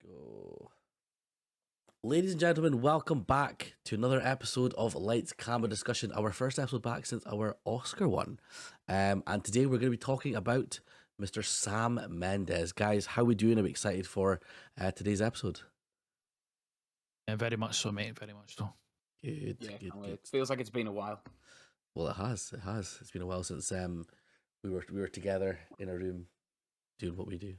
Go. Ladies and gentlemen, welcome back to another episode of Lights Camera Discussion, our first episode back since our Oscar one. And today we're going to be talking about Mr. Sam Mendes. Guys, how are we doing? I'm excited for today's episode. Yeah, very much so, mate. Very much so. Good, Yeah, good. It feels like it's been a while. Well, it has. It's been a while since we were together in a room doing what we do.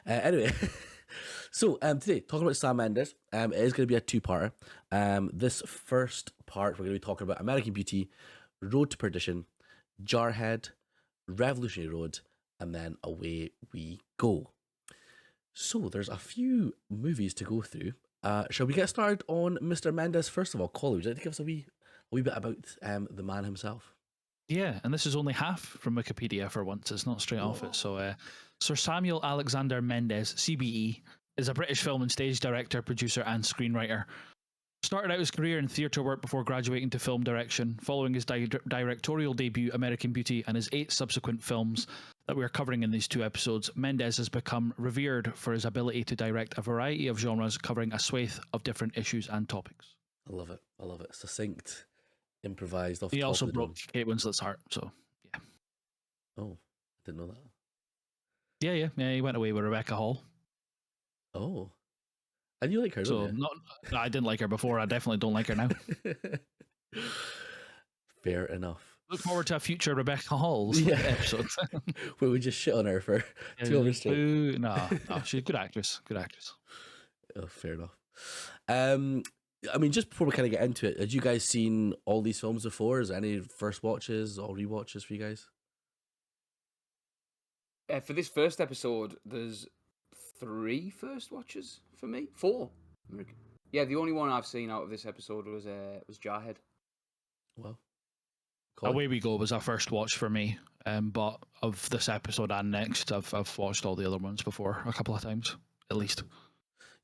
Anyway, so today, talking about Sam Mendes, it is going to be a two-parter. This first part, we're going to be talking about American Beauty, Road to Perdition, Jarhead, Revolutionary Road, and then away we go. So there's a few movies to go through. Shall we get started on Mr. Mendes first of all? Colin, would you like to give us a wee bit about the man himself? Yeah, and this is only half from Wikipedia for once. It's not straight off it. So, Sir Samuel Alexander Mendes, CBE, is a British film and stage director, producer, and screenwriter. Started out his career in theatre work before graduating to film direction, following his directorial debut, American Beauty, and his 8 subsequent films that we are covering in these 2 episodes. Mendes has become revered for his ability to direct a variety of genres, covering a swathe of different issues and topics. I love it. Succinct, improvised off the He top also of the broke dome. Kate Winslet's heart, so yeah. Oh, I didn't know that. Yeah, he went away with Rebecca Hall. Oh. And you like her, So don't you? I didn't like her before. I definitely don't like her now. Fair enough. Look forward to a future Rebecca Hall's episode. Where we just shit on her for 2 hours straight. No, she's a good actress. Good actress. Oh, fair enough. I mean, just before we kind of get into it, had you guys seen all these films before? Is there any first watches or rewatches for you guys? For this first episode, there's 3 first watches for me. 4. Yeah, the only one I've seen out of this episode was Jarhead. Well, Away We Go was our first watch for me, but of this episode and next, I've watched all the other ones before a couple of times, at least.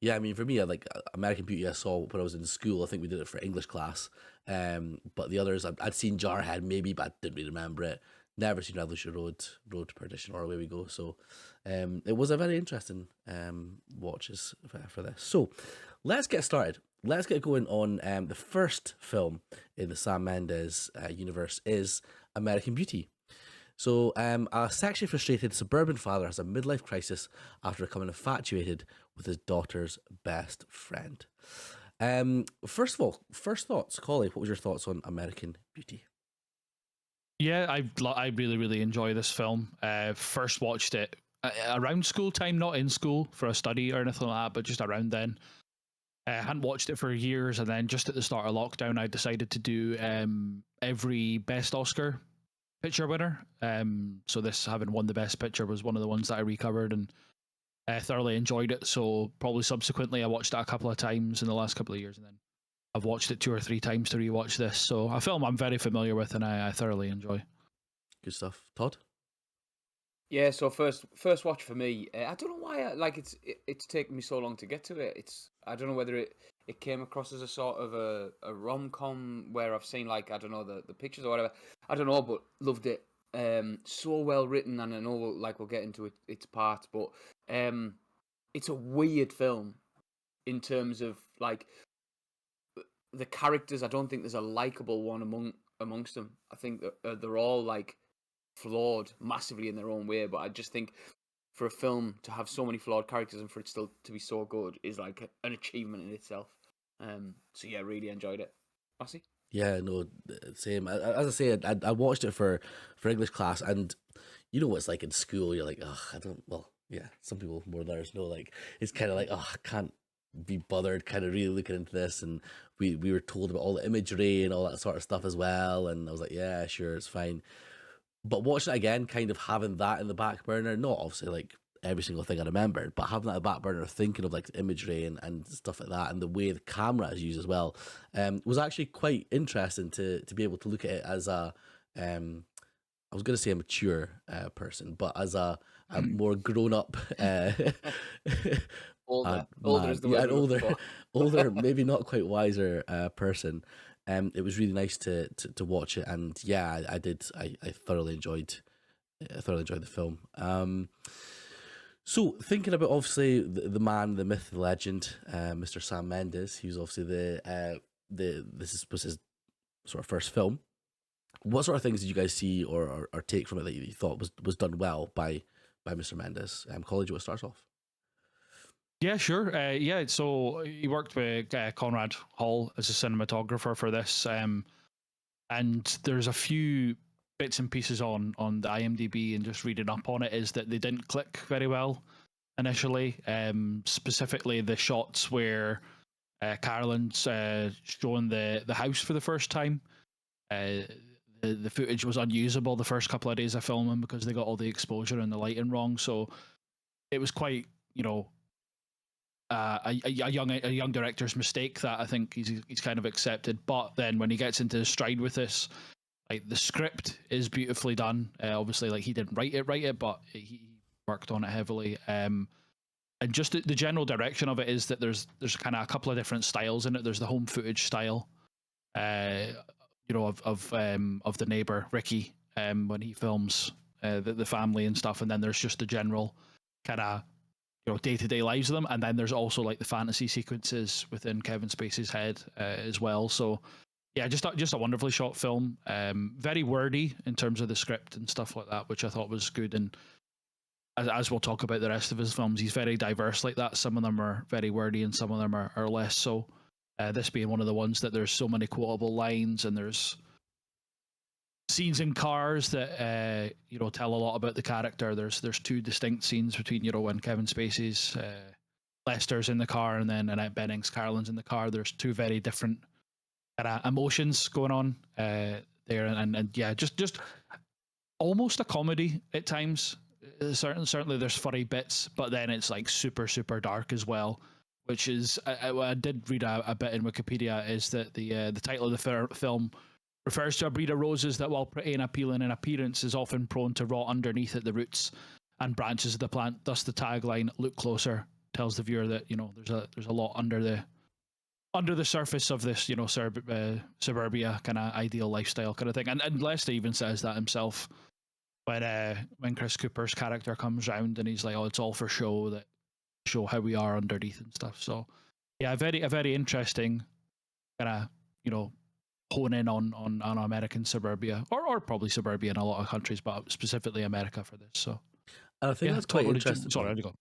Yeah, I mean, for me, I like American Beauty. I saw when I was in school. I think we did it for English class. But the others, I'd seen Jarhead maybe, but I didn't really remember it. Never seen Revolutionary Road to Perdition, or Away We Go. So it was a very interesting watches for this. So let's get started. Let's get going on the first film in the Sam Mendes universe is American Beauty. So, a sexually frustrated suburban father has a midlife crisis after becoming infatuated with his daughter's best friend. First of all, first thoughts, Collie, what was your thoughts on American Beauty? Yeah, I really, really enjoy this film. First watched it around school time, not in school for a study or anything like that, but just around then. I hadn't watched it for years, and then just at the start of lockdown, I decided to do every Best Oscar picture winner. So this, having won the Best Picture, was one of the ones that I recovered, and I thoroughly enjoyed it. So probably subsequently, I watched it a couple of times in the last couple of years, and then I've watched it 2 or 3 times to rewatch this. So a film I'm very familiar with, and I thoroughly enjoy. Good stuff. Todd? Yeah, so first watch for me. I don't know why it's taken me so long to get to it. I don't know whether it came across as a sort of a rom-com where I've seen I don't know the pictures or whatever. I don't know, but loved it. So well written, and I know we'll get into its parts, but it's a weird film in terms of the characters. I don't think there's a likable one amongst them. I think that they're all flawed massively in their own way, but I just think for a film to have so many flawed characters and for it still to be so good is an achievement in itself. So yeah, really enjoyed it. Massey? Yeah, no, same. As I say, I watched it for English class, and you know what it's like in school. You're like, I don't. Well, yeah, some people more than others know. It's kind of I can't be bothered kind of really looking into this, and we were told about all the imagery and all that sort of stuff as well, and I was like, yeah, sure, it's fine. But watching it again, kind of having that in the back burner, not obviously every single thing I remembered, but having that in the back burner, thinking of the imagery and stuff like that, and the way the camera is used as well, was actually quite interesting to be able to look at it as a, I was going to say a mature person, but as a more grown up, older is the word. Older, maybe not quite wiser person. It was really nice to watch it, and yeah, I did. I thoroughly enjoyed. I thoroughly enjoyed the film. So thinking about obviously the man, the myth, the legend, Mr. Sam Mendes, he was obviously was his sort of first film. What sort of things did you guys see or take from it that you thought was done well by Mr. Mendes? College, what starts off? Yeah, sure. Yeah, so he worked with Conrad Hall as a cinematographer for this, and there's a few bits and pieces on the IMDb and just reading up on it is that they didn't click very well initially. Specifically, the shots where Carolyn's showing the house for the first time. Uh, the footage was unusable the first couple of days of filming because they got all the exposure and the lighting wrong. So it was quite, a young director's mistake that I think he's kind of accepted. But then when he gets into his stride with this, like the script is beautifully done. Obviously, like he didn't write it, but he worked on it heavily. And just the general direction of it is that there's kind of a couple of different styles in it. There's the home footage style, uh, of the neighbor Ricky, when he films the family and stuff, and then there's just the general kind of day-to-day lives of them, and then there's also like the fantasy sequences within Kevin Spacey's head as well. So yeah, just a wonderfully shot film. Very wordy in terms of the script and stuff like that, which I thought was good. And as we'll talk about the rest of his films, he's very diverse like that. Some of them are very wordy and some of them are less so. This being one of the ones that there's so many quotable lines, and there's scenes in cars that tell a lot about the character. There's two distinct scenes between when Kevin Spacey's Lester's in the car and then Annette Bening's Carolyn's in the car. There's two very different emotions going on there, and yeah, just almost a comedy at times. Certainly there's funny bits, but then it's like super dark as well. Which is I did read a bit in Wikipedia is that the title of the film refers to a breed of roses that, while pretty and appealing in appearance, is often prone to rot underneath at the roots and branches of the plant. Thus, the tagline "Look closer" tells the viewer that there's a lot under the surface of this suburbia kind of ideal lifestyle kind of thing. And Lester even says that himself when Chris Cooper's character comes round and he's like, "Oh, it's all for show how we are underneath and stuff." So yeah, a very interesting kind of hone in on American suburbia, or probably suburbia in a lot of countries, but specifically America for this. So And I think yeah, that's quite totally. interesting. Sorry, how'd you go?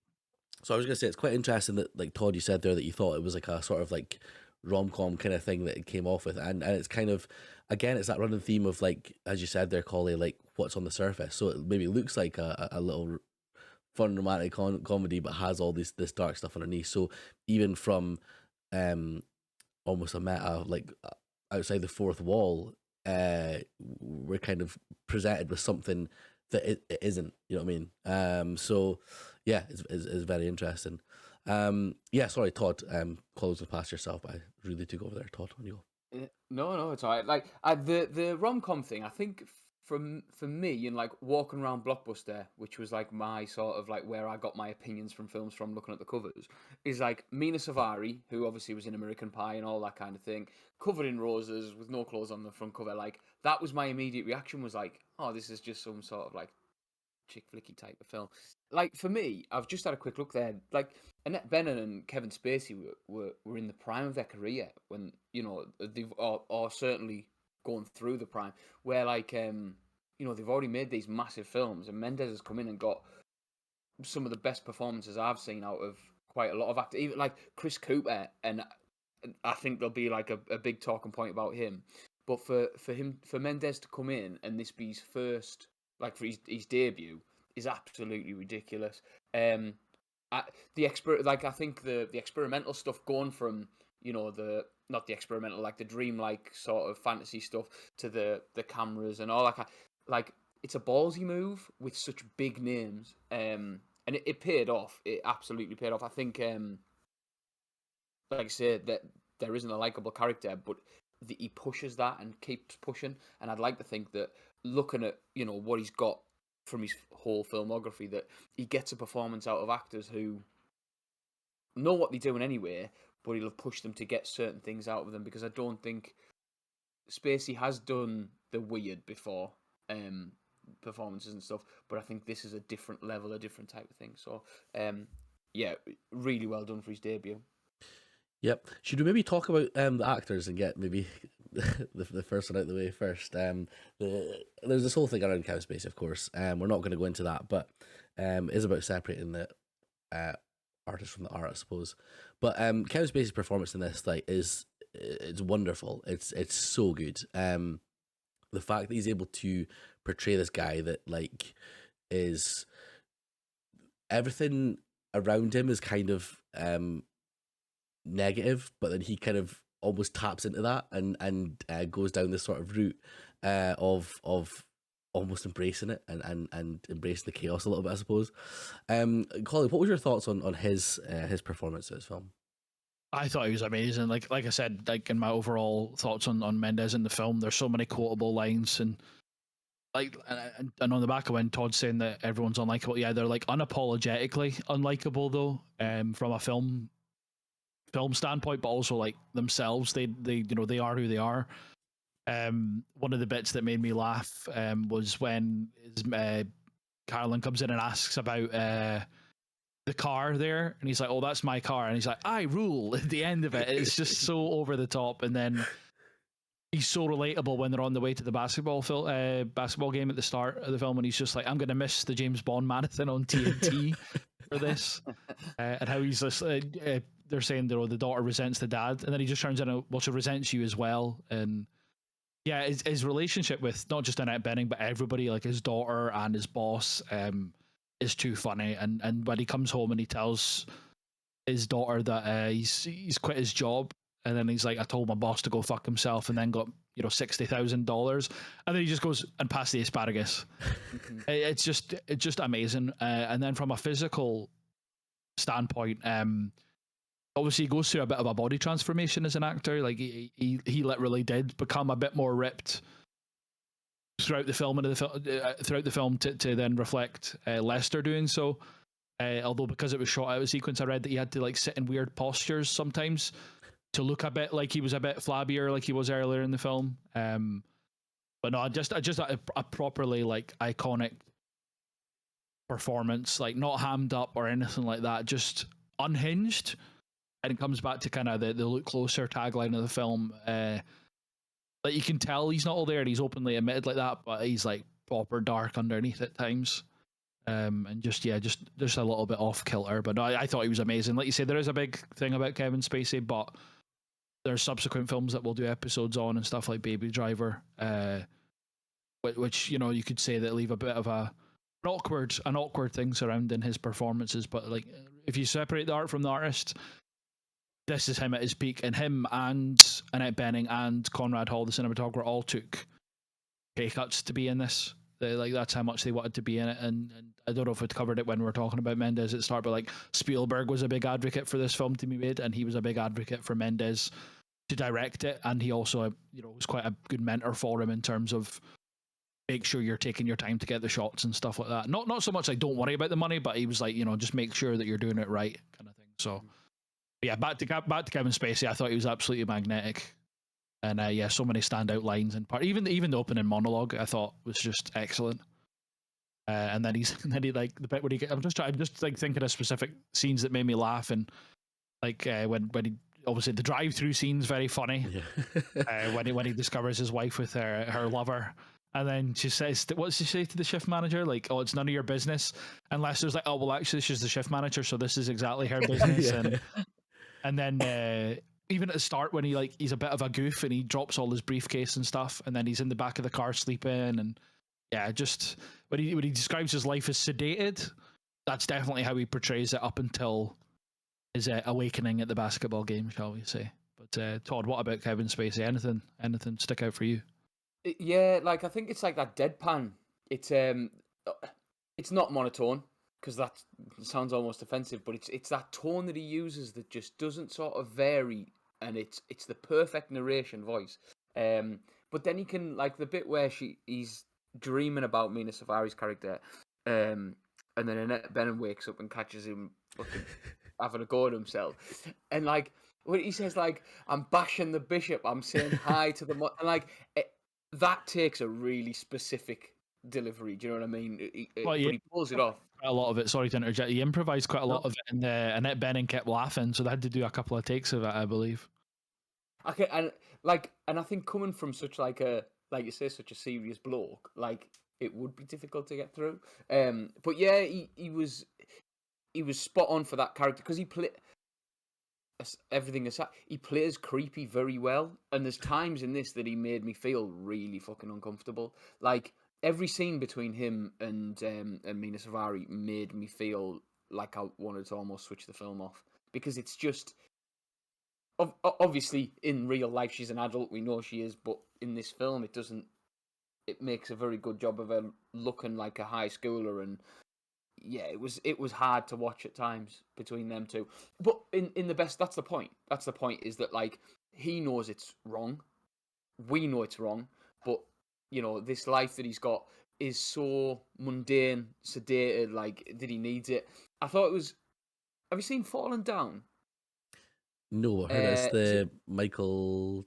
So I was gonna say it's quite interesting that, like Todd, you said there that you thought it was like a sort of like rom-com kind of thing that it came off with, and it's kind of, again, it's that running theme of, like, as you said there, Collie, like what's on the surface. So it maybe looks like a little fun romantic comedy, but has all this dark stuff underneath. So even from almost a meta, like outside the fourth wall, we're kind of presented with something that it isn't. You know what I mean? So yeah, it's very interesting. Yeah, sorry, Todd. Close and pass yourself. I really took over there, Todd. On you go. No, it's alright. Like the rom com thing, I think for me, and like walking around Blockbuster, which was like my sort of like where I got my opinions from films from, looking at the covers, is like Mina Savari, who obviously was in American Pie and all that kind of thing, covered in roses with no clothes on the front cover. Like that was my immediate reaction. Was like, oh, this is just some sort of like chick flicky type of film. Like for me, I've just had a quick look there. Like Annette Bening and Kevin Spacey were in the prime of their career when they've or certainly going through the prime, where like they've already made these massive films, and Mendes has come in and got some of the best performances I've seen out of quite a lot of actors, even like Chris Cooper, and I think there'll be like a big talking point about him. But for Mendes to come in and this be his first, like for his debut, is absolutely ridiculous. I think the experimental stuff going from the not the experimental, like the dreamlike sort of fantasy stuff to the cameras and all that like it's a ballsy move with such big names, and it paid off. It absolutely paid off. I think like I said, that there isn't a likable character, but he pushes that and keeps pushing. And I'd like to think that, looking at what he's got from his whole filmography, that he gets a performance out of actors who know what they're doing anyway, but he'll have pushed them to get certain things out of them, because I don't think Spacey has done the weird before. performances and stuff, but I think this is a different level, a different type of thing. So, yeah, really well done for his debut. Yep. Should we maybe talk about the actors and get maybe the first one out of the way first? There's this whole thing around Kevin Spacey, of course. We're not going to go into that, but it is about separating the artist from the art, I suppose. But Kevin Spacey's performance in this it's wonderful. It's so good. The fact that he's able to portray this guy that is everything around him is kind of negative, but then he kind of almost taps into that and goes down this sort of route of almost embracing it and embracing the chaos a little bit, I suppose. Colin, what was your thoughts on his performance in this film? I thought he was amazing. Like I said, in my overall thoughts on Mendes in the film, there's so many quotable lines, and and on the back of when Todd's saying that everyone's unlikable, yeah, they're unapologetically unlikable though, from a film standpoint, but also themselves, they they are who they are. One of the bits that made me laugh was when Carolyn comes in and asks about the car there, and he's like, "Oh, that's my car," and he's like, "I rule." At the end of it, it's just so over the top, and then he's so relatable when they're on the way to the basketball game at the start of the film, and he's just like, "I'm going to miss the James Bond marathon on TNT for this," and how he's just they're saying the daughter resents the dad, and then he just turns into, well, she resents you as well. And yeah, his relationship with not just Annette Bening but everybody, like his daughter and his boss, is too funny. And when he comes home and he tells his daughter that he's quit his job, and then he's like, "I told my boss to go fuck himself," and then got $60,000, and then he just goes and pass the asparagus. It's just amazing. And then from a physical standpoint, obviously he goes through a bit of a body transformation as an actor. Like he literally did become a bit more ripped throughout the film to then reflect Lester doing so. Although because it was shot out of sequence, I read that he had to sit in weird postures sometimes to look a bit like he was a bit flabbier, like he was earlier in the film. But no, just a properly iconic performance, not hammed up or anything like that, just unhinged. And it comes back to kind of the look closer tagline of the film. You can tell he's not all there, and he's openly admitted like that, but he's proper dark underneath at times. And just a little bit off kilter. But no, I thought he was amazing. Like you say, there is a big thing about Kevin Spacey, but there's subsequent films that we'll do episodes on and stuff like Baby Driver, which you could say that leave a bit of an awkward thing surrounding his performances. But if you separate the art from the artist, this is him at his peak, and him and Annette Bening and Conrad Hall, the cinematographer, all took pay cuts to be in this. That's how much they wanted to be in it, and I don't know if we covered it when we were talking about Mendes at the start, but Spielberg was a big advocate for this film to be made, and he was a big advocate for Mendes to direct it, and he also was quite a good mentor for him in terms of make sure you're taking your time to get the shots and stuff like that. Not so much don't worry about the money, but he was just make sure that you're doing it right, kind of thing. So yeah, back to Kevin Spacey, I thought he was absolutely magnetic. And so many standout lines in part. Even the opening monologue, I thought was just excellent. And then the bit where I'm just thinking of specific scenes that made me laugh, and when he obviously the drive-through scene's very funny. Yeah. When he discovers his wife with her lover, and then she says, what does she say to the shift manager? Oh, it's none of your business. And Lester's like, oh well, actually she's the shift manager, so this is exactly her business. Yeah. And then. Even at the start when he's a bit of a goof and he drops all his briefcase and stuff, and then he's in the back of the car sleeping, and yeah, just when he describes his life as sedated, that's definitely how he portrays it up until his awakening at the basketball game, shall we say. But Todd, what about Kevin Spacey? Anything stick out for you? Yeah, I think it's that deadpan. It's not monotone, because that sounds almost offensive, but it's that tone that he uses that just doesn't sort of vary, and it's the perfect narration voice. But then he can, the bit where he's dreaming about Mina Safari's character, and then Annette Bening wakes up and catches him fucking having a go at himself, and when he says I'm bashing the bishop, I'm saying hi to the and that takes a really specific delivery. Do you know what I mean? Well, yeah, But he pulls it off. quite a lot of it. Sorry to interject. He improvised quite a lot No. of it, and Annette Bening kept laughing, so they had to do a couple of takes of it, I believe. Okay, and I think coming from such like you say, such a serious bloke, like it would be difficult to get through. But yeah, he was spot on for that character because he played everything aside. He plays creepy very well, and there's times in this that he made me feel really fucking uncomfortable. Like every scene between him and Mina Savari made me feel like I wanted to almost switch the film off because it's just. Obviously, in real life, she's an adult. We know she is, but in this film, it doesn't. It makes a very good job of her looking like a high schooler, and yeah, it was hard to watch at times between them two. But in the best, that's the point. That's the point is that like he knows it's wrong, we know it's wrong, but this life that he's got is so mundane, sedated. Like that he needs it. I thought it was. Have you seen Fallen Down? No, I heard that's Is it the Michael.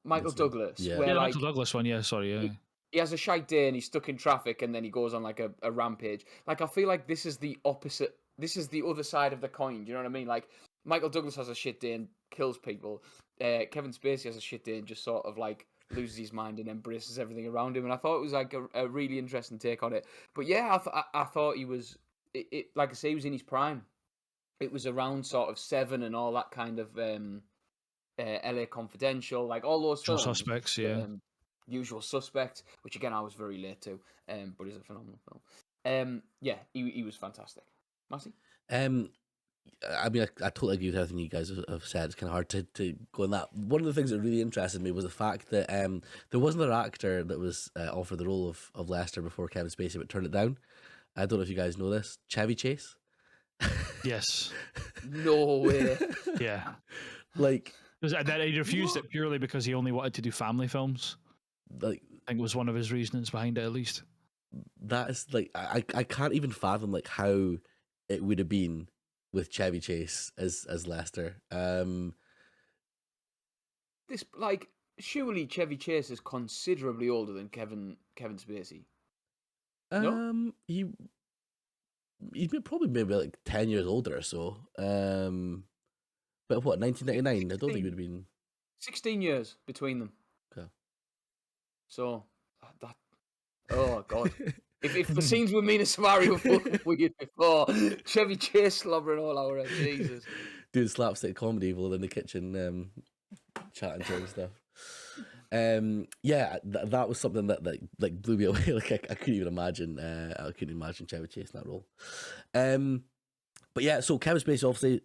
Michael Douglas? Yeah. Where Yeah, the like Michael Douglas one. Yeah, sorry. Yeah. he has a shite day and he's stuck in traffic and then he goes on like a rampage. Like I feel like this is the opposite. This is the other side of the coin. Do you know what I mean? Like Michael Douglas has a shit day and kills people. Kevin Spacey has a shit day and just sort of like loses his mind and embraces everything around him. And I thought it was like a really interesting take on it. But yeah, I thought he was. It like I say, he was in his prime. It was around sort of Seven and all that kind of LA Confidential, like all those Usual films. Suspects. Yeah. Usual Suspect, which again I was very late to, but is a phenomenal film. Yeah, he was fantastic. Marcy? I mean, I totally agree with everything you guys have said. It's kind of hard to go on that. One of the things that really interested me was the fact that there was another actor that was offered the role of Lester before Kevin Spacey, but turned it down. I don't know if you guys know this. Chevy Chase. Yes. No way. Yeah. Like, That he refused it purely because he only wanted to do family films. like I think was one of his reasons behind it, at least. that is like I can't even fathom like how it would have been with Chevy Chase as Lester. This like surely Chevy Chase is considerably older than Kevin Spacey. No? He's probably maybe like 10 years older or so. But what 1999? I don't think he would have been 16 years between them. okay. So that. Oh god. If the scenes with Mina Samari were fucking weird before, Chevy Chase slobbering all over her, Jesus. Doing slapstick comedy while in the kitchen, chatting to her and stuff. Yeah, that was something that like blew me away. Like I couldn't even imagine. I couldn't imagine Chevy Chase in that role. But yeah, so Kevin Spacey obviously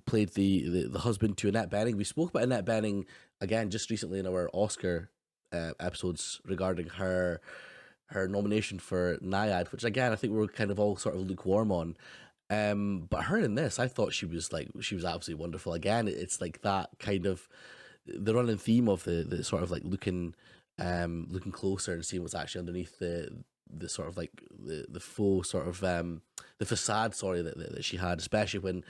played the husband to Annette Bening. We spoke about Annette Bening again just recently in our Oscar episodes regarding her nomination for Naiad, which again I think we were kind of all sort of lukewarm on. But her in this, I thought she was absolutely wonderful. Again, it's like that kind of the running theme of the sort of like looking closer and seeing what's actually underneath the sort of like the faux sort of the facade, sorry, that she had, especially when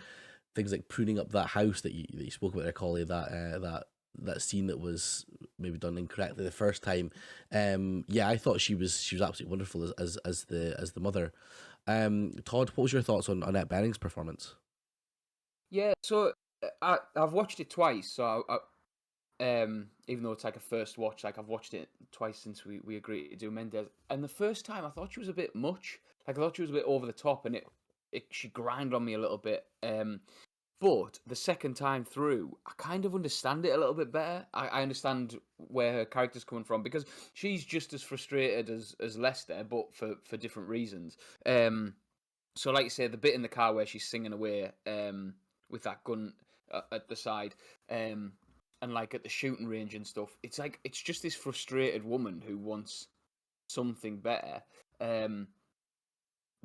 things like pruning up that house that you spoke about there, Collie, that scene that was maybe done incorrectly the first time. Yeah, I thought she was absolutely wonderful as the mother. Todd, what was your thoughts on Annette Bening's performance? Yeah, so I've watched it twice. So even though it's like a first watch, like I've watched it twice since we agreed to do Mendes. And the first time I thought she was a bit much. Like I thought she was a bit over the top, and she grind on me a little bit. But the second time through, I kind of understand it a little bit better. I understand where her character's coming from because she's just as frustrated as Lester, but for different reasons. So like you say, the bit in the car where she's singing away with that gun at the side, and like at the shooting range and stuff, it's like it's just this frustrated woman who wants something better.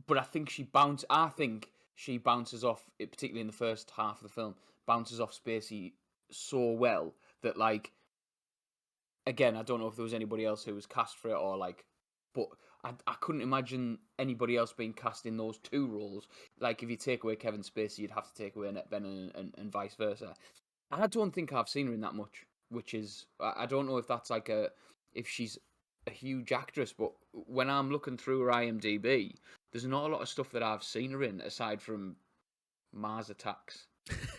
But I think she bounces off, particularly in the first half of the film, bounces off Spacey so well that like, again, I don't know if there was anybody else who was cast for it or like, but I couldn't imagine anybody else being cast in those two roles. Like if you take away Kevin Spacey, you'd have to take away Annette Bening and vice versa. I don't think I've seen her in that much, which is I don't know if that's like if she's a huge actress, but when I'm looking through her IMDb, there's not a lot of stuff that I've seen her in aside from Mars Attacks.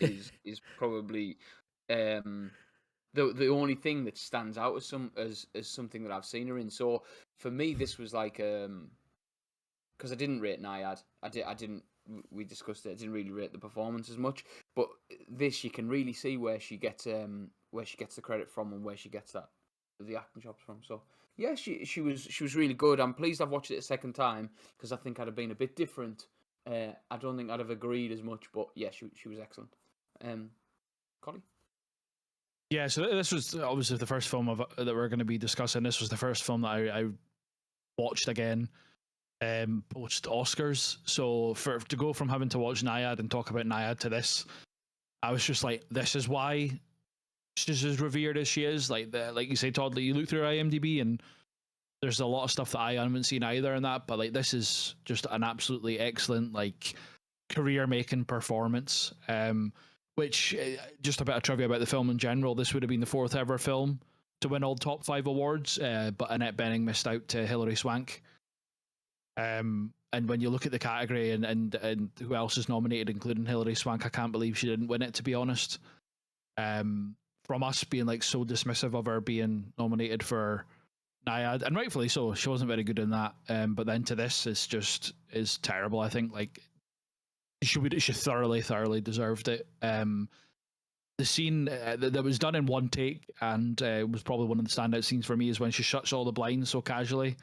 is probably the only thing that stands out as something that I've seen her in. So for me, this was like because I didn't rate Naiad. I didn't. We discussed it. I didn't really rate the performance as much, but this you can really see where she gets the credit from and where she gets the acting chops from. So yeah, she was really good. I'm pleased I've watched it a second time because I think I'd have been a bit different. I don't think I'd have agreed as much, but yeah, she was excellent. Connie? Yeah, so this was obviously the first film that we're going to be discussing. This was the first film that I watched again post Oscars. So to go from having to watch Naiad and talk about Naiad to this, I was just like, this is why she's as revered as she is. Like you say, Todd, you look through her IMDb and there's a lot of stuff that I haven't seen either in that, but like this is just an absolutely excellent like career making performance. Which just a bit of trivia about the film in general, this would have been the 4th ever film to win all top 5 awards, but Annette Bening missed out to Hilary Swank. And when you look at the category and who else is nominated, including Hilary Swank, I can't believe she didn't win it, to be honest. From us being like so dismissive of her being nominated for Naiad, and rightfully so, she wasn't very good in that. But then to this is terrible. I think like she thoroughly deserved it. The scene that was done in one take and was probably one of the standout scenes for me is when she shuts all the blinds so casually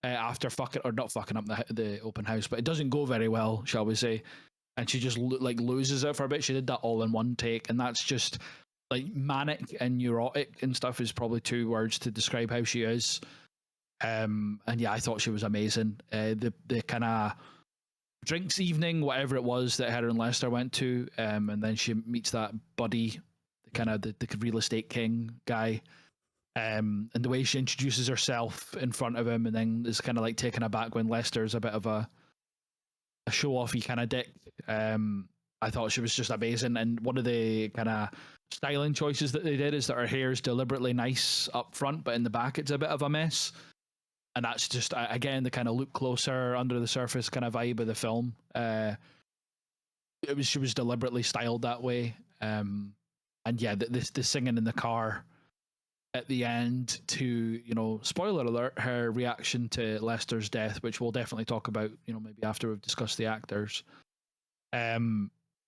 after not fucking up the open house, but it doesn't go very well, shall we say, and she just like loses it for a bit. She did that all in one take, and that's just like manic and neurotic and stuff is probably 2 words to describe how she is. And yeah, I thought she was amazing. The kind of drinks evening, whatever it was that her and Lester went to, and then she meets that buddy, the real estate king guy, and the way she introduces herself in front of him, and then is kind of like taken aback when Lester's a bit of a show-offy kind of dick. I thought she was just amazing, and one of the kind of styling choices that they did is that her hair is deliberately nice up front, but in the back it's a bit of a mess. And that's just again the kind of look closer under the surface kind of vibe of the film. She was deliberately styled that way, and yeah, the singing in the car at the end to spoiler alert, her reaction to Lester's death, which we'll definitely talk about maybe after we've discussed the actors.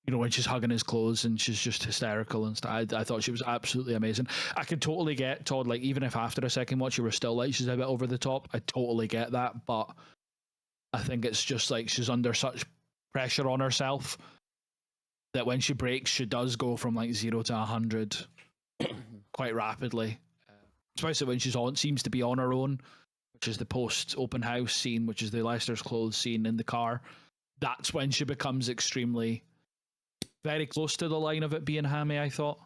When she's hugging his clothes and she's just hysterical and stuff. I thought she was absolutely amazing. I could totally get, Todd, like even if after a second watch you were still like she's a bit over the top, I totally get that, but I think it's just like she's under such pressure on herself that when she breaks, she does go from like 0 to 100 quite rapidly, especially when seems to be on her own, which is the post open house scene, which is the Lester's clothes scene in the car. That's when she becomes extremely very close to the line of it being hammy, I thought.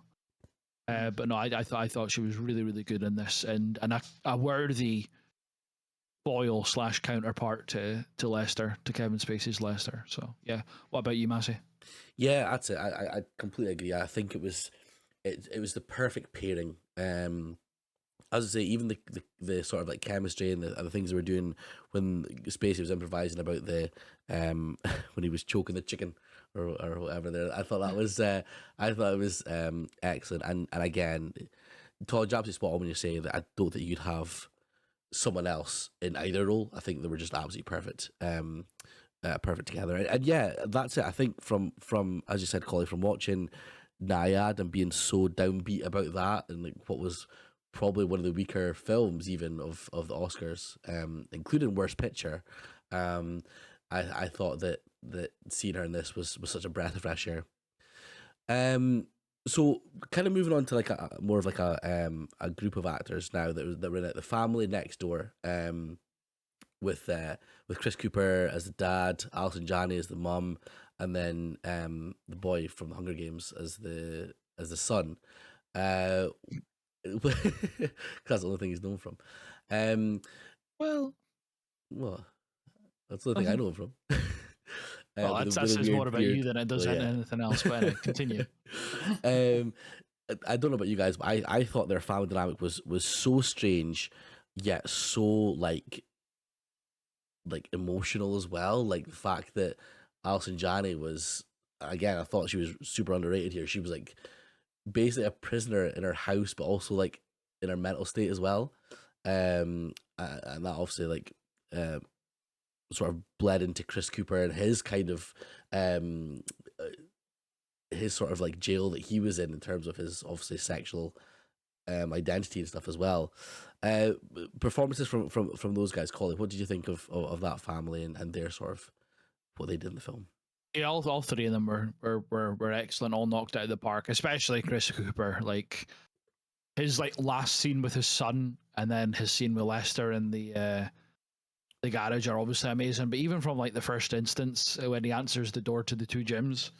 But no, I thought she was really, really good in this, and a worthy foil / counterpart to Lester, to Kevin Spacey's Lester. So yeah, what about you, Massey? Yeah, that's it. I completely agree. I think it was the perfect pairing. As I say, even the sort of like chemistry and the things they were doing when Spacey was improvising about the when he was choking the chicken or whatever there, I thought that was excellent. And again, Todd, you're absolutely spot on when you say that I don't think you'd have someone else in either role. I think they were just absolutely perfect. Perfect together. And yeah, that's it. I think from as you said, Collie, from watching Naiad and being so downbeat about that, and like what was probably one of the weaker films even of the Oscars, including Worst Picture, I thought that seeing her in this was such a breath of fresh air. So kind of moving on to like a more of like a group of actors now that were in it. The Family Next Door, with Chris Cooper as the dad, Alison Janney as the mum, and then the boy from the Hunger Games as the son. That's the only thing he's known from. Well, that's the only thing I know him from. Well, that says more about you than it does anything else. But anyway, continue. I don't know about you guys, but I thought their family dynamic was so strange. yet so like emotional as well. Like the fact that Alison Janney was, again, I thought she was super underrated here. She was like basically a prisoner in her house, but also like in her mental state as well. And that obviously like sort of bled into Chris Cooper and his kind of uh, his sort of like jail that he was in terms of his obviously sexual identity and stuff as well. Uh, Performances from those guys, Colin. What did you think of that family and their sort of what they did in the film? Yeah, all three of them were excellent, all knocked out of the park. Especially Chris Cooper, like his like last scene with his son, and then his scene with Lester in the garage are obviously amazing. But even from like the first instance, when he answers the door to the two gyms,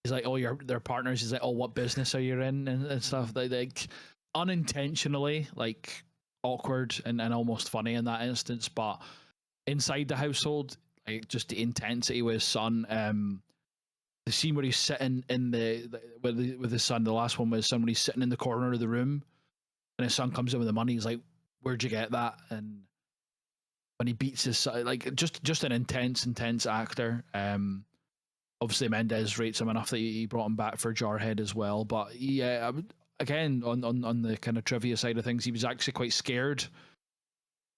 he's like, "Oh, they're partners." He's like, "Oh, what business are you in?" and stuff like unintentionally like awkward and almost funny in that instance, but inside the household, like just the intensity with his son. The scene where he's sitting in with his son, the last one with his son, when he's sitting in the corner of the room, and his son comes in with the money. He's like, "Where'd you get that?" And when he beats his son, like just an intense actor. Obviously Mendes rates him enough that he brought him back for Jarhead as well. But yeah, again on the kind of trivia side of things, he was actually quite scared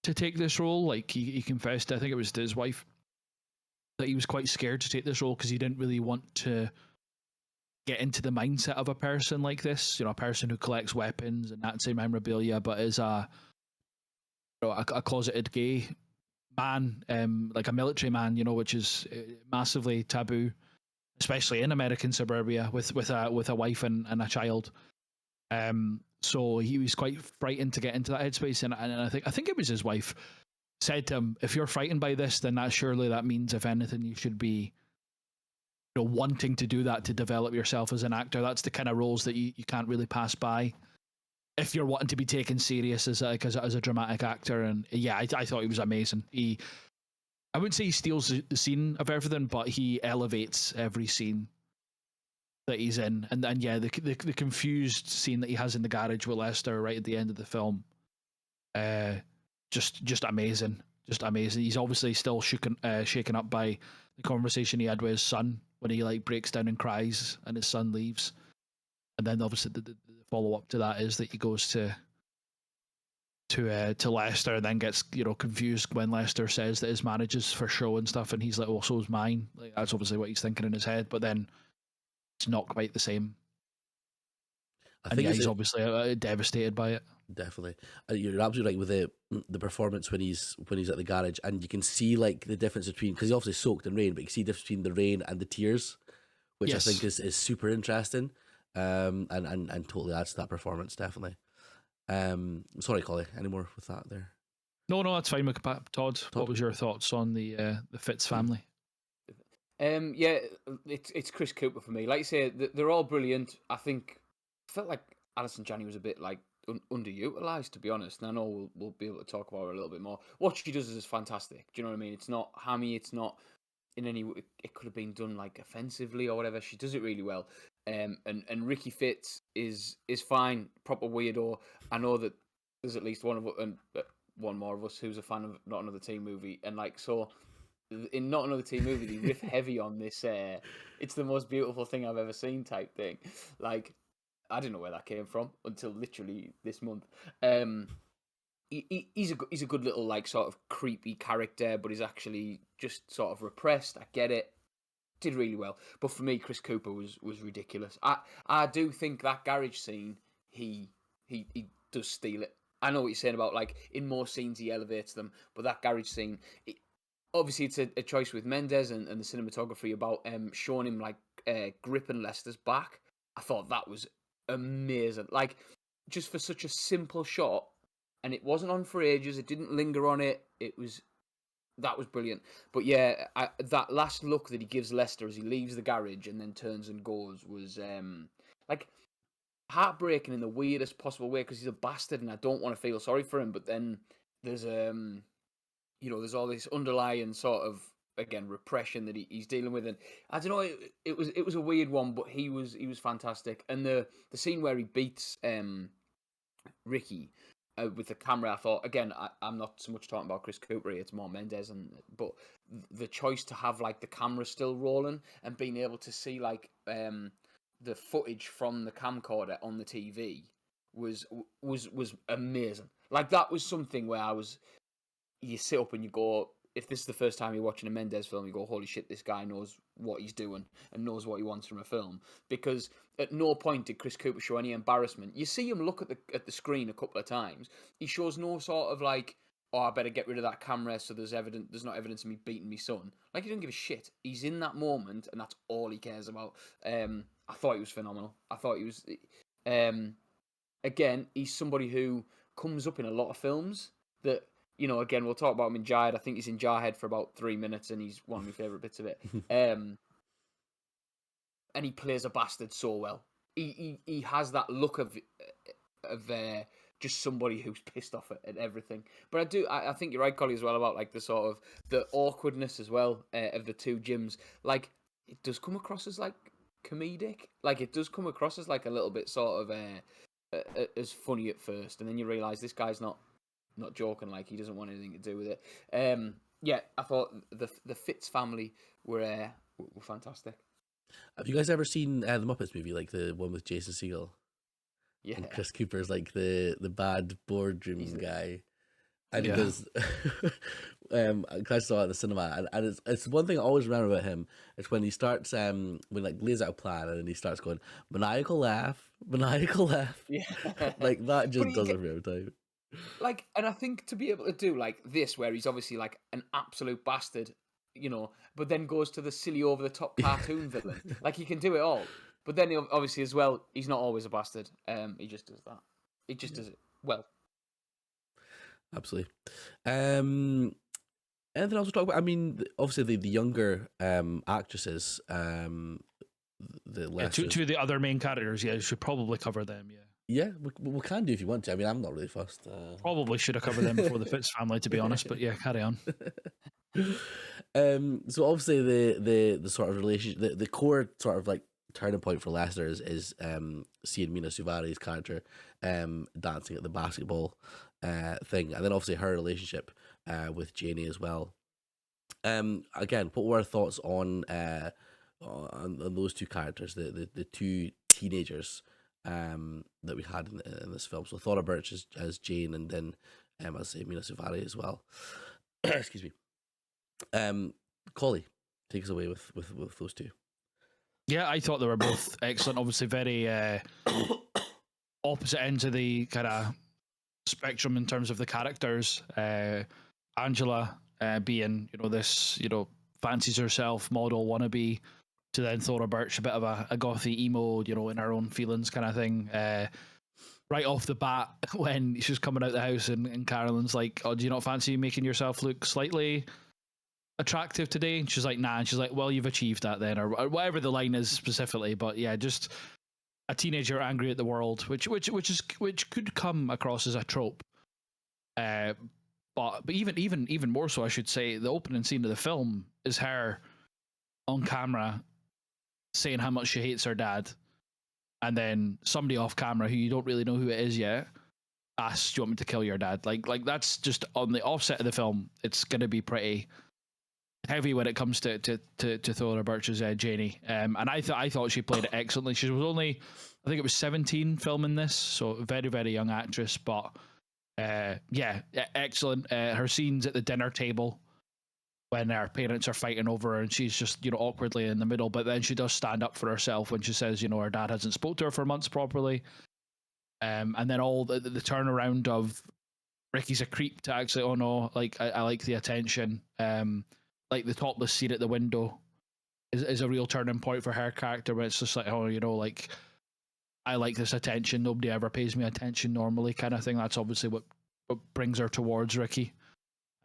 to take this role. Like he confessed, I think it was to his wife, that he was quite scared to take this role because he didn't really want to get into the mindset of a person like this. You know, a person who collects weapons and Nazi memorabilia, but is a closeted gay man, like a military man. You know, which is massively taboo, especially in American suburbia with a wife and a child. So he was quite frightened to get into that headspace, and I think it was his wife said to him, "If you're frightened by this, then that means, if anything, you should be, you know, wanting to do that to develop yourself as an actor. That's the kind of roles that you can't really pass by if you're wanting to be taken serious as a dramatic actor." And yeah, I thought he was amazing. I wouldn't say he steals the scene of everything, but he elevates every scene that he's in. And yeah, the confused scene that he has in the garage with Lester right at the end of the film, uh, just amazing, just amazing. He's obviously still shaken up by the conversation he had with his son when he like breaks down and cries, and his son leaves. And then obviously the follow up to that is that he goes to Lester and then gets, you know, confused when Lester says that his marriage is for show and stuff, and he's like, "Well, so is mine." Like that's obviously what he's thinking in his head, but then it's not quite the same. I And think yeah, it's he's obviously devastated by it. definitely. You're absolutely right with the performance when he's at the garage, and you can see like the difference between, because he's obviously soaked in rain, but you can see the difference between the rain and the tears, which I think Yes. is super interesting, and totally adds to that performance definitely. Sorry, Collie, any more with that there? No, that's fine. Todd, what Todd? was your thoughts on the Fitz family? Yeah, it's Chris Cooper for me. Like you say, they're all brilliant. I felt like Alison Janney was a bit like underutilized, to be honest. And I know we'll be able to talk about her a little bit more. What she does is fantastic. Do you know what I mean? It's not hammy. It's not in any. It could have been done like offensively or whatever. She does it really well. And Ricky Fitz is fine. Proper weirdo. I know that there's at least one more of us who's a fan of Not Another Teen Movie, and like so in Not Another Teen Movie, they riff heavy on this. It's the most beautiful thing I've ever seen type thing. Like, I didn't know where that came from until literally this month. He's a good little like sort of creepy character, but he's actually just sort of repressed. I get it. Did really well, but for me, Chris Cooper was ridiculous. I do think that garage scene, he does steal it. I know what you're saying about like in more scenes he elevates them, but that garage scene, obviously it's a choice with Mendes and the cinematography about showing him like gripping Lester's back. I thought that was amazing. Like just for such a simple shot, and it wasn't on for ages. It didn't linger on it. That was brilliant. But yeah, that last look that he gives Lester as he leaves the garage and then turns and goes was like heartbreaking in the weirdest possible way because he's a bastard and I don't want to feel sorry for him. But then there's there's all this underlying sort of again repression that he's dealing with, and I don't know. It was a weird one, but he was fantastic. And the scene where he beats Ricky, with the camera, I thought again. I'm not so much talking about Chris Cooper here, it's more Mendes, but the choice to have like the camera still rolling and being able to see like the footage from the camcorder on the TV was amazing. Like that was something where you sit up and you go, if this is the first time you're watching a Mendes film, you go, holy shit, this guy knows what he's doing and knows what he wants from a film. Because at no point did Chris Cooper show any embarrassment. You see him look at the screen a couple of times. He shows no sort of like, oh, I better get rid of that camera so there's not evidence of me beating my son. Like, he doesn't give a shit. He's in that moment and that's all he cares about. I thought he was phenomenal. I thought he was... again, he's somebody who comes up in a lot of films that... again, we'll talk about him in Jarhead. I think he's in Jarhead for about 3 minutes, and he's one of my favourite bits of it. And he plays a bastard so well. He has that look of just somebody who's pissed off at everything. But I think you're right, Collie, as well, about like the sort of the awkwardness as well of the two Jims. Like, it does come across as like comedic. Like, it does come across as like a little bit sort of as funny at first, and then you realise this guy's not joking, like he doesn't want anything to do with it. Yeah, I thought the Fitz family were fantastic. Have you guys ever seen the Muppets movie, like the one with Jason Segel? Yeah, And Chris Cooper's like the bad boardroom guy, and he does. I saw it in the cinema, and it's one thing I always remember about him. It's when he starts when like lays out a plan, and then he starts going maniacal laugh. yeah, Like that just does it every time. Like, and I think to be able to do like this, where he's obviously like an absolute bastard, but then goes to the silly over the top cartoon villain. Like, he can do it all. But then obviously as well, he's not always a bastard. He just does that. He just does it well. Absolutely. Anything else to talk about? I mean, obviously the younger actresses, the less two of the other main characters. Yeah, you should probably cover them. Yeah. Yeah, we can do if you want to. I mean, I'm not really fussed. Probably should have covered them before the Fitz family, to be honest. But yeah, carry on. So obviously the sort of relationship, the core sort of like turning point for Lester is seeing Mina Suvari's character dancing at the basketball thing, and then obviously her relationship with Janie as well. Again, what were our thoughts on those two characters, the two teenagers that we had in this film? So Thora Birch as Jane, and then I say Mina Suvari as well. Excuse me. Collie, take us away with those two. Yeah, I thought they were both excellent. Obviously, very opposite ends of the kind of spectrum in terms of the characters. Angela being, this, fancies herself model wannabe, to then Thora Birch, a bit of a gothy emo, in her own feelings kind of thing. Right off the bat, when she's coming out the house and Carolyn's like, "Oh, do you not fancy making yourself look slightly attractive today?" And she's like, "Nah." And she's like, "Well, you've achieved that then," or whatever the line is specifically. But yeah, just a teenager angry at the world, which could come across as a trope. But even more so, I should say, the opening scene of the film is her on camera saying how much she hates her dad, and then somebody off camera who you don't really know who it is yet asks, "Do you want me to kill your dad?" Like that's just on the offset of the film. It's going to be pretty heavy when it comes to Thora Birch's Janie. And I thought she played it excellently. She was only, I think it was 17 filming this, so very, very young actress, but yeah, excellent. Her scenes at the dinner table when her parents are fighting over her and she's just, awkwardly in the middle, but then she does stand up for herself when she says, her dad hasn't spoke to her for months properly. And then all the turnaround of Ricky's a creep to actually, oh no, like I like the attention. Like the topless scene at the window is a real turning point for her character, where it's just like, oh, like I like this attention. Nobody ever pays me attention normally, kind of thing. That's obviously what brings her towards Ricky.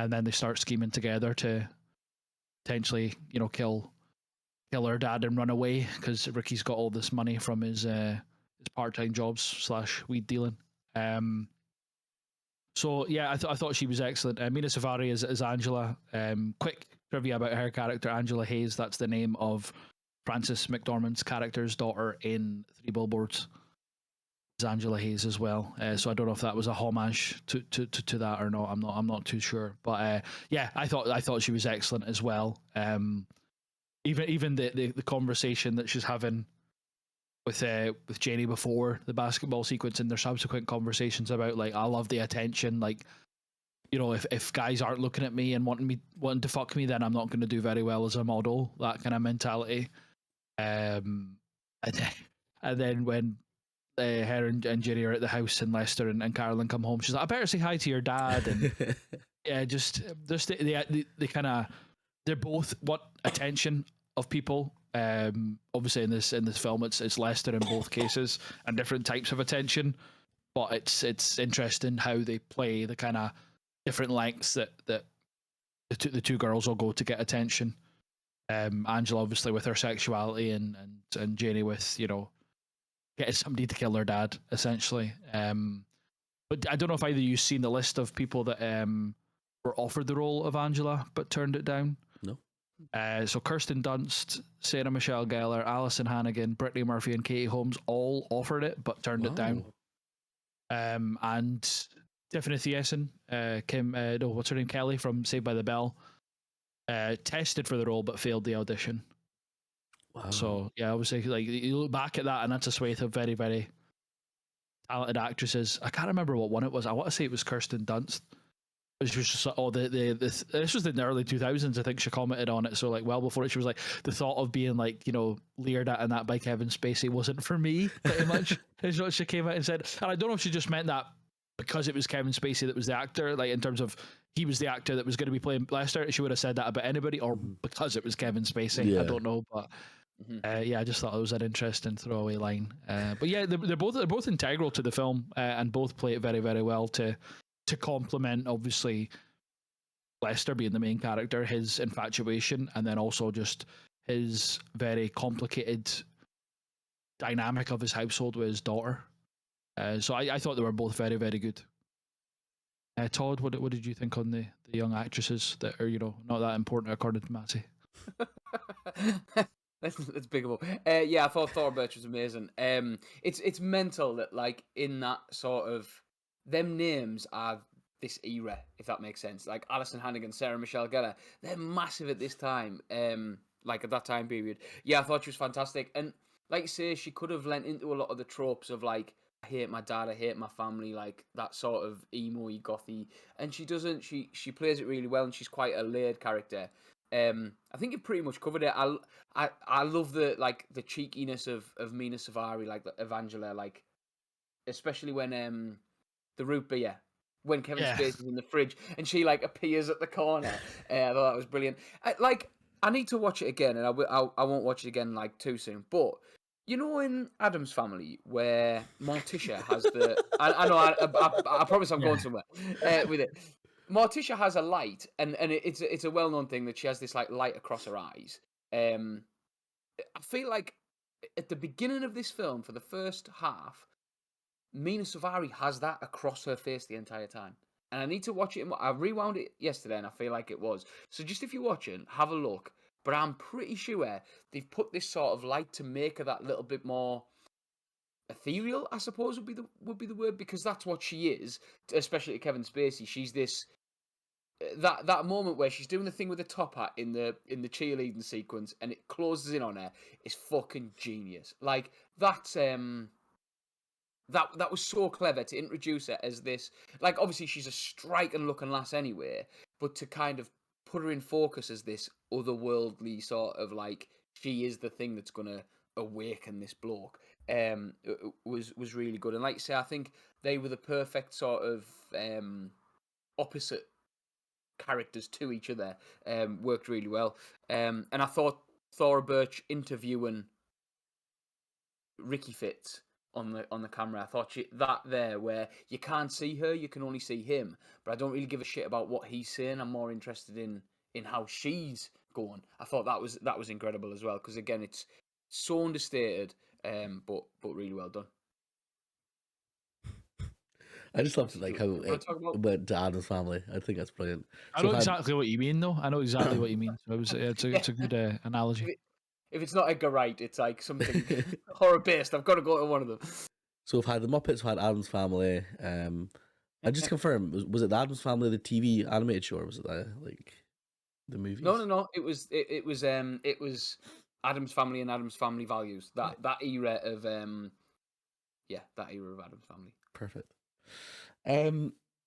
And then they start scheming together to potentially, kill her dad and run away, because Ricky's got all this money from his part-time jobs / weed dealing. So yeah, I thought she was excellent. Mina Suvari is Angela. Quick trivia about her character, Angela Hayes. That's the name of Frances McDormand's character's daughter in 3 Billboards. Angela Hayes as well. So I don't know if that was a homage to that or not. I'm not too sure. But yeah, I thought she was excellent as well. Even the conversation that she's having with Janie before the basketball sequence and their subsequent conversations about like I love the attention, like if guys aren't looking at me and wanting to fuck me, then I'm not going to do very well as a model. That kind of mentality. And then when her and Ginny are at the house in Leicester and Carolyn come home, she's like, I better say hi to your dad. And yeah, just they kind of, they're both what attention of people. Obviously in this film, it's Leicester in both cases and different types of attention, but it's interesting how they play the kind of different lengths that the two girls will go to get attention. Angela obviously with her sexuality and Janie with getting somebody to kill her dad essentially. But I don't know if either of you've seen the list of people that were offered the role of Angela but turned it down. No. So Kirsten Dunst, Sarah Michelle Gellar, Alison Hannigan, Brittany Murphy, and Katie Holmes all offered it but turned it down. And Tiffany Thiessen, what's her name, Kelly from Saved by the Bell, tested for the role but failed the audition. Wow. So yeah, obviously, like you look back at that, and that's a swathe of very, very talented actresses. I can't remember what one it was. I want to say it was Kirsten Dunst. Which was just this was in the early 2000s. I think she commented on it. So like well before it, she was like the thought of being like leered at and that by Kevin Spacey wasn't for me. Pretty much is what she came out and said. And I don't know if she just meant that because it was Kevin Spacey that was the actor, like in terms of he was the actor that was going to be playing Lester. She would have said that about anybody, or because it was Kevin Spacey. Yeah. I don't know, but yeah, I just thought it was an interesting throwaway line. But yeah, they're both integral to the film and both play it very, very well to complement obviously Lester being the main character, his infatuation, and then also just his very complicated dynamic of his household with his daughter. So I thought they were both very, very good. Todd, what did you think on the young actresses that are not that important according to Matty? Let's pick them up. Yeah, I thought Thora Birch was amazing. It's mental that like in that sort of them names are this era, if that makes sense. Like Alison Hannigan, Sarah Michelle Gellar, they're massive at this time. Like at that time period. Yeah, I thought she was fantastic. And like you say, she could have lent into a lot of the tropes of like, I hate my dad, I hate my family, like that sort of emo-y, gothy. And she doesn't. She plays it really well, and she's quite a layered character. I think you pretty much covered it. I love the cheekiness of Mina Suvari, like of Angela, like especially when the root beer, when Kevin Spacey's in the fridge and she like appears at the corner. I thought that was brilliant. I need to watch it again, and I won't watch it again like too soon. But in Addams Family where Morticia has the I know I promise I'm going somewhere with it. Morticia has a light, and it's a well-known thing that she has this like light across her eyes. I feel like at the beginning of this film, for the first half, Mina Suvari has that across her face the entire time. And I need to watch it. I rewound it yesterday, and I feel like it was. So just if you're watching, have a look. But I'm pretty sure they've put this sort of light to make her that little bit more ethereal, I suppose would be the word, because that's what she is, especially to Kevin Spacey. She's this that moment where she's doing the thing with the top hat in the cheerleading sequence and it closes in on her is fucking genius. Like that's that was so clever to introduce her as this, like obviously she's a striking looking lass anyway, but to kind of put her in focus as this otherworldly sort of like she is the thing that's gonna awaken this bloke was really good. And like you say, I think they were the perfect sort of opposite characters to each other. Worked really well. And I thought Thora Birch interviewing Ricky Fitz on the camera, I thought that there where you can't see her, you can only see him, but I don't really give a shit about what he's saying. I'm more interested in how she's going. I thought that was incredible as well, because again it's so understated, but really well done. I just loved like how it went to Addams Family. I think that's brilliant. I know exactly what you mean, though. I know exactly what you mean. So it's a good analogy. If it's not Edgar Wright, it's like something horror based. I've got to go to one of them. So we've had the Muppets, we've had Adam's Family. I just confirm, was it the Adam's Family, the TV animated show, or was it the movies? No. It was Adam's Family and Adam's Family Values. That era of that era of Adam's Family. Perfect.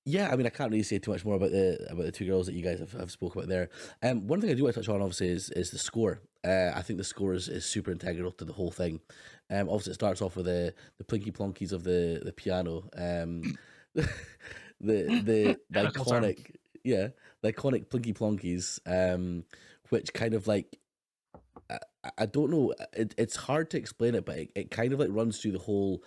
Yeah, I mean, I can't really say too much more about the two girls that you guys have spoke about there. One thing I do want to touch on, obviously, is the score. I think the score is super integral to the whole thing. Obviously, it starts off with the plinky plonkies of the piano. The iconic, the iconic plinky plonkies, which kind of like I don't know. It's hard to explain it, but it kind of like runs through the whole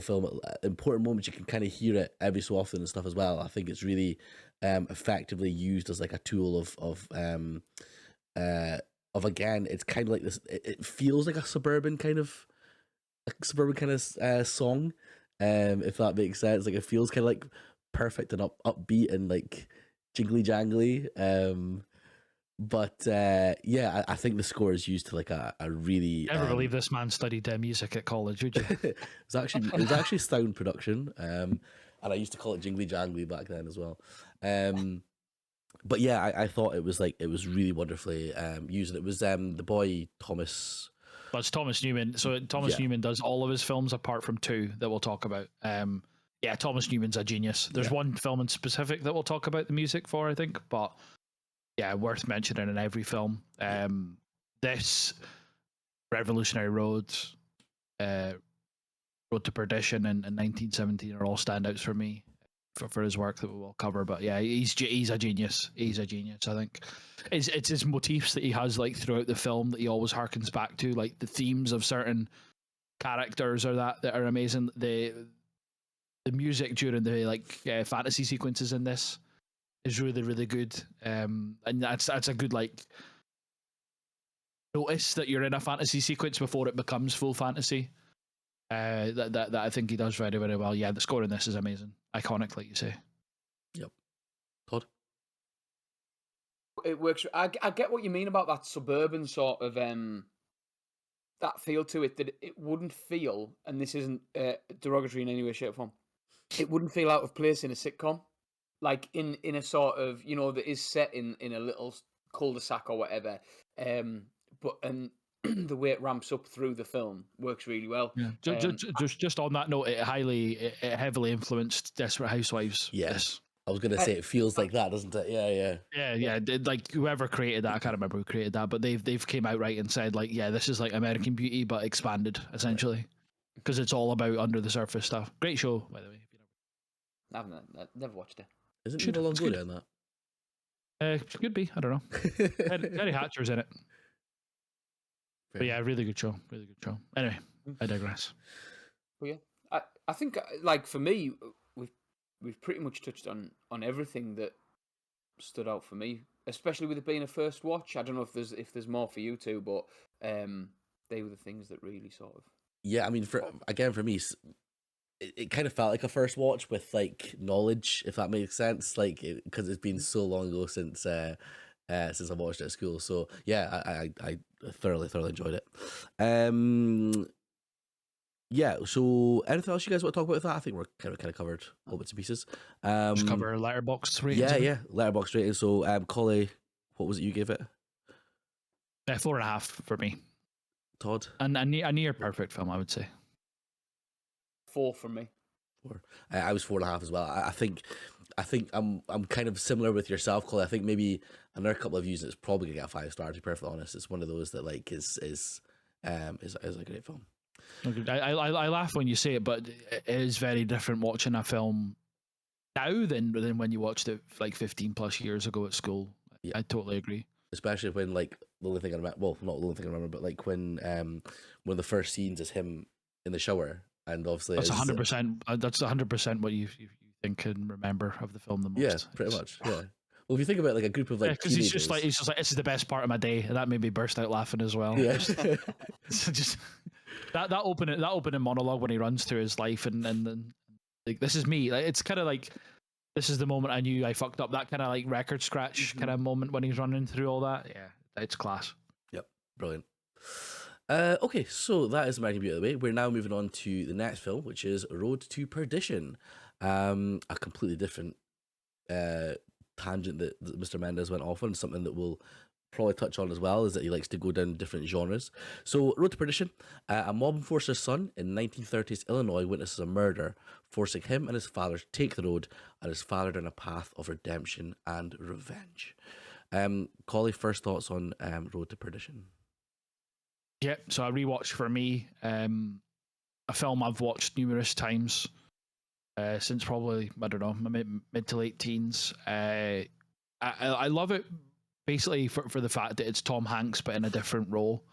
film. At important moments, you can kind of hear it every so often and stuff as well. I think it's really effectively used as like a tool of again. It's kind of like this. It feels like a suburban kind of song, if that makes sense. Like it feels kind of like perfect and upbeat and like jingly jangly. But I think the score is used to like a really. Never believe this man studied music at college, would you? it was actually sound production, and I used to call it jingly jangly back then as well. But yeah, I thought it was really wonderfully used. It was the boy Thomas. That's Thomas Newman. So Thomas Newman does all of his films apart from two that we'll talk about. Thomas Newman's a genius. There's one film in specific that we'll talk about the music for, I think, but. Yeah, worth mentioning in every film. This Revolutionary Road, Road to Perdition, and 1917 are all standouts for me for his work that we will cover. But yeah, he's a genius. He's a genius. I think it's his motifs that he has like throughout the film that he always harkens back to, like the themes of certain characters that are amazing. The music during the fantasy sequences in this is really, really good, and that's a good like notice that you're in a fantasy sequence before it becomes full fantasy. That I think he does very, very well. Yeah, the score in this is amazing, iconic, like you say. Yep. Todd. It works. I get what you mean about that suburban sort of that feel to it. That it wouldn't feel, and this isn't derogatory in any way, shape, or form. It wouldn't feel out of place in a sitcom. Like in a sort of, that is set in a little cul-de-sac or whatever, but the way it ramps up through the film works really well. Yeah. Just on that note, it heavily influenced Desperate Housewives. Yes, I was gonna say it feels like that, doesn't it? Yeah. Like whoever created that, I can't remember who created that, but they've came out right and said like, yeah, this is like American Beauty but expanded essentially, because it's all about under the surface stuff. Great show, by the way. I've never watched it. Isn't Eva Longoria in that? Could be. I don't know. Terry Hatcher's in it. But yeah, really good show. Really good show. Anyway, I digress. Well, yeah, I think like for me, we've pretty much touched on everything that stood out for me, especially with it being a first watch. I don't know if there's more for you two, but they were the things that really sort of. Yeah, I mean, for me. It kind of felt like a first watch with like knowledge, if that makes sense, like because it's been so long ago since I watched it at school. So yeah, I thoroughly enjoyed it. Yeah. So anything else you guys want to talk about with that? I think we're kind of covered all bits and pieces. Just cover Letterboxd ratings. Yeah, Letterboxd rating. So Collie, what was it you gave it? 4.5 for me. Todd, and a near perfect film, I would say. 4 from me. 4. I was 4.5 as well. I think I'm kind of similar with yourself, Colin. I think maybe another couple of views it's probably gonna get a 5 star. To be perfectly honest, it's one of those that like is a great film. I laugh when you say it, but it is very different watching a film now than when you watched it like 15 plus years ago at school. Yeah. I totally agree. Especially when like the only thing I remember, well, not the only thing I remember, but like when one of the first scenes is him in the shower. And obviously, that's 100%. That's 100% what you think and remember of the film the most. Yeah, pretty much. Yeah. Well, if you think about like a group of like, because he's just like this is the best part of my day, and that made me burst out laughing as well. Yeah. just that opening monologue when he runs through his life and like this is me. Like, it's kind of like this is the moment I knew I fucked up. That kind of like record scratch kind of moment when he's running through all that. Yeah, it's class. Yep, brilliant. Okay, so that is American Beauty of the Way. We're now moving on to the next film, which is Road to Perdition. A completely different uh, tangent that Mr. Mendes went off on, something that we'll probably touch on as well, is that he likes to go down different genres. So, Road to Perdition, a mob enforcer's son in 1930s Illinois witnesses a murder, forcing him and his father to take the road, and his father down a path of redemption and revenge. Collie, first thoughts on Road to Perdition? Yeah, so a rewatch for me. A film I've watched numerous times since probably, I don't know, my mid to late teens. I love it basically for the fact that it's Tom Hanks but in a different role.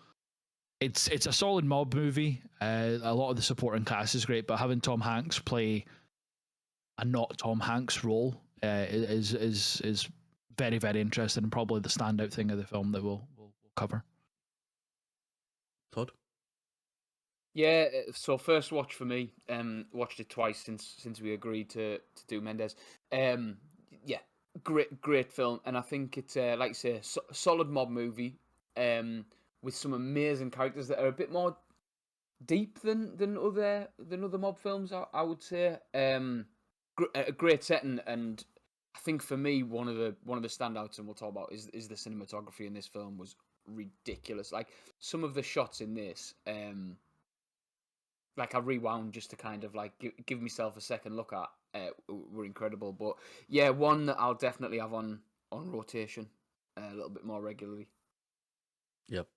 It's a solid mob movie. A lot of the supporting cast is great, but having Tom Hanks play a not Tom Hanks role is very, very interesting, and probably the standout thing of the film that we'll cover. Todd? Yeah, so first watch for me. Watched it twice since we agreed to do Mendes. Yeah, great film, and I think it's like you say, solid mob movie. With some amazing characters that are a bit more deep than other mob films. I would say. A great setting, and I think for me one of the standouts, and we'll talk about is the cinematography in this film was ridiculous. Like some of the shots in this, like I rewound just to kind of like give myself a second look at, were incredible. But yeah, one that I'll definitely have on rotation a little bit more regularly. Yep.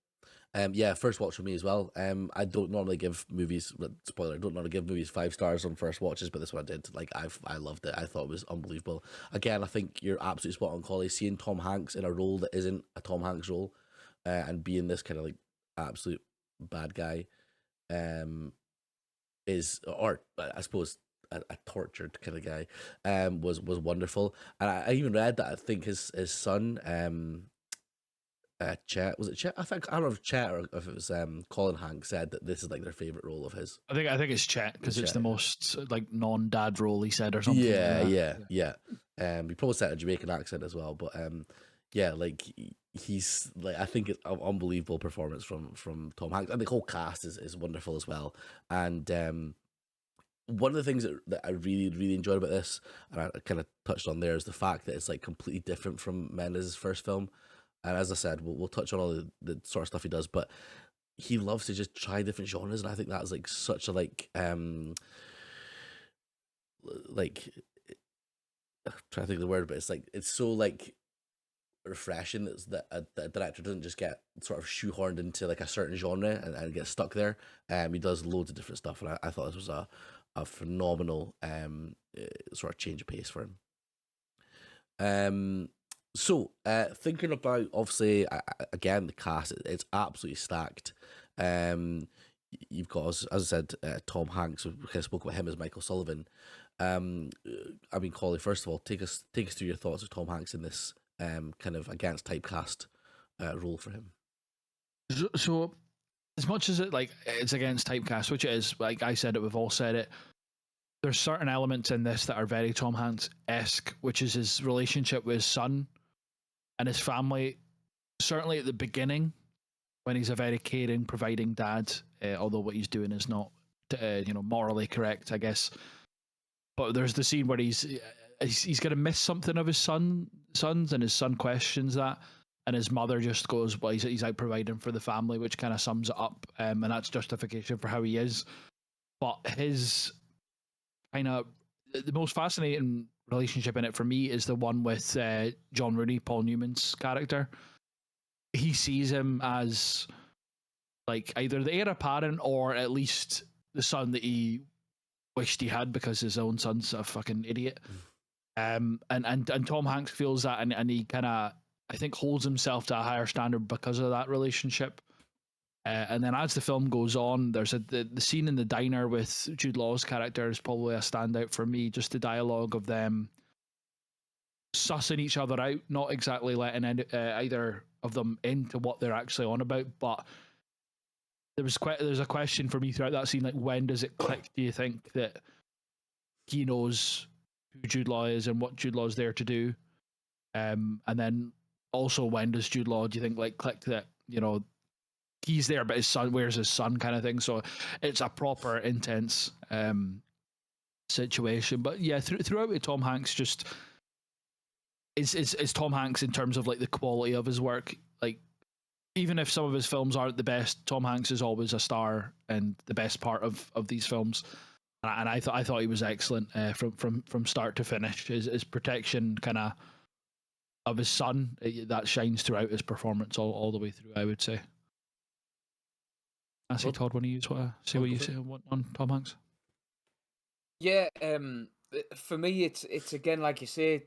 Yeah, first watch for me as well. I don't normally give movies, spoiler, I don't normally give movies 5 stars on first watches, but this one I did. Like, I loved it. I thought it was unbelievable. Again, I think you're absolutely spot on, Collie. Seeing Tom Hanks in a role that isn't a Tom Hanks role, and being this kind of like absolute bad guy, is, or I suppose a tortured kind of guy, was wonderful. And I even read that I think his son, Chet, was it Chet? I don't know if Chet or if it was Colin Hanks said that this is like their favorite role of his. I think it's Chet because it's Chet, the yeah. most like non-dad role he said or something Yeah, like that. yeah. He probably said a Jamaican accent as well, but yeah, like he's like, I think it's an unbelievable performance from Tom Hanks, and the whole cast is wonderful as well. And one of the things that I really enjoyed about this, and I kind of touched on there, is the fact that it's like completely different from Mendes' first film. And as I said, we'll touch on all the sort of stuff he does, but he loves to just try different genres, and I think that's like such a like I'm trying to think of the word, but it's like it's so like refreshing that a director doesn't just get sort of shoehorned into like a certain genre and get stuck there. He does loads of different stuff, and I thought this was a phenomenal sort of change of pace for him. So thinking about, obviously, again, the cast, it's absolutely stacked. You've got, as I said, Tom Hanks. We kind of spoke about him as Michael Sullivan. I mean, Collie, first of all, take us through your thoughts of Tom Hanks in this kind of against typecast role for him. So as much as it's against typecast, which it is, like I said it, we've all said it. There's certain elements in this that are very Tom Hanks-esque, which is his relationship with his son and his family. Certainly at the beginning, when he's a very caring, providing dad, although what he's doing is not, morally correct, I guess. But there's the scene where he's going to miss something of his sons, and his son questions that, and his mother just goes, "Well, he's out providing for the family," which kind of sums it up, and that's justification for how he is. But his kind of the most fascinating relationship in it for me is the one with John Rooney, Paul Newman's character. He sees him as like either the heir apparent or at least the son that he wished he had because his own son's a fucking idiot. And Tom Hanks feels that, and he kind of, I think, holds himself to a higher standard because of that relationship. And then as the film goes on, there's the scene in the diner with Jude Law's character is probably a standout for me. Just the dialogue of them sussing each other out, not exactly letting either of them into what they're actually on about, but there's a question for me throughout that scene, like when does it click? Do you think that he knows who Jude Law is and what Jude Law is there to do? And then also, when does Jude Law, do you think, like click that he's there, but his son, where's his son, kind of thing. So it's a proper intense situation. But yeah, throughout it, Tom Hanks just is Tom Hanks in terms of like the quality of his work. Like, even if some of his films aren't the best, Tom Hanks is always a star and the best part of these films. And I thought he was excellent from start to finish. His protection of his son, that shines throughout his performance all the way through, I would say. I see, Todd, when you say what you say on Tom Hanks. Yeah, for me, it's again like you say,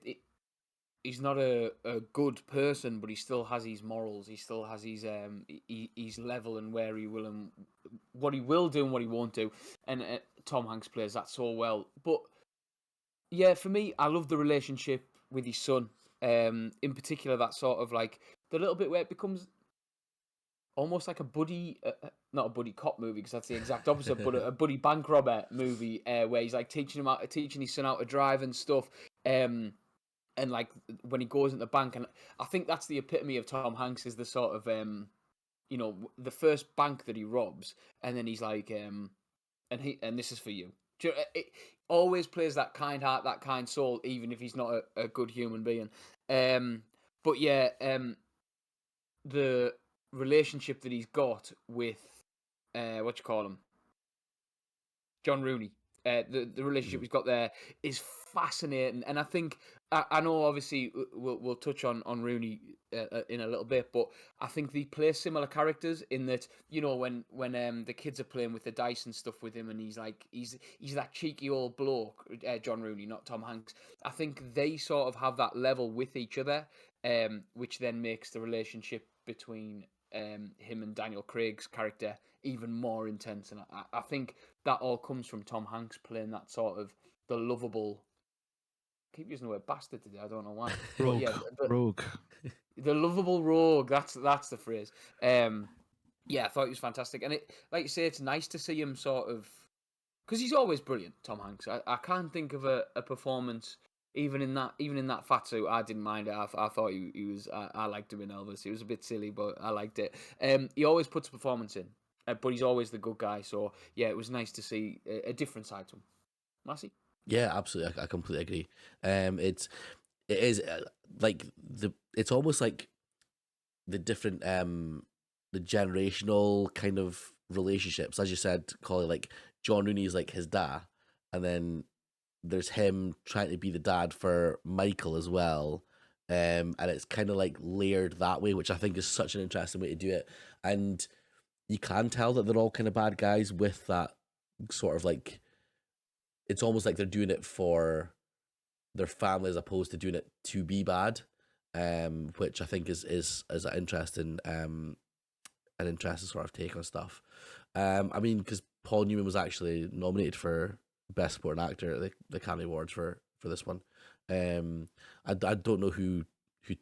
he's not a good person, but he still has his morals. He still has his level and where he will and what he will do and what he won't do. And Tom Hanks plays that so well. But yeah, for me, I love the relationship with his son. In particular, that sort of like the little bit where it becomes almost like a buddy, not a buddy cop movie because that's the exact opposite, but a buddy bank robber movie where he's like teaching his son how to drive and stuff. And like when he goes into the bank, and I think that's the epitome of Tom Hanks is the sort of the first bank that he robs, and then he's like, and this is for you. It always plays that kind heart, that kind soul, even if he's not a good human being. But yeah, the relationship that he's got with John Rooney. The relationship he's got there is fascinating, and I think I know obviously we'll touch on Rooney in a little bit, but I think they play similar characters in that when the kids are playing with the dice and stuff with him, and he's that cheeky old bloke, John Rooney, not Tom Hanks. I think they sort of have that level with each other, which then makes the relationship between him and Daniel Craig's character even more intense, and I think that all comes from Tom Hanks playing that sort of the lovable. I keep using the word bastard today. I don't know why. Rogue, rogue. The lovable rogue. That's the phrase. Yeah, I thought he was fantastic, and it, like you say, it's nice to see him sort of because he's always brilliant. Tom Hanks. I can't think of a performance. Even in that fat suit, I didn't mind it. I thought he was. I liked him in Elvis. He was a bit silly, but I liked it. He always puts a performance in, but he's always the good guy. So yeah, it was nice to see a different side to him. Massey? Yeah, absolutely. I completely agree. It is like it's almost like the different the generational kind of relationships, as you said, Colin. Like John Rooney is like his dad, and then there's him trying to be the dad for Michael as well. And it's kind of like layered that way, which I think is such an interesting way to do it. And you can tell that they're all kind of bad guys with that sort of like, it's almost like they're doing it for their family as opposed to doing it to be bad. Which I think is an interesting sort of take on stuff. I mean, because Paul Newman was actually nominated for Best Supporting Actor at the Academy Awards for this one. I don't know who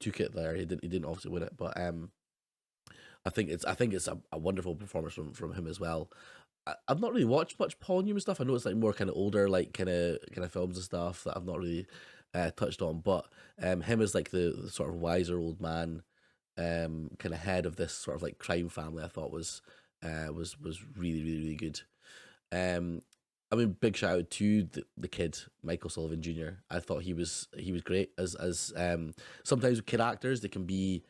took it there. He didn't obviously win it, but I think it's a wonderful performance from him as well. I've not really watched much Paul Newman stuff. I know it's like more kind of older, like kind of films and stuff that I've not really touched on. But him as like the sort of wiser old man, kind of head of this sort of like crime family, I thought was really really really good. I mean, big shout out to the kid Michael Sullivan Jr. I thought he was great as sometimes with kid actors they can be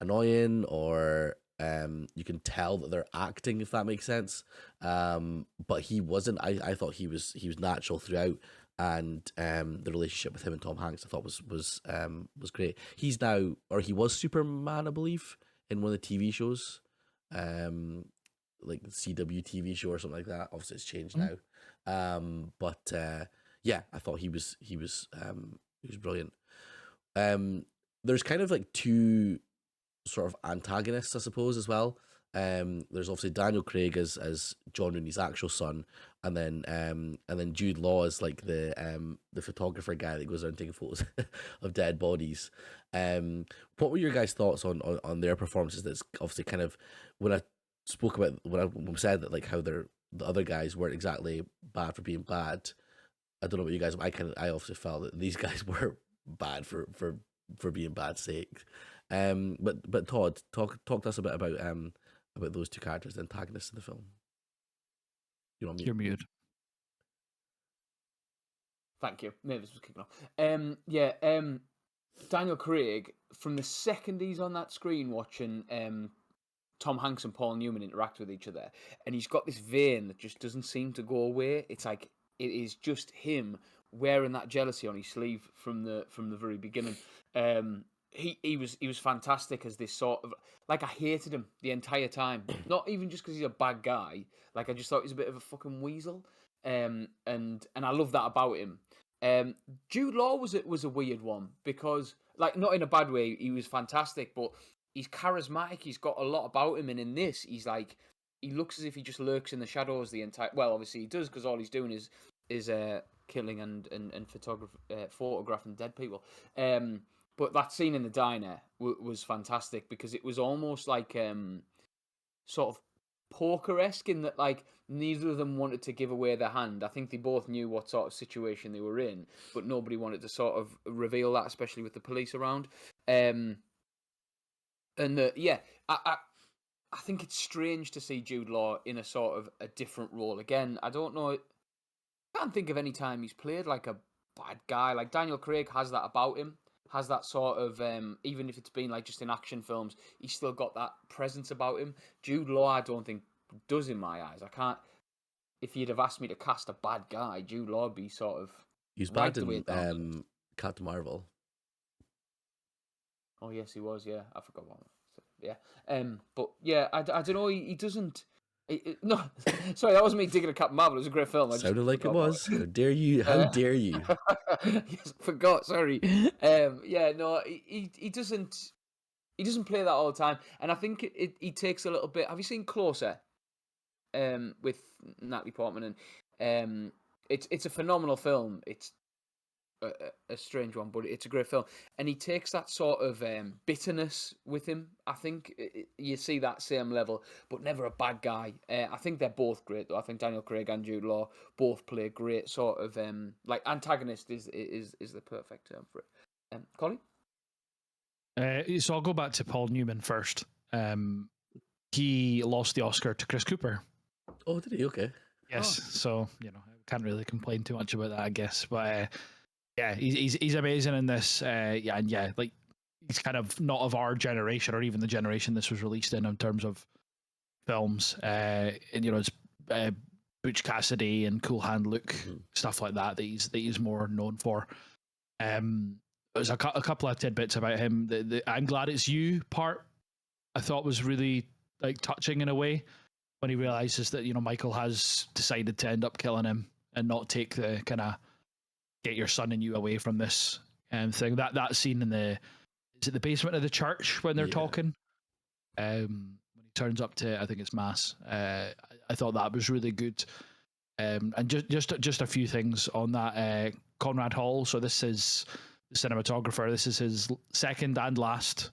annoying or you can tell that they're acting, if that makes sense. But he wasn't. I thought he was natural throughout, and the relationship with him and Tom Hanks I thought was great. He's now, or he was Superman, I believe, in one of the TV shows. Like the CW TV show or something like that. Obviously, it's changed now. But yeah, I thought he was brilliant. There's kind of like two sort of antagonists, I suppose, as well. There's obviously Daniel Craig as John Rooney's actual son, and then Jude Law is like the photographer guy that goes around taking photos of dead bodies. What were your guys' thoughts on their performances? That's obviously kind of when I spoke about when I said that like how the other guys weren't exactly bad for being bad. I don't know about you guys. I obviously felt that these guys were bad for being bad sake. But Todd, talk to us a bit about about those two characters, the antagonists of the film? You're on mute. You're muted. Thank you. Mavis was kicking off. Daniel Craig, from the second he's on that screen watching Tom Hanks and Paul Newman interact with each other, and he's got this vein that just doesn't seem to go away. It's like it is just him wearing that jealousy on his sleeve from the very beginning. He was fantastic as this sort of, like, I hated him the entire time. Not even just because he's a bad guy. Like, I just thought he was a bit of a fucking weasel. And I love that about him. Jude Law was a weird one because, like, not in a bad way, he was fantastic, but he's charismatic. He's got a lot about him, and in this, he's like, he looks as if he just lurks in the shadows the entire. Well, obviously he does, because all he's doing is killing and photographing dead people. But that scene in the diner was fantastic because it was almost like sort of poker-esque in that, like, neither of them wanted to give away their hand. I think they both knew what sort of situation they were in, but nobody wanted to sort of reveal that, especially with the police around. I think it's strange to see Jude Law in a sort of a different role. Again, I don't know. I can't think of any time he's played like a bad guy. Like, Daniel Craig has that about him. Has that sort of, even if it's been like just in action films, he's still got that presence about him. Jude Law, I don't think does in my eyes. I can't. If you'd have asked me to cast a bad guy, Jude Law would be sort of. He's bad in Captain Marvel. Oh yes, he was. Yeah, I forgot one. Yeah, but yeah, I don't know. He doesn't. No, sorry, that wasn't me digging at Captain Marvel. It was a great film. Sounded like it was. How dare you? How dare you? Yes, I forgot. Sorry. He doesn't play that all the time, and I think he takes a little bit. Have you seen Closer? With Natalie Portman, and it's a phenomenal film. It's a strange one, but it's a great film. And he takes that sort of bitterness with him. I think you see that same level, but never a bad guy. I think they're both great, though. I think Daniel Craig and Jude Law both play great sort of like antagonist is the perfect term for it. Colin? So I'll go back to Paul Newman first. He lost the Oscar to Chris Cooper. Oh, did he? Okay. Yes. So I can't really complain too much about that, I guess. But yeah, he's amazing in this. Like, he's kind of not of our generation or even the generation this was released in terms of films. And it's Butch Cassidy and Cool Hand Luke, stuff like that he's more known for. There's a couple of tidbits about him. The I'm glad it's you part I thought was really, like, touching in a way when he realizes that Michael has decided to end up killing him and not take the kind of get your son and you away from this thing. That scene in the basement of the church when they're talking, when he turns up to, I think it's mass. I thought that was really good. And just a few things on that. Conrad Hall. So this is the cinematographer. This is his second and last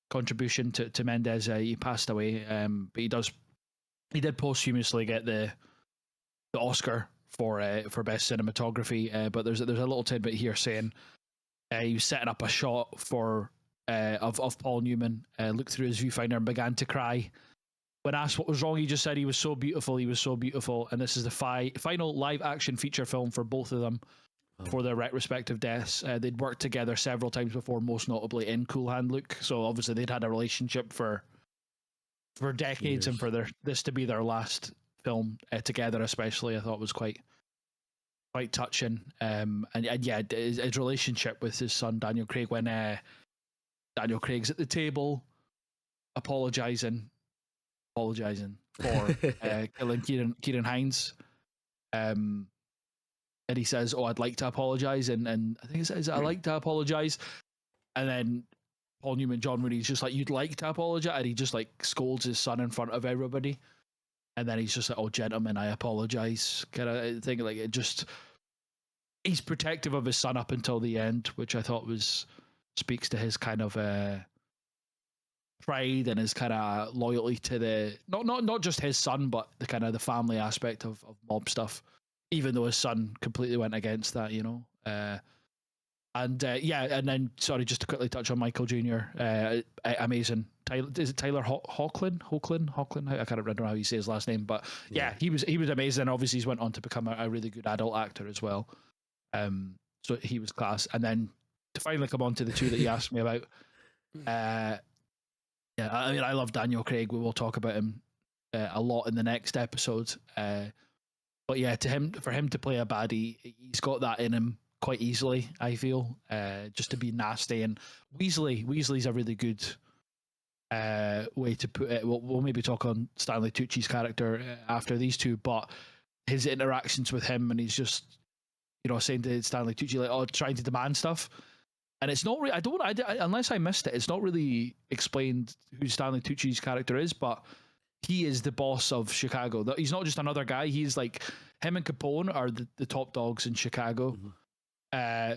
contribution to Mendes. He passed away, but he did posthumously get the Oscar for best cinematography. But there's a little tidbit here saying he was setting up a shot for of Paul Newman, looked through his viewfinder and began to cry. When asked what was wrong, he just said he was so beautiful. He was so beautiful, and this is the final live action feature film for both of them for their respective deaths. They'd worked together several times before, most notably in Cool Hand Luke. So obviously they'd had a relationship for decades, and for this to be their last film together, especially, I thought was quite touching. And yeah, his relationship with his son Daniel Craig, when Daniel Craig's at the table apologizing for killing Kieran Hines, and he says, "Oh, I'd like to apologize," and I think he says, "I like to apologize," and then Paul Newman, John Mooney's just like, "You'd like to apologize," and he just like scolds his son in front of everybody, and then he's just like, "Oh, gentlemen, I apologize," kind of thing. Like, it just, he's protective of his son up until the end, which I thought speaks to his kind of pride and his kind of loyalty to the not just his son, but the kind of the family aspect of mob stuff, even though his son completely went against that, and then sorry, just to quickly touch on Michael Jr. Amazing Tyler, is it Tyler Hoechlin? I can't remember how you say his last name, but yeah, he was amazing. Obviously, he's went on to become a really good adult actor as well. So he was class. And then to finally come on to the two that you asked me about, yeah, I mean, I love Daniel Craig. We will talk about him a lot in the next episode. But yeah, for him to play a baddie, he's got that in him quite easily, I feel. Just to be nasty. And Weasley's a really good way to put it. We'll maybe talk on Stanley Tucci's character after these two, but his interactions with him, and he's just, saying to Stanley Tucci, like, trying to demand stuff. And it's not really, unless I missed it, it's not really explained who Stanley Tucci's character is, but he is the boss of Chicago. He's not just another guy. He's like, him and Capone are the top dogs in Chicago.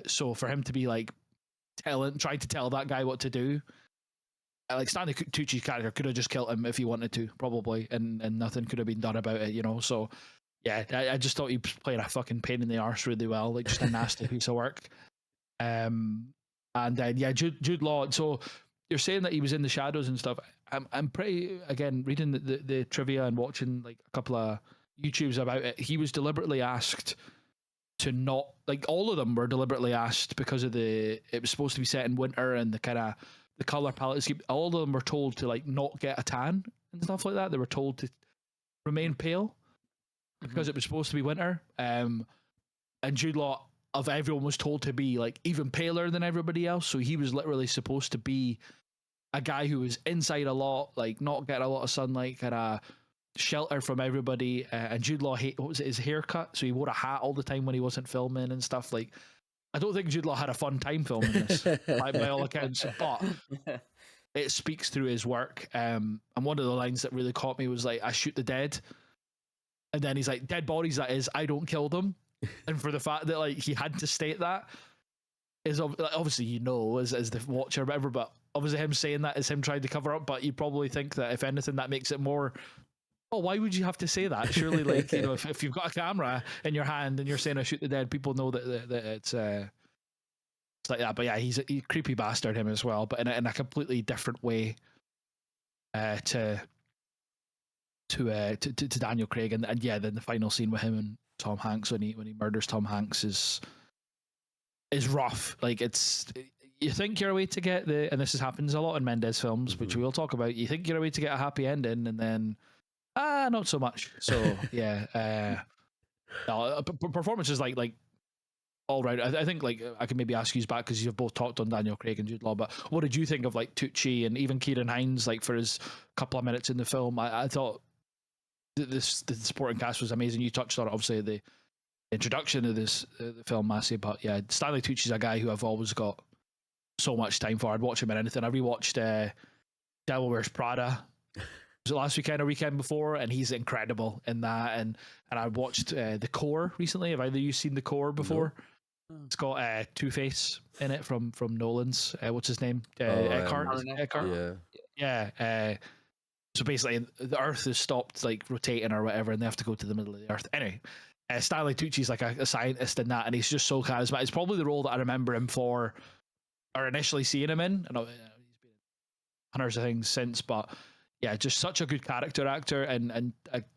So for him to be like trying to tell that guy what to do, like Stanley Tucci's character could have just killed him if he wanted to, probably, and nothing could have been done about it, So yeah, I just thought he was playing a fucking pain in the arse really well, like just a nasty piece of work. And then yeah, Jude Law. So you're saying that he was in the shadows and stuff. I'm pretty, again, reading the trivia and watching like a couple of YouTubes about it. He was deliberately asked to not, like, all of them were deliberately asked because of it was supposed to be set in winter and the kind of the color palette scheme. All of them were told to like not get a tan and stuff like that. They were told to remain pale because it was supposed to be winter. And Jude Law, of everyone, was told to be like even paler than everybody else. So he was literally supposed to be a guy who was inside a lot, like not getting a lot of sunlight, kind of shelter from everybody. And Jude Law, what was it, his haircut? So he wore a hat all the time when he wasn't filming and stuff. Like, I don't think Jude Law had a fun time filming this, by all accounts, but it speaks through his work. And one of the lines that really caught me was like, "I shoot the dead," and then he's like, "Dead bodies, that is, I don't kill them." And for the fact that like he had to state that is obviously, as the watcher or whatever, but obviously him saying that is him trying to cover up. But you probably think that if anything, that makes it more, oh, why would you have to say that? Surely, like, if you've got a camera in your hand and you're saying I shoot the dead, people know that it's like that. But yeah, he's a creepy bastard, him as well, but in a completely different way to Daniel Craig. And yeah, then the final scene with him and Tom Hanks when he murders Tom Hanks is rough. Like, you think you're a way to get and this happens a lot in Mendes films, which we will talk about. You think you're a way to get a happy ending, and then not so much. So yeah, performance is like all right. I think like I can maybe ask you back because you've both talked on Daniel Craig and Jude Law, but what did you think of like Tucci and even Kieran Hines, like for his couple of minutes in the film? I thought the supporting cast was amazing. You touched on it, obviously, the introduction of the film, Massey, but yeah, Stanley Tucci's a guy who I've always got so much time for. I'd watch him in anything. I rewatched Devil Wears Prada. Was it last weekend or weekend before? And he's incredible in that. And I watched The Core recently. Have either of you seen The Core before? No. It's got Two-Face in it from Nolan's. What's his name? Eckhart. Yeah. So basically, the Earth has stopped like rotating or whatever, and they have to go to the middle of the Earth. Anyway, Stanley Tucci's like a scientist in that, and he's just so charismatic. It's probably the role that I remember him for, or initially seeing him in. I know he's been in hundreds of things since, but yeah, just such a good character actor, and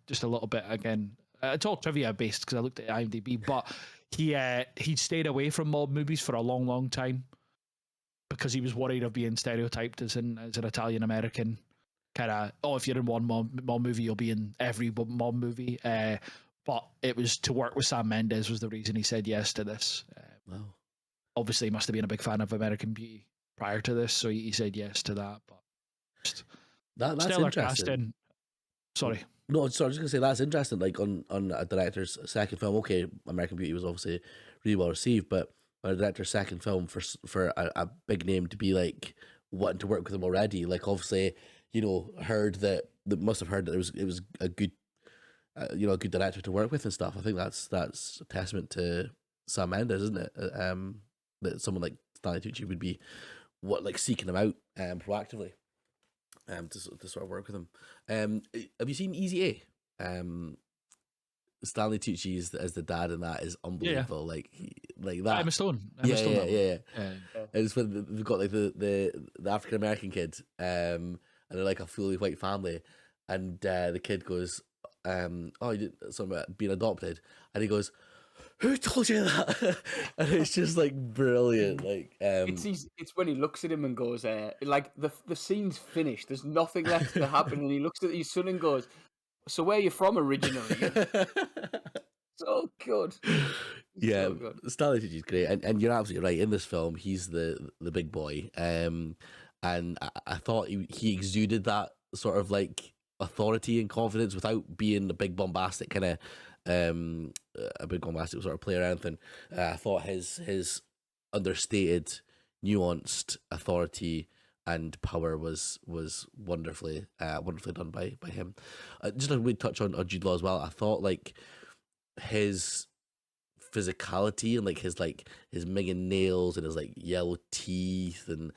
just a little bit, again, it's all trivia based because I looked at IMDb, but he stayed away from mob movies for a long, long time because he was worried of being stereotyped as an Italian American kind of, if you're in one mob movie, you'll be in every mob movie. But it was to work with Sam Mendes was the reason he said yes to this. Wow. Obviously, he must have been a big fan of American Beauty prior to this, so he said yes to that. But just that's stellar interesting. Casting. Sorry. No, sorry, I was just gonna say that's interesting. Like on a director's second film, okay, American Beauty was obviously really well received, but a director's second film for a big name to be like wanting to work with him already, like obviously, heard that must have heard that it was a good, a good director to work with and stuff. I think that's a testament to Sam Mendes, isn't it? That someone like Stanley Tucci would be seeking him out proactively. To sort of work with him. Have you seen Easy A? Stanley Tucci as the dad, and that is unbelievable. Yeah. Like that. Emma Stone. Yeah. It's when they've got like the African American kid, and they're like a fully white family, and the kid goes, "Oh, you did something about being adopted," and he goes, "Who told you that?" And it's just like brilliant. Like, It's when he looks at him and goes, like the scene's finished. There's nothing left to happen, and he looks at his son and goes, "So where are you from originally?" So good, yeah, so good. Stanley Tucci's great, and you're absolutely right. In this film, he's the big boy, and I thought he exuded that sort of like authority and confidence without being a big bombastic kind of a big bombastic sort of player or anything. I thought his understated, nuanced authority and power was wonderfully done by him. Just a wee touch on Jude Law as well. I thought like his physicality and his minging nails and his like yellow teeth and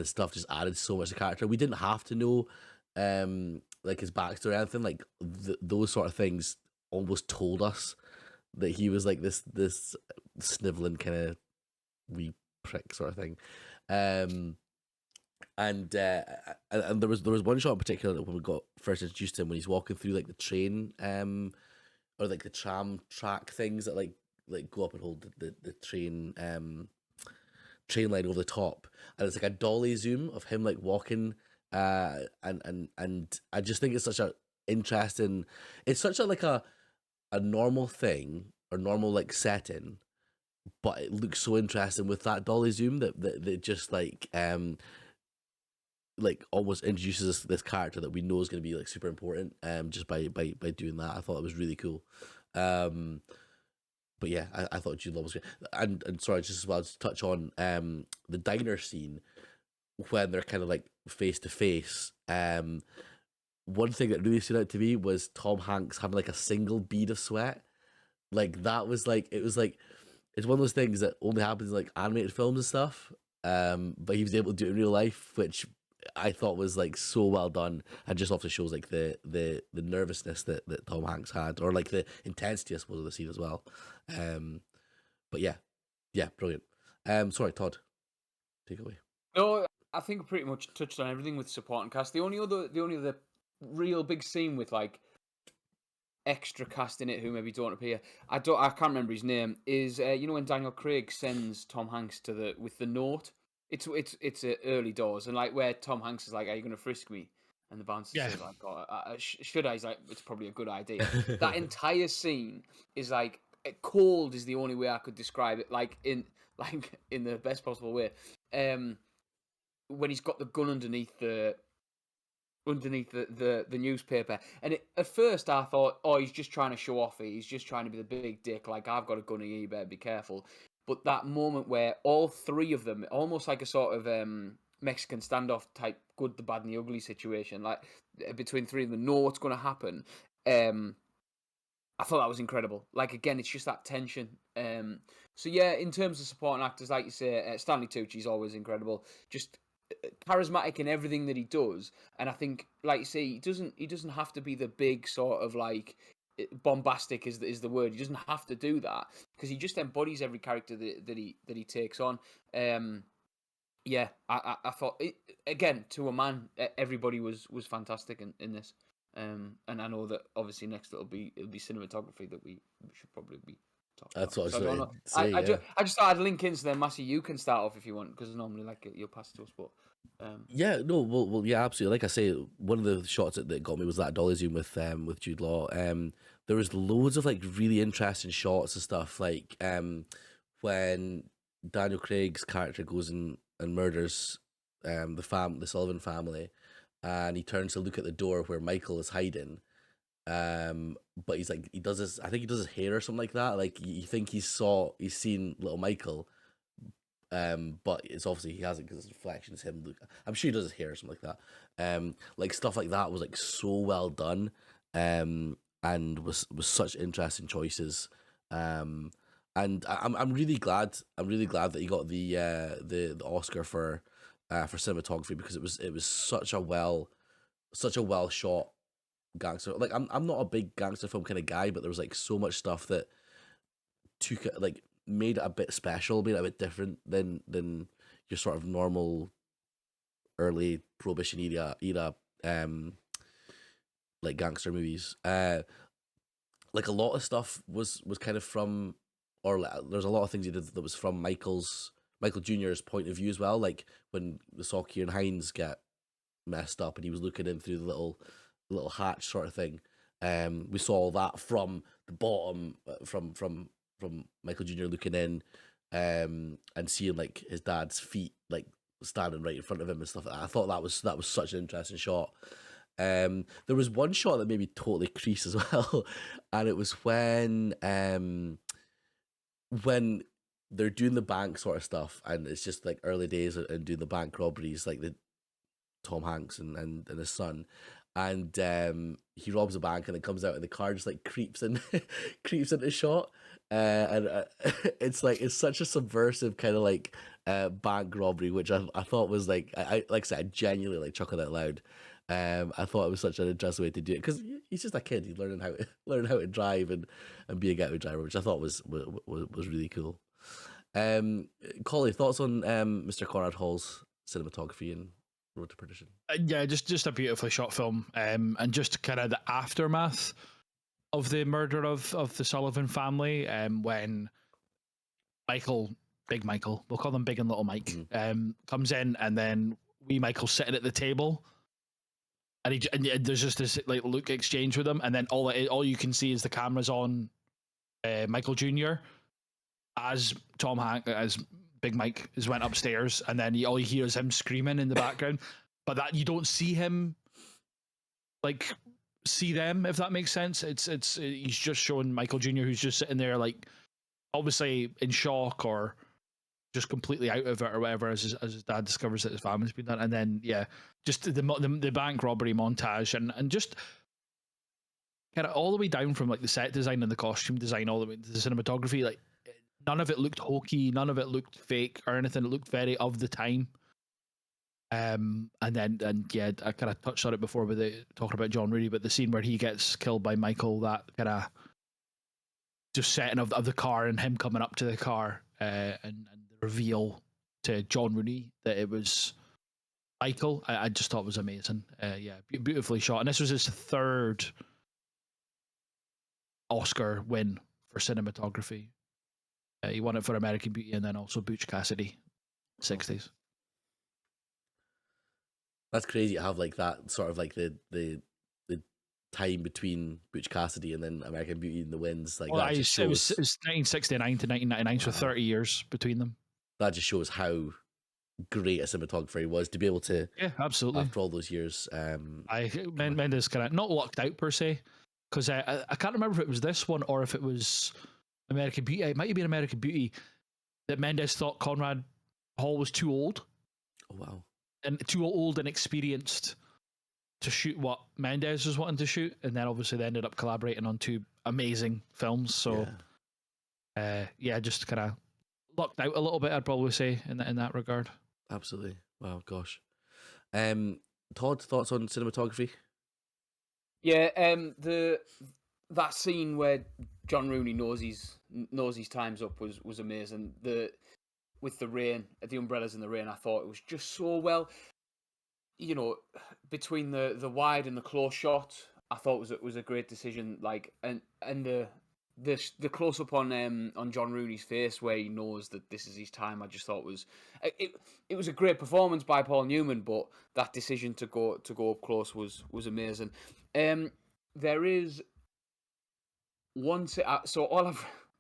stuff just added so much to character. We didn't have to know like his backstory or anything. Like those sort of things almost told us that he was like this sniveling kind of wee prick sort of thing. And there was one shot in particular that when we got first introduced to him when he's walking through like the train or like the tram track things that like go up and hold the train line over the top, and it's like a dolly zoom of him like walking, and I just think it's such a interesting, it's such a like a normal thing or normal like setting, but it looks so interesting with that dolly zoom that just like almost introduces us to this character that we know is going to be like super important just by doing that. I thought it was really cool. But yeah, I thought Jude Law was great. And sorry, just as well to touch on the diner scene when they're kind of like face to face. One thing that really stood out to me was Tom Hanks having like a single bead of sweat. Like that was like it was like it's one of those things that only happens in like animated films and stuff. But he was able to do it in real life, which I thought was like so well done, and just also shows like the nervousness that Tom Hanks had, or like the intensity, I suppose, of the scene as well. But yeah, brilliant. Sorry, Todd, take it away. No, I think I pretty much touched on everything with supporting cast. The only other real big scene with like extra cast in it who maybe don't appear. I can't remember his name. Is when Daniel Craig sends Tom Hanks to with the note. It's early doors, and like where Tom Hanks is like, "Are you going to frisk me?" And the bouncer says like, "Oh, should I?" He's like, "It's probably a good idea." That entire scene is like cold is the only way I could describe it. Like in the best possible way. When he's got the gun underneath the newspaper, and at first I thought, oh, he's just trying to show off. He's just trying to be the big dick. Like, I've got a gun here, you better be careful. But that moment where all three of them, almost like a sort of Mexican standoff type, good, the bad, and the ugly situation, like between three of them, know what's going to happen. I thought that was incredible. Like, again, it's just that tension. So yeah, in terms of supporting actors, like you say, Stanley Tucci's always incredible. Just charismatic in everything that he does, and I think, like you say, he doesn't have to be the big sort of like bombastic is the word. He doesn't have to do that because he just embodies every character that he takes on. Yeah, I thought again, to a man, everybody was fantastic in this. And I know that obviously next it'll be cinematography that we should probably be talking That's about. what I So I was don't know. going to say. Yeah. I just thought I'd link into them. Massey, you can start off if you want, because normally like you'll pass it to us. But Yeah, no, well, yeah, absolutely. Like I say, one of the shots that got me was that dolly zoom with Jude Law. There was loads of like really interesting shots and stuff, like when Daniel Craig's character goes and murders the Sullivan family, and he turns to look at the door where Michael is hiding. But he's like, he does his, I think he does his hair or something like that. Like you think he's seen little Michael, but it's obviously he hasn't because his reflection is him. I'm sure he does his hair or something like that. Like stuff like that was like so well done, and was such interesting choices. And I'm really glad. I'm really glad that he got the Oscar for cinematography, because it was such a well shot gangster. Like I'm not a big gangster film kind of guy, but there was like so much stuff that took it, like made it a bit special, made it a bit different than your sort of normal early Prohibition era like gangster movies. Like a lot of stuff was kind of from, or like, there's a lot of things he did that was from Michael Jr.'s point of view as well. Like when we saw Kieran Hines get messed up and he was looking in through the little hatch sort of thing. We saw all that from the bottom, from Michael Jr. looking in, and seeing like his dad's feet like standing right in front of him and stuff like that. I thought that was such an interesting shot. There was one shot that made me totally crease as well, and it was when they're doing the bank sort of stuff, and it's just like early days and doing the bank robberies, like the Tom Hanks and his son, and he robs a bank and then comes out and the car just like creeps in, creeps into shot, and it's like it's such a subversive kind of like bank robbery, which I thought was like I like I said, I genuinely like chuckled out loud. I thought it was such an interesting way to do it because he's just a kid. He's learning how to drive and be a getaway driver, which I thought was really cool. Collie, thoughts on Mr. Conrad Hall's cinematography and Road to Perdition? Yeah, just a beautifully shot film, and just kind of the aftermath of the murder of the Sullivan family, when Big Michael, we'll call them Big and Little Mike, comes in, and then wee Michael's sitting at the table, and there's just this like look exchange with him, and then all you can see is the cameras on Michael Jr. as Tom Hanks, as Big Mike has went upstairs, and then all you hear is him screaming in the background, but that you don't see him like see them, if that makes sense. It's he's just showing Michael Jr. who's just sitting there like obviously in shock or just completely out of it or whatever as his dad discovers that his family's been done, and then just the bank robbery montage and just kind of all the way down from like the set design and the costume design all the way to the cinematography, like none of it looked hokey, none of it looked fake or anything. It looked very of the time. And I kind of touched on it before with talking about John Rooney, but the scene where he gets killed by Michael, that kind of just setting of the car and him coming up to the car, and the reveal to John Rooney that it was Michael, I just thought was amazing. Beautifully shot, and this was his third Oscar win for cinematography. He won it for American Beauty and then also Butch Cassidy, 60s. That's crazy to have like that sort of like the time between Butch Cassidy and then American Beauty and the wins. Like it was 1969 to 1999, so 30 years between them. That just shows how great a cinematographer he was to be able to. Yeah, absolutely. After all those years, Mendes kind of not lucked out per se, because I can't remember if it was this one or if it was American Beauty. It might have been American Beauty that Mendes thought Conrad Hall was too old. Oh wow! And too old and experienced to shoot what Mendes was wanting to shoot, and then obviously they ended up collaborating on two amazing films. So, just kind of lucked out a little bit, I'd probably say in that regard. Absolutely. Wow, gosh. Todd, thoughts on cinematography? Yeah, that scene where John Rooney knows his time's up was amazing. With the rain, the umbrellas in the rain, I thought it was just so well. Between the wide and the close shot, I thought it was a great decision. Like and the close up on John Rooney's face where he knows that this is his time, I just thought it was a great performance by Paul Newman, but that decision to go up close was amazing. There is one. So all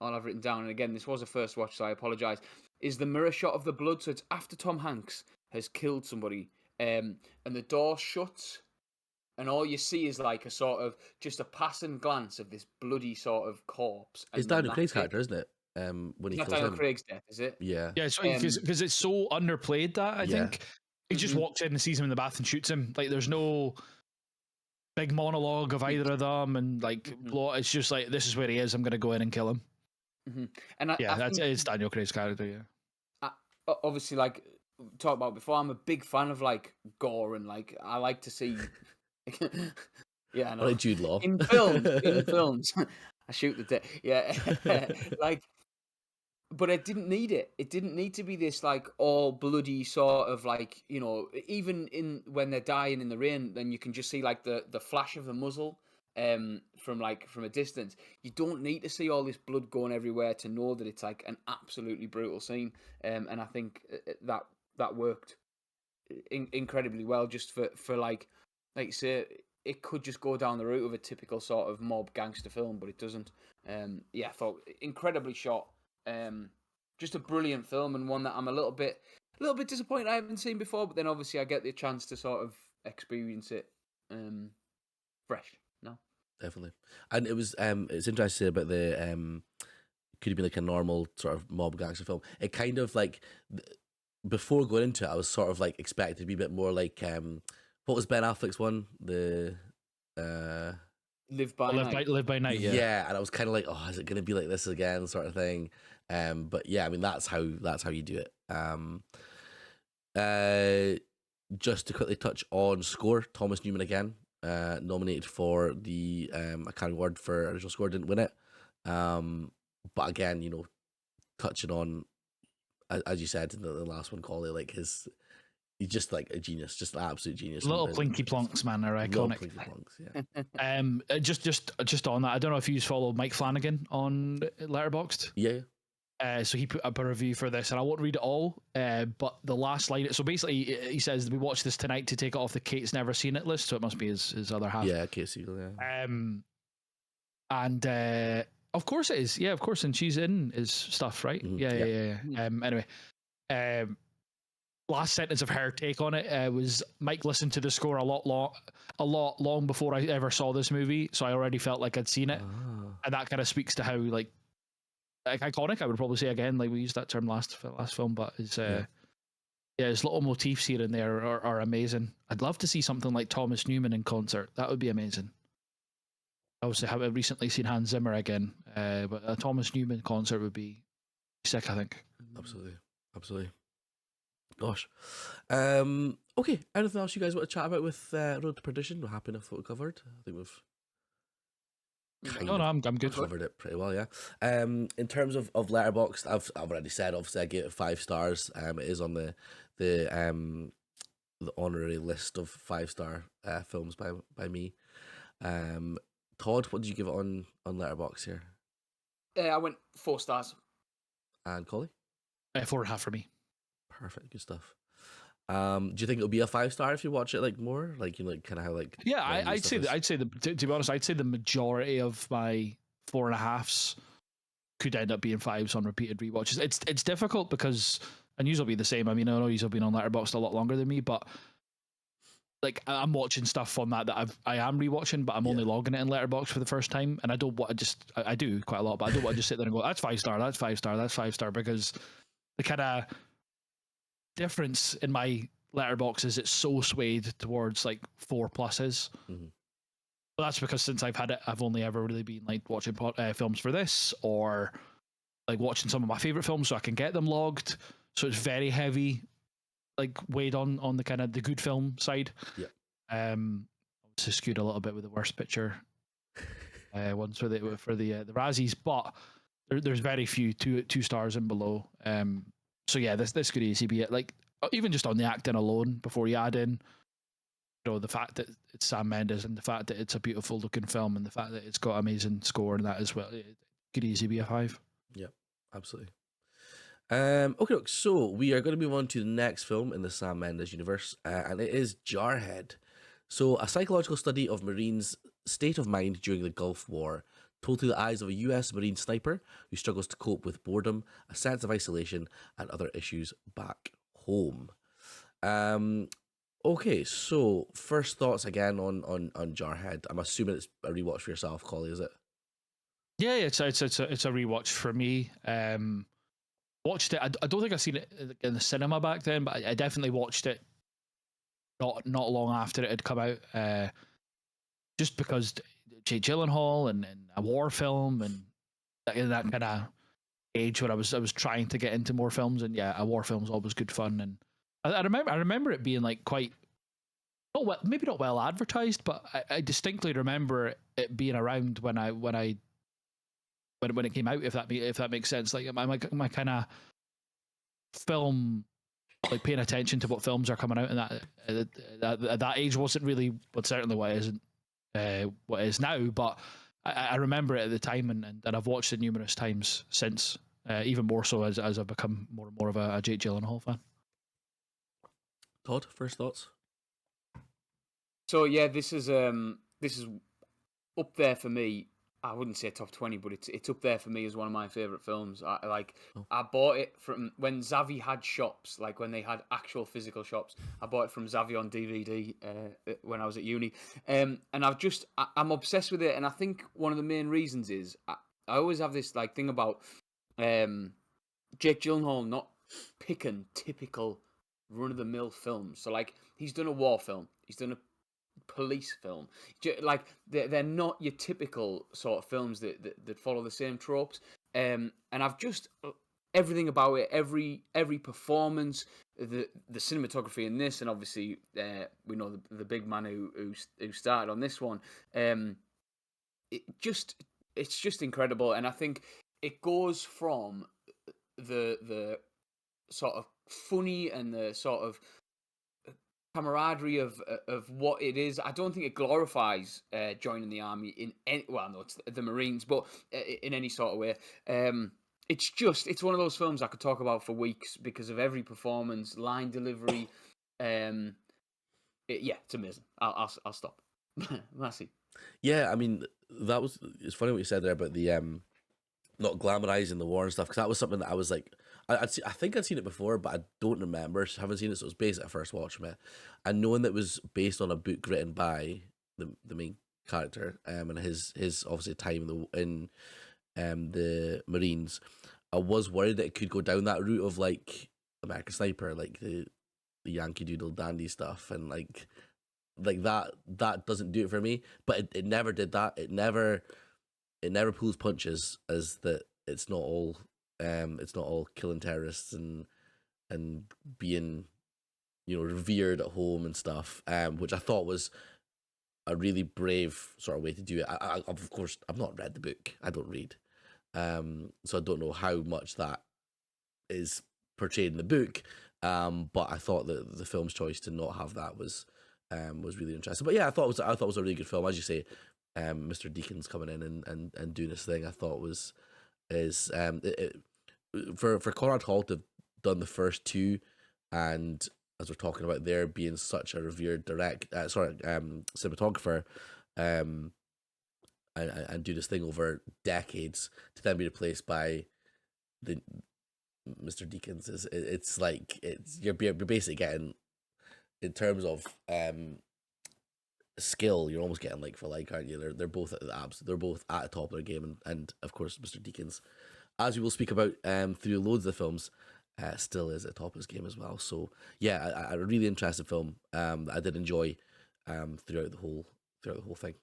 I've written down, and again, this was a first watch, so I apologise, is the mirror shot of the blood. So it's after Tom Hanks has killed somebody, and the door shuts, and all you see is like a sort of just a passing glance of this bloody sort of corpse. It's Daniel Craig's character, isn't it? When he kills Daniel him. Craig's death, is it? Yeah. Yeah, because it's so underplayed that I think he just walks in and sees him in the bath and shoots him. Like there's no big monologue of either of them, and like plot. It's just like, this is where he is. I'm going to go in and kill him. And it's Daniel Craig's character. Yeah, obviously, like talked about before, I'm a big fan of like gore, and like I like to see. Yeah, I know. Like Jude Law in films. I shoot the dead. Yeah, like but it didn't need it. It didn't need to be this like all bloody sort of like, you know, even in when they're dying in the rain, then you can just see like the flash of the muzzle from a distance. You don't need to see all this blood going everywhere to know that it's like an absolutely brutal scene. And I think that worked incredibly well, just for like you say, it could just go down the route of a typical sort of mob gangster film, but it doesn't. I thought incredibly shot. Just a brilliant film, and one that I'm a little bit disappointed I haven't seen before. But then obviously I get the chance to sort of experience it fresh. No, Definitely. And it was it's interesting about the could have been like a normal sort of mob gangster film. It kind of like before going into it, I was sort of like expected to be a bit more like what was Ben Affleck's one? The Live by Night. Live by Night. Yeah, and I was kind of like, oh, is it going to be like this again, sort of thing. But yeah, I mean that's how you do it. Just to quickly touch on score, Thomas Newman again, nominated for the Academy Award for original score, didn't win it. But again, you know, touching on as you said in the last one, Collie, like he's just like a genius, just an absolute genius. Little plinky plonks, man, are iconic. Little plinky plonks, yeah. Just on that, I don't know if you follow Mike Flanagan on Letterboxd. Yeah. So he put up a review for this, and I won't read it all. But the last line. So basically, he says we watched this tonight to take it off the Kate's never seen it list. So it must be his other half. Yeah, Kate Siegel. Yeah. And of course it is. Yeah, of course, and she's in his stuff, right? Mhm. Yeah. Anyway, last sentence of her take on it was Mike listened to the score a lot long before I ever saw this movie, so I already felt like I'd seen it, and that kind of speaks to how like iconic. I would probably say again, like we used that term last film, but it's his little motifs here and there are amazing. I'd love to see something like Thomas Newman in concert. That would be amazing. I also have recently seen Hans Zimmer again, but a Thomas Newman concert would be sick, I think. Absolutely. Gosh. Okay. Anything else you guys want to chat about with Road to Perdition? We're happy enough what we covered. I think we've I'm good. Covered it pretty well, yeah. In terms of Letterboxd, I've already said. Obviously, I gave it 5 stars. It is on the honorary list of 5-star films by me. Todd, what did you give it on Letterboxd here? I went 4 stars. And Collie? 4.5 for me. Perfect, good stuff. Do you think it'll be a 5-star if you watch it like more, like you know, like kind of how like? Yeah, I'd say to be honest, I'd say the majority of my 4.5s could end up being 5s on repeated rewatches. It's difficult because, and you'll be the same. I mean, I know you've been on Letterboxd a lot longer than me, but like I'm watching stuff on that I am rewatching, but I'm only logging it in Letterboxd for the first time, and I don't want to I do quite a lot, but I don't want to just sit there and go, that's 5-star, that's 5-star, that's 5-star, because the kind of difference in my letterbox is it's so swayed towards like 4 pluses. Mm-hmm. But that's because since I've had it, I've only ever really been like watching films for this, or like watching some of my favorite films so I can get them logged. So it's very heavy, like weighed on the kind of the good film side. Yeah. Obviously skewed a little bit with the worst picture ones for the Razzies, but there's very few 2 stars and below. So yeah, this could easily be it. Like even just on the acting alone, before you add in, you know, the fact that it's Sam Mendes and the fact that it's a beautiful looking film and the fact that it's got amazing score and that as well, it could easily be a 5. Yeah, absolutely. Okay, look, so we are going to move on to the next film in the Sam Mendes universe, and it is Jarhead. So, a psychological study of Marines' state of mind during the Gulf War, told through the eyes of a US Marine sniper who struggles to cope with boredom, a sense of isolation, and other issues back home. Okay, so first thoughts again on Jarhead. I'm assuming it's a rewatch for yourself, Collie, is it? Yeah, it's a rewatch for me. Watched it. I don't think I've seen it in the cinema back then, but I definitely watched it not long after it had come out. Just because Jake Gyllenhaal and a war film and that kind of age when I was trying to get into more films, and yeah, a war film's always good fun. And I remember it being like quite maybe not well advertised, but I distinctly remember it being around when I when it came out, if that makes sense. Like my kind of film, like paying attention to what films are coming out in at that age wasn't really, but certainly what it is now. But I remember it at the time, and I've watched it numerous times since. Even more so as I've become more and more of a Jake Gyllenhaal fan. Todd, first thoughts? So yeah, this is up there for me. I wouldn't say top 20, but it's up there for me as one of my favorite films. I bought it from when Zavvi had shops, like when they had actual physical shops. I bought it from Zavvi on DVD when I was at uni, and I'm obsessed with it. And I think one of the main reasons is I always have this like thing about Jake Gyllenhaal not picking typical run of the mill films. So like he's done a war film, he's done a police film. Like they're not your typical sort of films that follow the same tropes. And I've just everything about it, every performance, the cinematography in this, and obviously we know the big man who started on this one. It's just incredible, and I think it goes from the sort of funny and the sort of camaraderie of what it is. I don't think it glorifies joining the army in any, well, no, it's the Marines, but in any sort of way. It's one of those films I could talk about for weeks because of every performance, line delivery. It's amazing. I'll stop. Massey. Yeah, I mean, it's funny what you said there about the not glamorizing the war and stuff, because that was something that I was like, I think I'd seen it before, but I don't remember. So I haven't seen it, so it was based at first watch me. And knowing that it was based on a book written by the main character, and his obviously time in the Marines, I was worried that it could go down that route of like American Sniper, like the Yankee Doodle Dandy stuff, and like that doesn't do it for me. But it never did that. It never pulls punches as that. It's not all killing terrorists and being, revered at home and stuff, which I thought was a really brave sort of way to do it. I of course, I've not read the book. I don't read, so I don't know how much that is portrayed in the book. But I thought that the film's choice to not have that was really interesting. But yeah, I thought it was a really good film, as you say. Mr. Deakins coming in and doing his thing, I thought for Conrad Hall to have done the first two, and as we're talking about there being such a revered cinematographer, and do this thing over decades to then be replaced by the Mr. Deakins it's like you're basically getting, in terms of skill, you're almost getting like for like, aren't you? They're both at they're both at the top of their game, and of course Mr. Deakins, as we will speak about through loads of the films, still is at the top of his game as well. So yeah, a really interesting film that I did enjoy throughout the whole thing.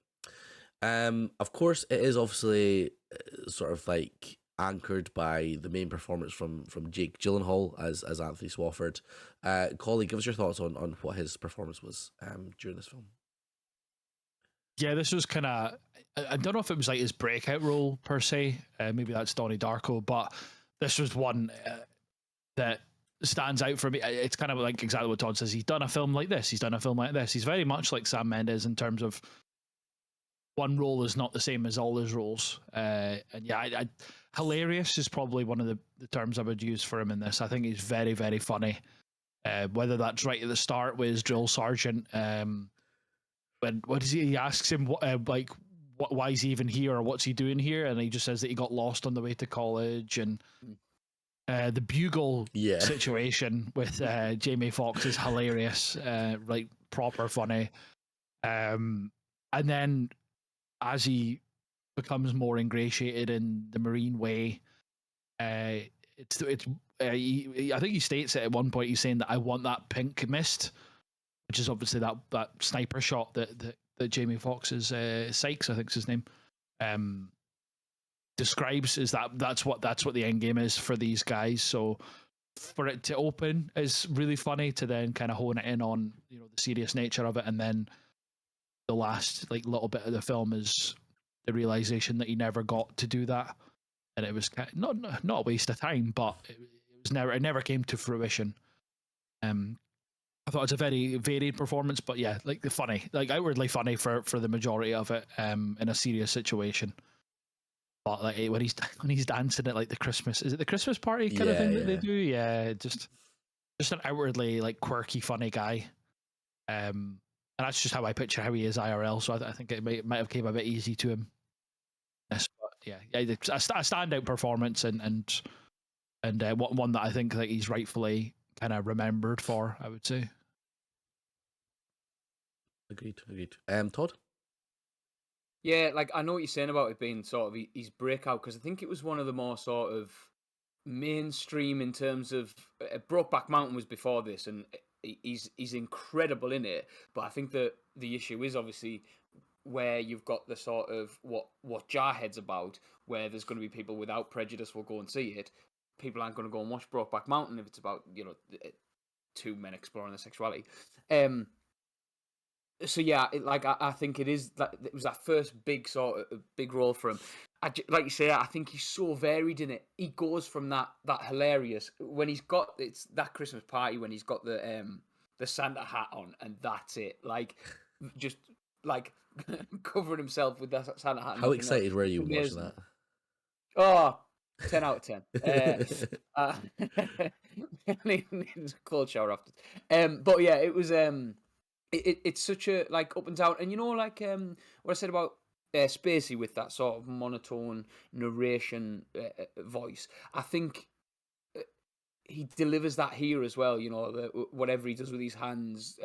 Of course, it is obviously sort of like anchored by the main performance from Jake Gyllenhaal as Anthony Swofford. Collie, give us your thoughts on what his performance was during this film. Yeah, this was kind of, I don't know if it was like his breakout role per se. Maybe that's Donnie Darko, but this was one that stands out for me. It's kind of like exactly what Todd says. He's done a film like this. He's done a film like this. He's very much like Sam Mendes in terms of one role is not the same as all his roles. And yeah, hilarious is probably one of the terms I would use for him in this. I think he's very, very funny. Whether that's right at the start with his drill sergeant, when what is he asks him why is he even here, or what's he doing here, and he just says that he got lost on the way to college. And the bugle situation with Jamie Foxx is hilarious, like proper funny. And then as he becomes more ingratiated in the Marine way, I think he states it at one point. He's saying that I want that pink mist, which is obviously that sniper shot that Jamie Foxx's Sykes, I think is his name, describes. Is that's what the end game is for these guys. So for it to open is really funny, to then kind of hone it in on the serious nature of it, and then the last like little bit of the film is the realization that he never got to do that. and it was not a waste of time, but it never came to fruition. I thought it was a very varied performance, but yeah, like outwardly funny for the majority of it, in a serious situation. But like when he's dancing at like the Christmas, is it the Christmas party kind of thing that they do? Yeah, just an outwardly like quirky, funny guy. And that's just how I picture how he is IRL. So I think it might have came a bit easy to him. Yes, but yeah, a standout performance and one that I think that he's rightfully kind of remembered for. I would say. Agreed. Todd? Yeah, like I know what you're saying about it being sort of his breakout, because I think it was one of the more sort of mainstream in terms of Brokeback Mountain was before this, and he's incredible in it. But I think that the issue is obviously where you've got the sort of what Jarhead's about, where there's going to be people without prejudice will go and see it. People aren't going to go and watch Brokeback Mountain if it's about two men exploring their sexuality. So yeah, I think it is that it was that first big big role for him. Like you say, I think he's so varied in it. He goes from that hilarious when he's got it's that Christmas party when he's got the Santa hat on, and that's it. Like just like covering himself with that Santa hat. How excited were you watching that? Oh, 10 out of 10. Needs a cold shower after. But yeah, it was it's such a like up and down, and like what I said about Spacey with that sort of monotone narration voice. I think he delivers that here as well. Whatever he does with his hands,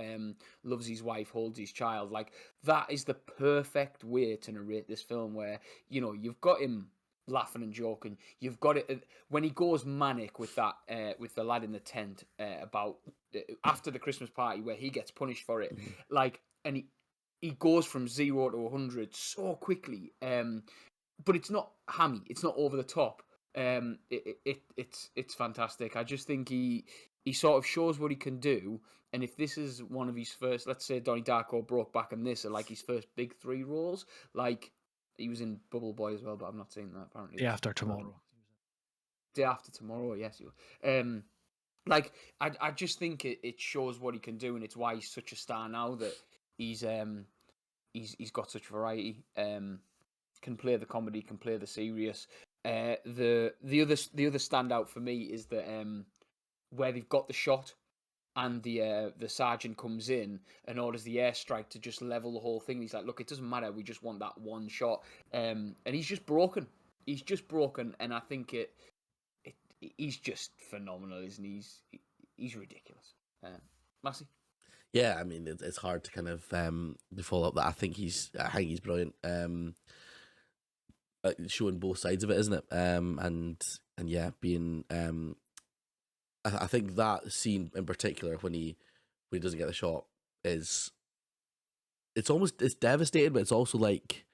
loves his wife, holds his child. Like that is the perfect way to narrate this film, where you've got him laughing and joking. You've got it when he goes manic with that with the lad in the tent about after the Christmas party where he gets punished for it. Like, and he goes from 0 to 100 so quickly. But it's not hammy. It's not over the top. It's fantastic. I just think he sort of shows what he can do. And if this is one of his first, let's say Donnie Darko, Brokeback, and this are like his first big 3 roles, like. He was in Bubble Boy as well, but I'm not seeing that apparently. Day After Tomorrow. Day After Tomorrow, yes. Like I just think it shows what he can do, and it's why he's such a star now. That he's got such variety. Can play the comedy, can play the serious. The other standout for me is that where they've got the shot. And the sergeant comes in and orders the airstrike to just level the whole thing. He's like, "Look, it doesn't matter. We just want that one shot." And he's just broken. He's just broken, and I think he's just phenomenal, isn't he? He's ridiculous. Massey? Yeah, I mean it's hard to kind of to follow up that. I think he's brilliant. Showing both sides of it, isn't it? And yeah, being I think that scene in particular when he doesn't get the shot it's devastating, but it's also like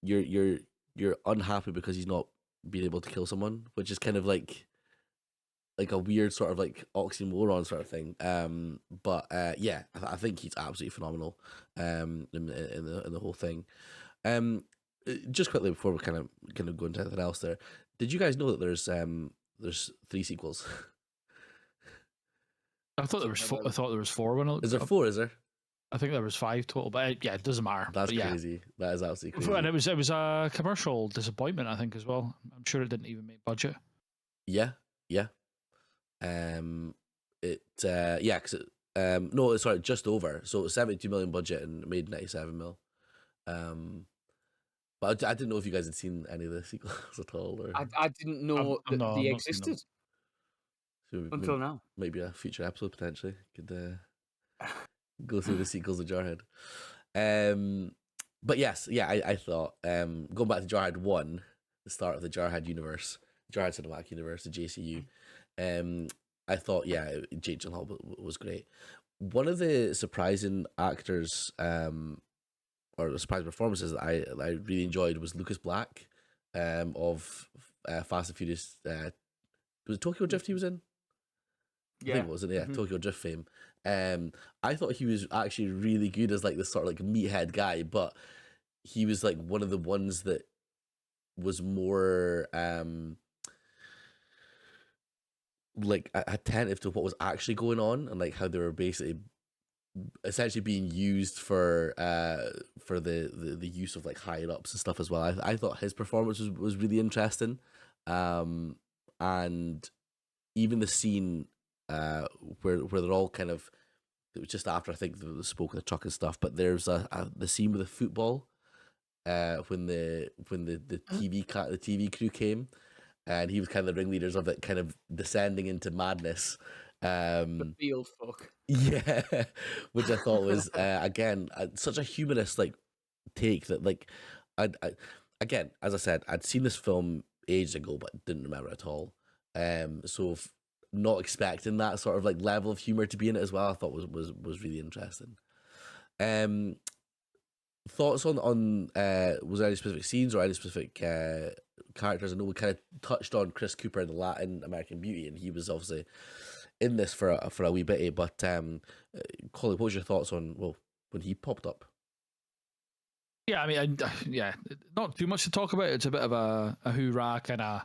you're unhappy because he's not being able to kill someone, which is kind of like a weird sort of like oxymoron sort of thing. But yeah, I think he's absolutely phenomenal. In the whole thing. Just quickly before we kind of go into anything else, did you guys know that there's 3 sequels? I thought there was 4. I thought there was 4. Is there 4? Is there? I think there was 5 total, but yeah, it doesn't matter. That's crazy. That is absolutely crazy. And it was a commercial disappointment, I think, as well. I'm sure it didn't even make budget. Yeah. Because no, sorry, just over. So 72 million budget and made 97 mil. But I didn't know if you guys had seen any of the sequels at all. Or... I didn't know that they existed until now. Maybe a future episode potentially could go through the sequels of Jarhead. But yes, yeah, I thought going back to Jarhead 1, the start of the Jarhead universe, Jarhead Cinematic Universe, the JCU. I thought, yeah, Jake Gyllenhaal was great. One of the surprising actors, or the surprising performances that I really enjoyed was Lucas Black, of Fast and Furious. Was it Tokyo Drift he was in? Yeah. I think it was, yeah, Tokyo Drift fame. I thought he was actually really good as like this sort of like meathead guy, but he was like one of the ones that was more like attentive to what was actually going on, and like how they were basically essentially being used for the use of like higher ups and stuff as well. I thought his performance was really interesting, and even the scene where they're all kind of, it was just after I think the smoke in the truck and stuff, but there's the scene with the football when the the TV crew came, and he was kind of the ringleaders of it, kind of descending into madness. The field fuck. Yeah, which I thought was again such a humanist like take that like I again, as I said, I'd seen this film ages ago but didn't remember it at all. So not expecting that sort of like level of humor to be in it as well, I thought was really interesting. Um, Thoughts on was there any specific scenes or any specific characters? I know we kind of touched on Chris Cooper in the Latin American Beauty, and he was obviously in this for a wee bit. But Colin, what was your thoughts on when he popped up? Yeah, I mean, yeah, not too much to talk about. It's a bit of a hoorah kind of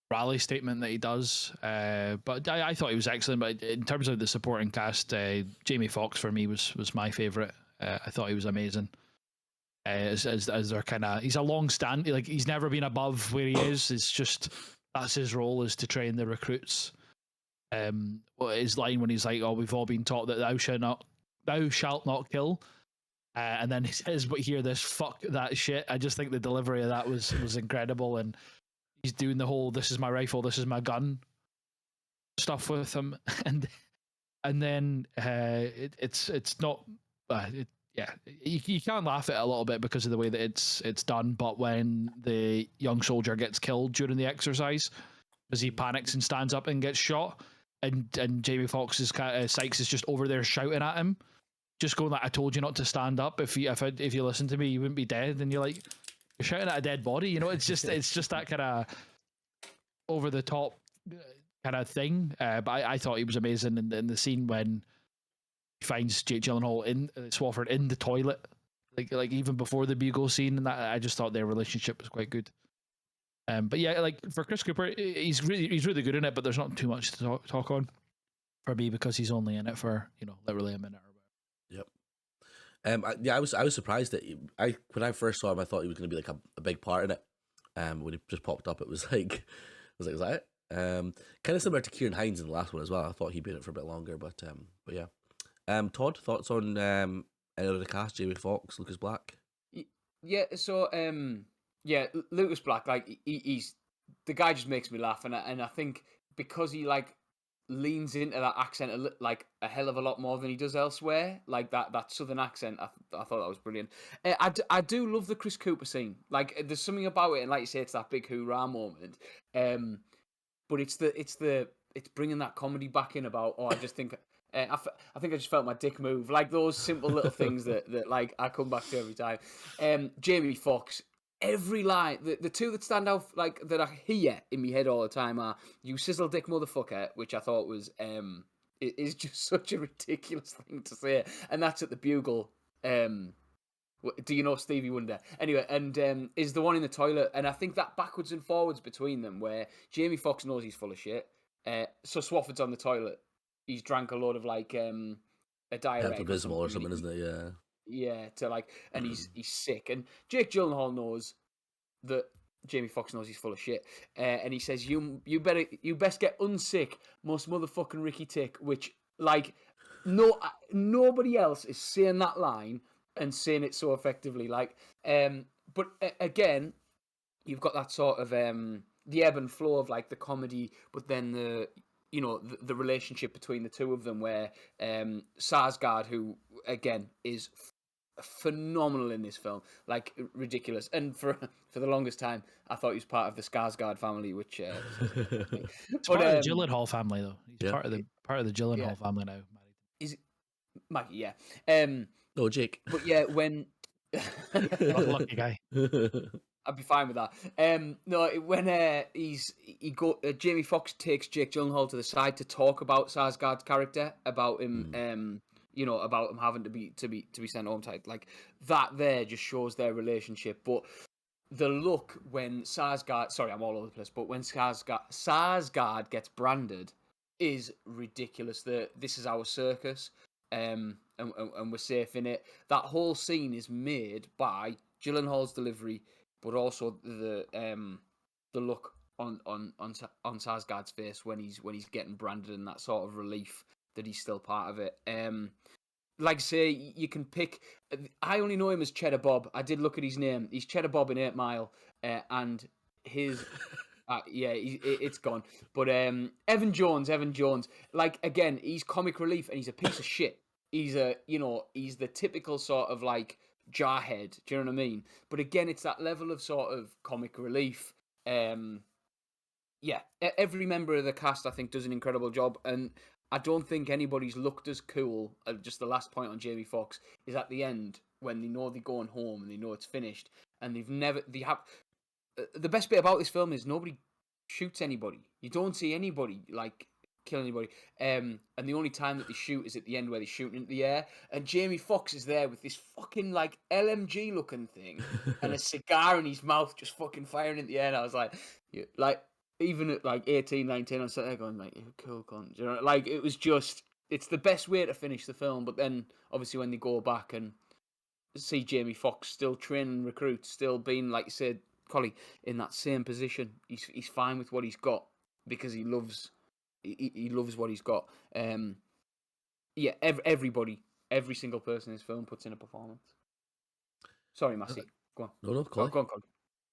rally statement that he does. But I thought he was excellent. But in terms of the supporting cast, Jamie Foxx for me was my favorite. I thought he was amazing. As they're kind of, he's a long stand, like he's never been above where he is. It's just that's his role, is to train the recruits. His line when he's like, "Oh, we've all been taught that thou shalt not kill," and then he says, "But hear this, fuck that shit." I just think the delivery of that was incredible, and he's doing the whole "this is my rifle, this is my gun" stuff with him, and then it's not. Yeah, you can laugh at it a little bit because of the way that it's done. But when the young soldier gets killed during the exercise, because he panics and stands up and gets shot, and Jamie Foxx's Sykes is just over there shouting at him, just going like, "I told you not to stand up. If you listened to me, you wouldn't be dead." And you're like, you're shouting at a dead body. You know, it's just that kind of over the top kind of thing. But I thought he was amazing in the scene when finds Jake Gyllenhaal in Swafford in the toilet, like even before the bugle scene, and that I just thought their relationship was quite good. But yeah, like for Chris Cooper, he's really good in it, but there's not too much to talk on for me because he's only in it for literally a minute or whatever. Yep. I was surprised that when I first saw him, I thought he was going to be like a big part in it. When he just popped up, it was like, is that it? Kind of similar to Kieran Hines in the last one as well. I thought he'd been in it for a bit longer, but yeah. Todd, thoughts on any of the cast? Jamie Foxx, Lucas Black. Yeah. So yeah, Lucas Black, like he's the guy, just makes me laugh, and I think because he like leans into that accent like a hell of a lot more than he does elsewhere, like that southern accent. I thought that was brilliant. I do love the Chris Cooper scene. Like there's something about it, and like you say, it's that big hoorah moment. But it's bringing that comedy back in about, I just think. I think I just felt my dick move, like those simple little things that like I come back to every time. Jamie Foxx, every line, the two that stand out, like that I hear in my head all the time are "you sizzle dick motherfucker," which I thought was it is just such a ridiculous thing to say, and that's at the Bugle. Do you know Stevie Wonder? Anyway, and is the one in the toilet, and I think that backwards and forwards between them, where Jamie Foxx knows he's full of shit, so Swafford's on the toilet. He's drank a lot of like a diuretic Pepto-Bismol or something, isn't it? Yeah. Yeah, to like, and he's sick. And Jake Gyllenhaal knows that Jamie Foxx knows he's full of shit, and he says, "You best get unsick, most motherfucking Ricky Tick." Which like nobody else is saying that line and saying it so effectively. Like, but again, you've got that sort of the ebb and flow of like the comedy, but then the relationship between the two of them, where Sarsgaard, who again is phenomenal in this film, like ridiculous, and for the longest time I thought he was part of the Skarsgård family, which it's part of the Gyllenhaal family though. He's part of the Gyllenhaal family now. Is Maggie? Yeah. No, Jake. But yeah, when lucky guy. I'd be fine with that. No, when Jamie Foxx takes Jake Gyllenhaal to the side to talk about Sarsgaard's character, about him, about him having to be sent home tight. Like that, there just shows their relationship. But the look when Sarsgaard, sorry, I'm all over the place, but when Sarsgaard gets branded is ridiculous. This is our circus, and we're safe in it. That whole scene is made by Gyllenhaal's delivery, but also the look on Sarsgaard's face when he's getting branded, and that sort of relief that he's still part of it. Like I say, you can pick. I only know him as Cheddar Bob. I did look at his name. He's Cheddar Bob in 8 Mile, and his it's gone. But Evan Jones, like again, he's comic relief, and he's a piece of shit. He's he's the typical sort of like jarhead. Do you know what I mean? But again, it's that level of sort of comic relief. Every member of the cast I think does an incredible job, and I don't think anybody's looked as cool. Just the last point on Jamie Foxx is at the end when they know they're going home and they know it's finished, and the best bit about this film is nobody shoots anybody. You don't see anybody like kill anybody. And the only time that they shoot is at the end where they're shooting into the air. And Jamie Foxx is there with this fucking like LMG looking thing and a cigar in his mouth, just fucking firing in the air. And I was like, even at like 18, 19, I was sitting there going like, "You cool cunt." You know, like it was just, it's the best way to finish the film. But then obviously when they go back and see Jamie Foxx still training recruits, still being, like you said, Collie, in that same position, he's fine with what he's got because he loves what he's got. Everybody, every single person in this film puts in a performance. Sorry, Massey. Go on. No, Collie. Go on, Collie.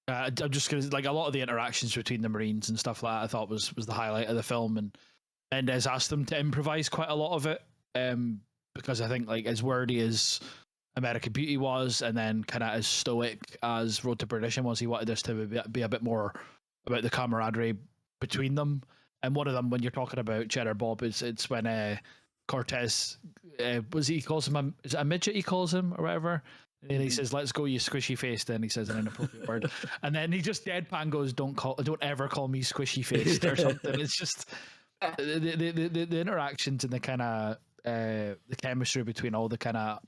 I'm just gonna, like, a lot of the interactions between the Marines and stuff like that I thought was the highlight of the film, and Mendes asked them to improvise quite a lot of it, because I think, like, as wordy as American Beauty was, and then kind of as stoic as Road to Perdition was, he wanted us to be a bit more about the camaraderie between them. And one of them, when you're talking about Cheddar Bob, it's when Cortez, he calls him is it a midget he calls him or whatever, and he says, "Let's go, you squishy face." Then he says an inappropriate word, and then he just deadpan goes, "Don't ever call me squishy faced" or something. It's just the interactions and the kind of the chemistry between all the kind of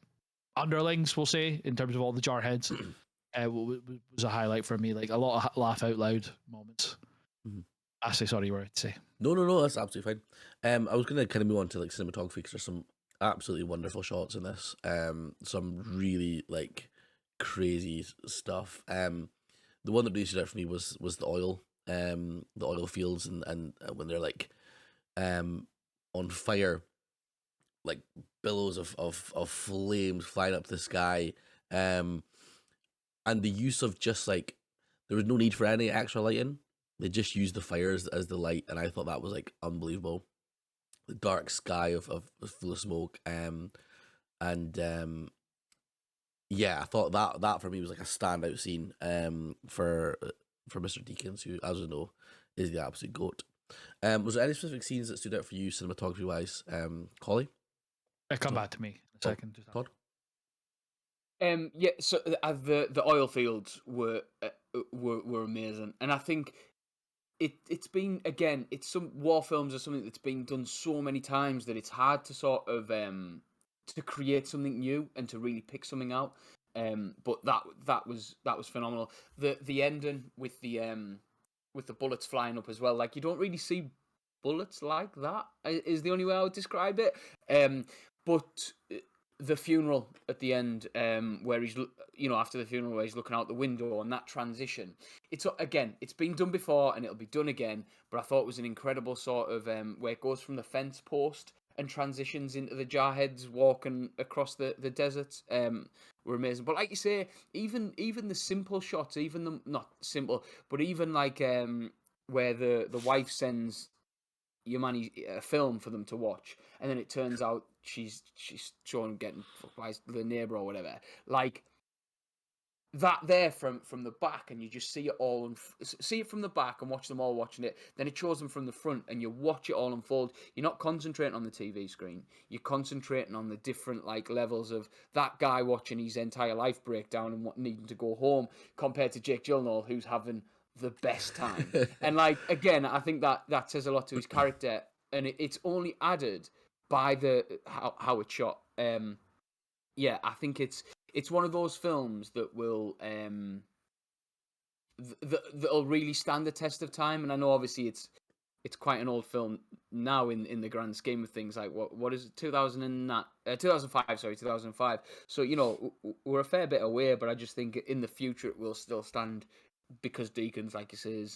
underlings, we'll say, in terms of all the jarheads, was a highlight for me. Like a lot of laugh out loud moments. Ashley, sorry, you were to say. No, that's absolutely fine. I was gonna kind of move on to like cinematography because there's some absolutely wonderful shots in this. Some really like crazy stuff. The one that really stood out for me was the oil fields and when they're like on fire, like billows of flames flying up the sky, and the use of just like there was no need for any extra lighting. They just used the fires as the light, and I thought that was like unbelievable. The dark sky of full of smoke, I thought that for me was like a standout scene for Mr. Deakins, who, as we know, is the absolute goat. Was there any specific scenes that stood out for you cinematography wise, Collie? Come back to me in a second. Todd? So the oil fields were amazing, and I think it's been, again, it's some war films are something that's been done so many times that it's hard to sort of to create something new and to really pick something out. But that was phenomenal. The ending with the bullets flying up as well. Like, you don't really see bullets like that, is the only way I would describe it. But the funeral at the end, where he's, after the funeral, where he's looking out the window, and that transition, it's been done before and it'll be done again, but I thought it was an incredible sort of where it goes from the fence post and transitions into the jarheads walking across the desert, were amazing. But like you say, even the simple shots, even the, not simple, but even like where the wife sends Yamani a film for them to watch, and then it turns out she's showing getting fucked by the neighbor or whatever, like that there from the back, and you just see it all see it from the back and watch them all watching it. Then it shows them from the front, and you watch it all unfold. You're not concentrating on the TV screen. You're concentrating on the different like levels of that guy watching his entire life breakdown and needing to go home, compared to Jake Gyllenhaal, who's having the best time. And like, again, I think that says a lot to his character, and it's only added by the how it's shot. I think it's one of those films that will that'll really stand the test of time. And I know obviously it's quite an old film now in the grand scheme of things. Like what is it, 2005? Sorry, 2005. So we're a fair bit away, but I just think in the future it will still stand because Deakins, like you say,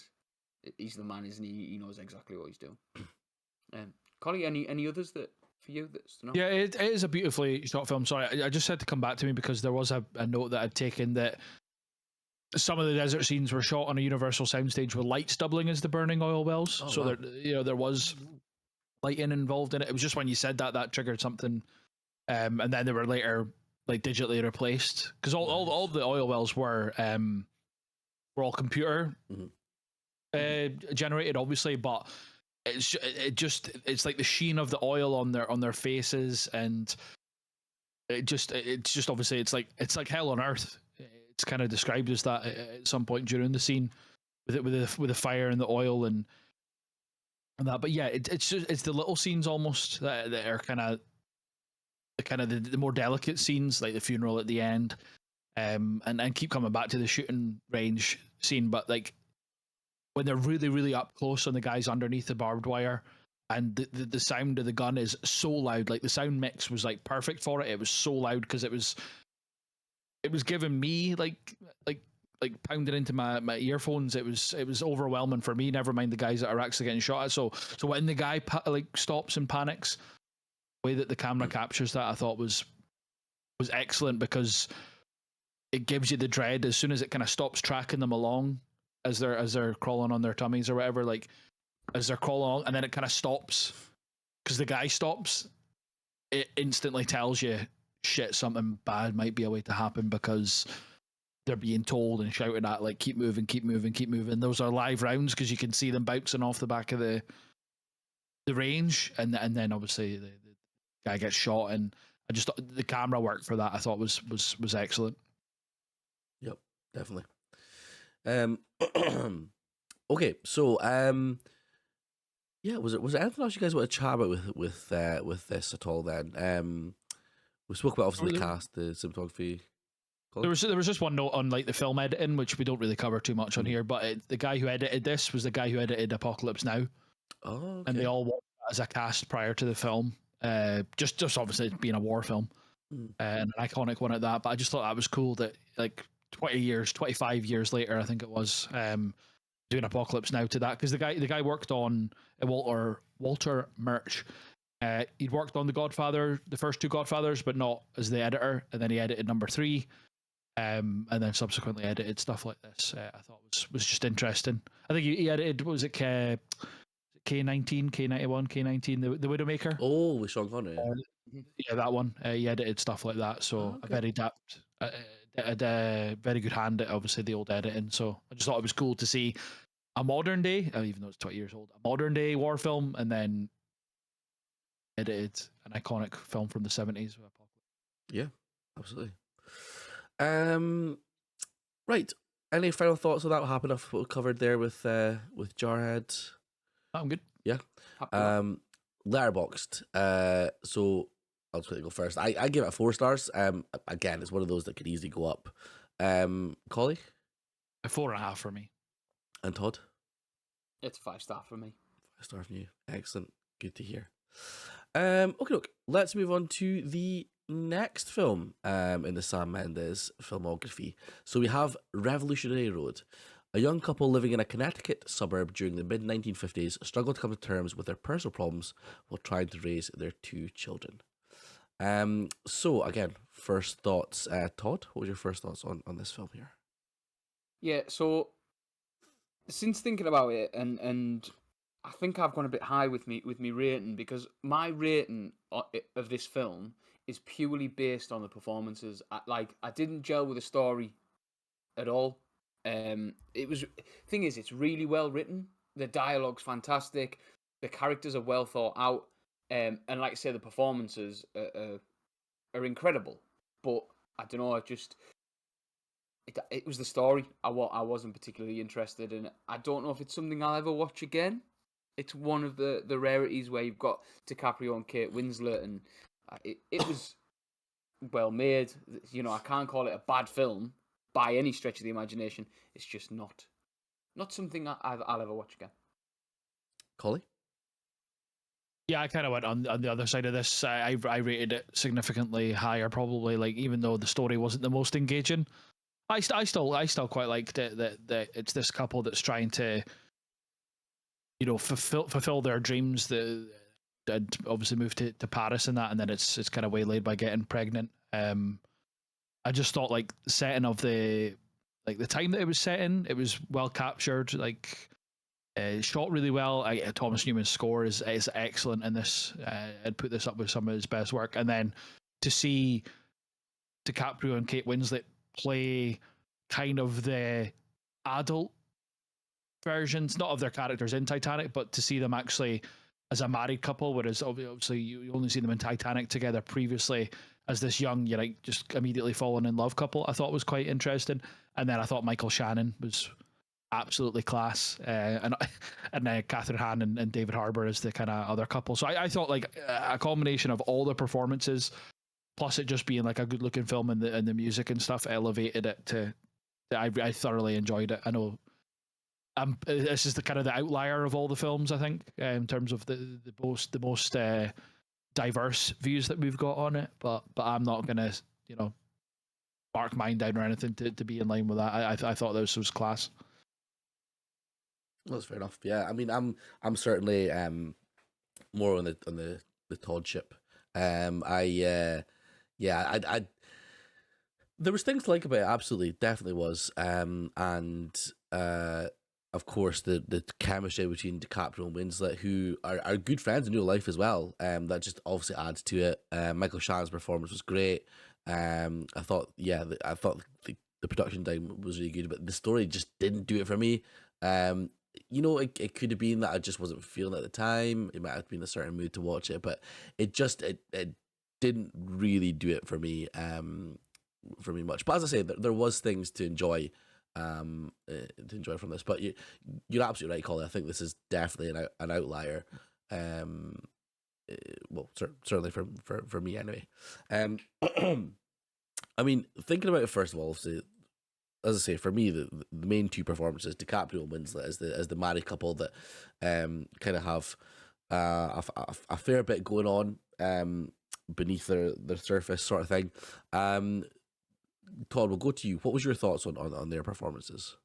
he's the man, isn't he? He knows exactly what he's doing. Collie, any others that for you that's no? Yeah, it is a beautifully shot film. Sorry, I just had to come back to me because there was a note that I'd taken that some of the desert scenes were shot on a Universal soundstage with lights doubling as the burning oil wells. Oh, So wow. there was lighting involved in it. It was just when you said that triggered something, and then they were later like digitally replaced because all the oil wells were all computer generated, obviously, but it's like the sheen of the oil on their faces, and it's just obviously it's like hell on earth. It's kind of described as that at some point during the scene with the fire and the oil and that. But yeah, it's the little scenes almost that are kind of the more delicate scenes, like the funeral at the end, and keep coming back to the shooting range scene. But like when they're really really up close on the guys underneath the barbed wire, and the sound of the gun is so loud, like the sound mix was like perfect for it. It was so loud because it was giving me like pounding into my earphones. It was overwhelming for me. Never mind the guys that are actually getting shot at. So when the guy stops and panics, the way that the camera captures that, I thought was excellent because it gives you the dread as soon as it kind of stops tracking them along as they're crawling on their tummies or whatever. Like as they're crawling along, and then it kind of stops because the guy stops. It instantly tells you shit, something bad might be a way to happen because they're being told and shouted at like keep moving, keep moving, keep moving. Those are live rounds because you can see them bouncing off the back of the range, and then obviously the guy gets shot, and I just thought the camera work for that I thought was excellent. Yep, definitely. Okay, so yeah, was there anything else you guys want to chat about with this at all? Then we spoke about obviously the cast, the cinematography. There was just one note on like the film editing, which we don't really cover too much on here, but the guy who edited this was the guy who edited Apocalypse Now. Oh, okay. And they all worked as a cast prior to the film. Just obviously being a war film, and an iconic one at that. But I just thought that was cool that like 25 years later, I think it was, doing Apocalypse Now to that, because the guy worked on Walter Murch. He'd worked on the first two Godfathers, but not as the editor, and then he edited number 3, and then subsequently edited stuff like this. I thought was just interesting. I think he edited, what was it, K-19, K-91, K-19, the Widowmaker. Oh, with Sean Connery. Yeah, that one. He edited stuff like that, so a very adept, a very good hand at obviously the old editing. So I just thought it was cool to see a modern day, even though it's 20 years old, a modern day war film, and then edited an iconic film from the 70s. Yeah, absolutely. Right. Any final thoughts on that? What happened off what we covered there with Jarhead? I'm good. Yeah. Letterboxd. So I'll just quickly go first. I give it 4 stars. Again, it's one of those that could easily go up. Collie? A 4.5 for me. And Todd? It's 5-star for me. 5-star from you. Excellent. Good to hear. Okay, look. Let's move on to the next film in the Sam Mendes filmography. So we have Revolutionary Road. A young couple living in a Connecticut suburb during the mid-1950s struggle to come to terms with their personal problems while trying to raise their 2 children. So again, first thoughts. Todd, what was your first thoughts on this film here? Yeah, so since thinking about it, and I think I've gone a bit high with me rating, because my rating of this film is purely based on the performances. I didn't gel with the story at all. Thing is, it's really well written. The dialogue's fantastic. The characters are well thought out. And like I say, the performances are incredible. But I don't know. It was the story I wasn't particularly interested in. I don't know if it's something I'll ever watch again. It's one of the rarities where you've got DiCaprio and Kate Winslet, and it was well made. I can't call it a bad film by any stretch of the imagination. It's just not not something I'll ever watch again. Collie? Yeah, I kind of went on the other side of this. I rated it significantly higher, probably. Like, even though the story wasn't the most engaging, I still quite liked it. That it's this couple that's trying to, fulfill their dreams. That obviously moved to Paris and that, and then it's kind of waylaid by getting pregnant. I just thought, like, the setting of the time that it was set in, it was well captured. Like, shot really well. Thomas Newman's score is excellent in this. I'd put this up with some of his best work. And then to see DiCaprio and Kate Winslet play kind of the adult versions, not of their characters in Titanic, but to see them actually as a married couple, whereas obviously you only see them in Titanic together previously as this young, just immediately falling in love couple, I thought was quite interesting. And then I thought Michael Shannon was absolutely class, and Catherine Hahn and David Harbour as the kind of other couple. So I thought, like, a combination of all the performances, plus it just being like a good looking film, and the music and stuff elevated it to. I thoroughly enjoyed it. I know. This is the kind of the outlier of all the films, I think, in terms of the most diverse views that we've got on it. But I'm not gonna mark mine down or anything to be in line with that. I thought this was class. That's fair enough. Yeah, I mean, I'm certainly more on the Todd ship. I there was things to like about it. Absolutely, definitely was. And of course the chemistry between DiCaprio and Winslet, who are good friends in real life as well. That just obviously adds to it. Michael Shannon's performance was great. I thought the production time was really good, but the story just didn't do it for me. It could have been that I just wasn't feeling it at the time. It might have been a certain mood to watch it, but it didn't really do it for me. For me much. But as I say, there was things to enjoy from this. But you're absolutely right, Colin. I think this is definitely an outlier. Well, certainly for me anyway. I mean, thinking about it first of all, obviously, as I say, for me, the main two performances, DiCaprio and Winslet, as the married couple that kind of have a fair bit going on beneath their surface, sort of thing. Todd, we'll go to you. What was your thoughts on their performances?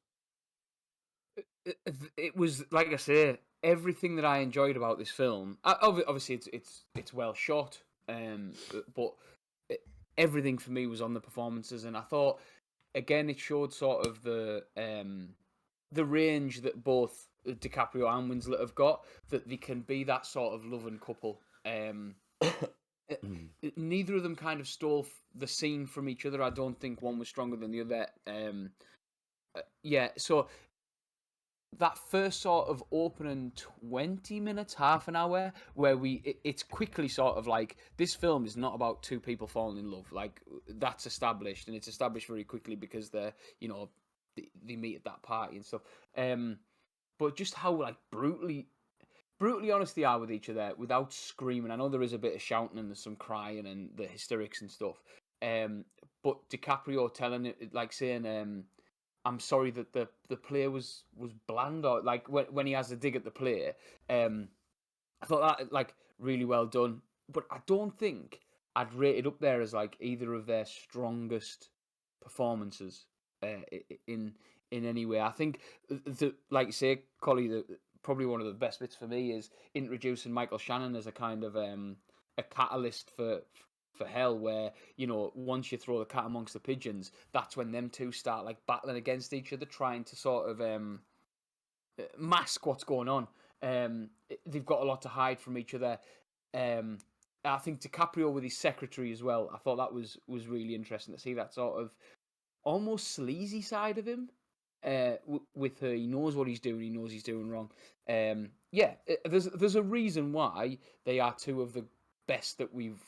It was, like I say, everything that I enjoyed about this film. Obviously, it's well shot, but everything for me was on the performances, and I thought, again, it showed sort of the range that both DiCaprio and Winslet have got, that they can be that sort of loving couple. Neither of them kind of stole the scene from each other. I don't think one was stronger than the other. So that first sort of opening 20 minutes, half an hour, where it's quickly sort of like, this film is not about two people falling in love. Like, that's established, and it's established very quickly because they're, they meet at that party and stuff. But just how, like, brutally honest they are with each other without screaming. I know there is a bit of shouting and there's some crying and the hysterics and stuff. But DiCaprio telling it, like, saying, I'm sorry that the player was bland, or like when he has a dig at the player. I thought that, like, really well done. But I don't think I'd rate it up there as, like, either of their strongest performances in any way. I think like you say, Collie, probably one of the best bits for me is introducing Michael Shannon as a kind of a catalyst for hell, where, once you throw the cat amongst the pigeons, that's when them two start, like, battling against each other, trying to sort of mask what's going on. They've got a lot to hide from each other. I think DiCaprio with his secretary as well, I thought that was really interesting to see that sort of almost sleazy side of him. With her, he knows what he's doing. He knows he's doing wrong. There's a reason why they are two of the best that we've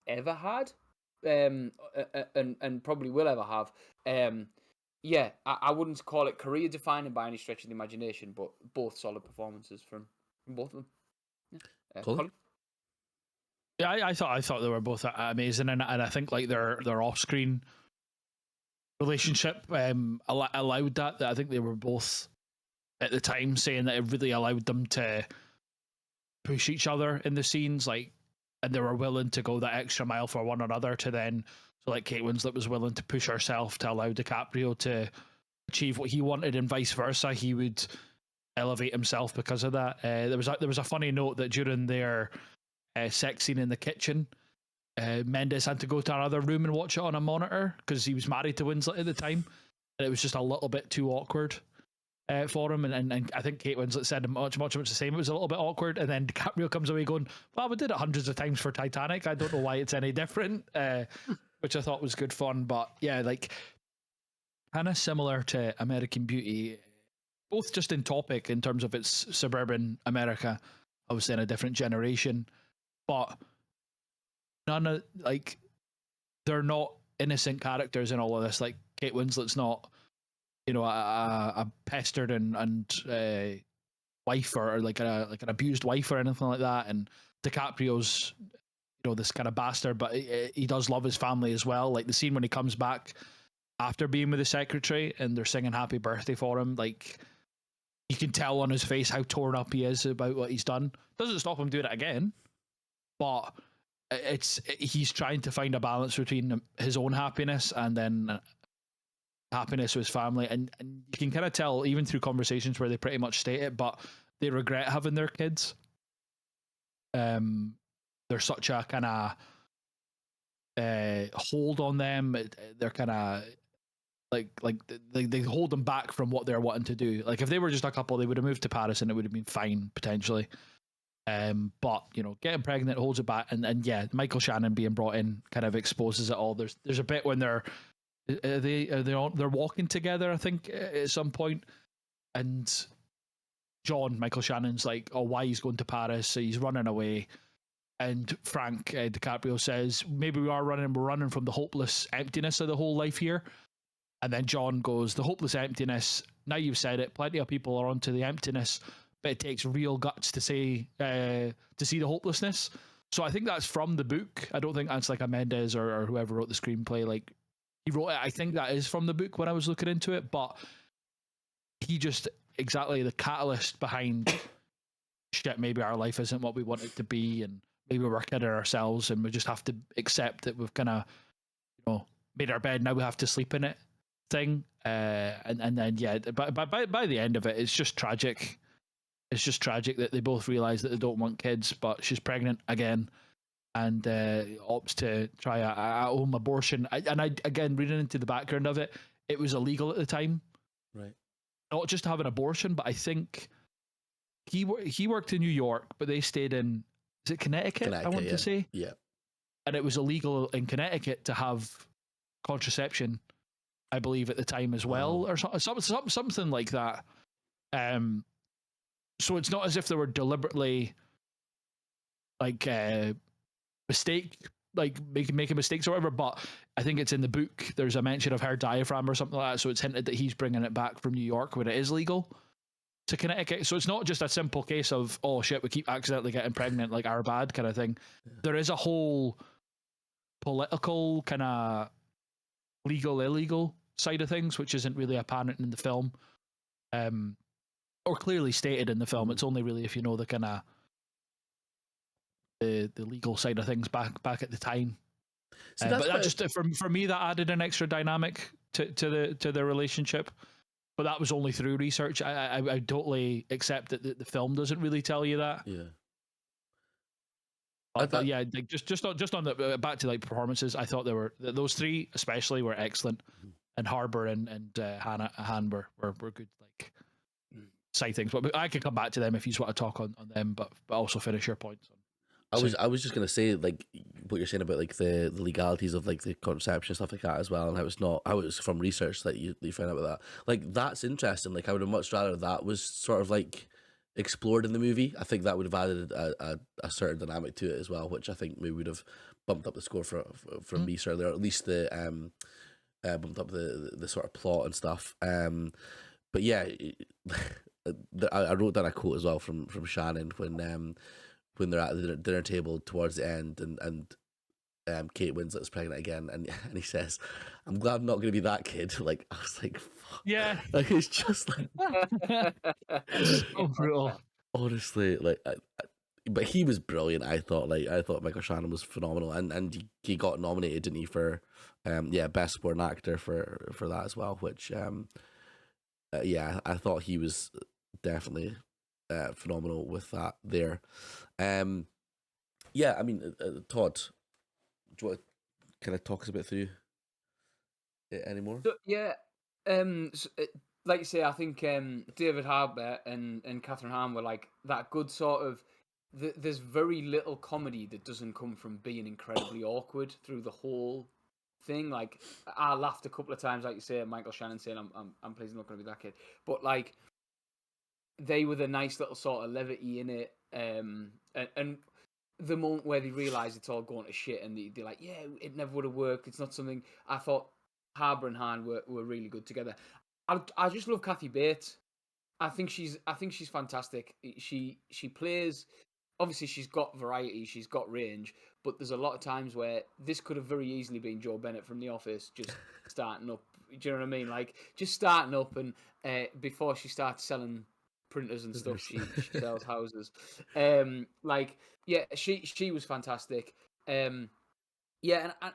ever had, and probably will ever have. I wouldn't call it career defining by any stretch of the imagination, but both solid performances from both of them. Colin? Yeah, I thought they were both amazing, and I think, like, their off screen relationship allowed that. I think they were both at the time, saying that it really allowed them to push each other in the scenes, like, and they were willing to go that extra mile for one another. To then, so like Kate Winslet was willing to push herself to allow DiCaprio to achieve what he wanted, and vice versa. He would elevate himself because of that. There was a funny note that during their sex scene in the kitchen, Mendes had to go to another room and watch it on a monitor because he was married to Winslet at the time, and it was just a little bit too awkward for him. And I think Kate Winslet said much the same. It was a little bit awkward, and then DiCaprio comes away going, "Well, we did it hundreds of times for Titanic. I don't know why it's any different," which I thought was good fun. But yeah, like kind of similar to American Beauty, both just in topic in terms of its suburban America, obviously in a different generation, but none of like they're not innocent characters in all of this. Like Kate Winslet's not, you know, a pestered and wife or like an abused wife or anything like that. And DiCaprio's, you know, this kind of bastard, but he does love his family as well. Like the scene when he comes back after being with the secretary and they're singing happy birthday for him, like you can tell on his face how torn up he is about what he's done. Doesn't stop him doing it again, but he's trying to find a balance between his own happiness and then happiness with his family, and you can kind of tell even through conversations where they pretty much state it, but they regret having their kids. There's such a kind of hold on them. They're kind of like they hold them back from what they're wanting to do. Like if they were just a couple, they would have moved to Paris and it would have been fine potentially. But you know, getting pregnant holds it back, and yeah, Michael Shannon being brought in kind of exposes it all. There's a bit when they're walking together, I think, at some point, and Michael Shannon's like, oh, why he's going to Paris? So he's running away, and Frank DiCaprio says, maybe we're running from the hopeless emptiness of the whole life here. And then John goes, the hopeless emptiness. Now you've said it. Plenty of people are onto the emptiness, but it takes real guts to see the hopelessness. So I think that's from the book. I don't think that's like a Mendes or whoever wrote the screenplay. Like he wrote it. I think that is from the book when I was looking into it. But he just exactly the catalyst behind shit. Maybe our life isn't what we want it to be, and maybe we're kidding ourselves, and we just have to accept that we've kind of, you know, made our bed. Now we have to sleep in it. Thing, and then yeah, but by the end of it, it's just tragic. It's just tragic that they both realize that they don't want kids, but she's pregnant again, and opts to try a home abortion. And I again, reading into the background of it, it was illegal at the time, right? Not just to have an abortion, but I think he worked in New York, but they stayed in, is it Connecticut? I want to say, yeah, and it was illegal in Connecticut to have contraception, I believe, at the time as well, or something like that. So it's not as if they were deliberately like making mistakes or whatever. But I think it's in the book. There's a mention of her diaphragm or something like that. So it's hinted that he's bringing it back from New York when it is legal to Connecticut. So it's not just a simple case of, oh shit, we keep accidentally getting pregnant, like our bad kind of thing. Yeah. There is a whole political kind of legal illegal side of things, which isn't really apparent in the film, or clearly stated in the film. It's only really if you know the kind of the legal side of things back at the time. But that just for me, that added an extra dynamic to the relationship. But that was only through research. I totally accept that the film doesn't really tell you that. Yeah. But yeah, like just on the back to like performances, I thought those three especially were excellent, and Harbour and Han were good like side things. But I could come back to them if you just want to talk on them, but also finish your points. I was just gonna say, like what you're saying about like the legalities of like the contraception stuff like that as well, and how it's from research that you found out about that. Like that's interesting. Like I would have much rather that was sort of like explored in the movie. I think that would have added a certain dynamic to it as well, which I think we would have bumped up the score for me certainly, or at least the bumped up the sort of plot and stuff. But yeah, I wrote down a quote as well from Shannon when they're at the dinner table towards the end, and Kate Winslet's pregnant again, and he says, "I'm glad I'm not going to be that kid." Like I was like, fuck. Yeah. Like it's just like It's so brutal. honestly, like, but he was brilliant. I thought Michael Shannon was phenomenal, and he got nominated, didn't he, for best supporting actor for that as well. Which I thought he was definitely phenomenal with that there. Yeah, I mean, Todd, do you want to kind of talk us a bit through it anymore? So, yeah, like you say, I think David Harbour and Catherine Hahn were like that good sort of. There's very little comedy that doesn't come from being incredibly awkward through the whole thing. Like I laughed a couple of times, like you say, at Michael Shannon saying, "I'm pleased I'm not going to be that kid," but like they were the nice little sort of levity in it, and the moment where they realise it's all going to shit and they're like, yeah, it never would have worked. It's not something. I thought Harbour and Hahn were really good together. I just love Kathy Bates. I think she's fantastic. She plays. Obviously, she's got variety, she's got range, but there's a lot of times where this could have very easily been Joe Bennett from The Office, just starting up. Do you know what I mean? Like just starting up, and before she starts selling printers and stuff, she sells houses. Like yeah, she was fantastic. Yeah, and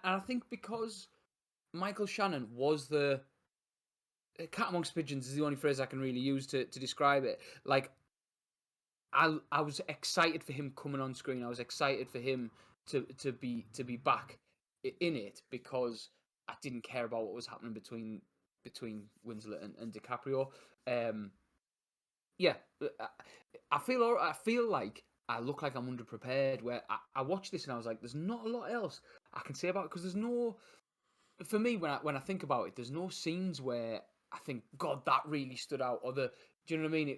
I think because Michael Shannon was the cat amongst pigeons is the only phrase I can really use to describe it. Like I was excited for him coming on screen. I was excited for him to be back in it because I didn't care about what was happening between Winslet and DiCaprio. Yeah, I feel like I look like I'm underprepared. Where I watched this and I was like, there's not a lot else I can say about it because there's no. For me, when I think about it, there's no scenes where I think, God, that really stood out. Or do you know what I mean?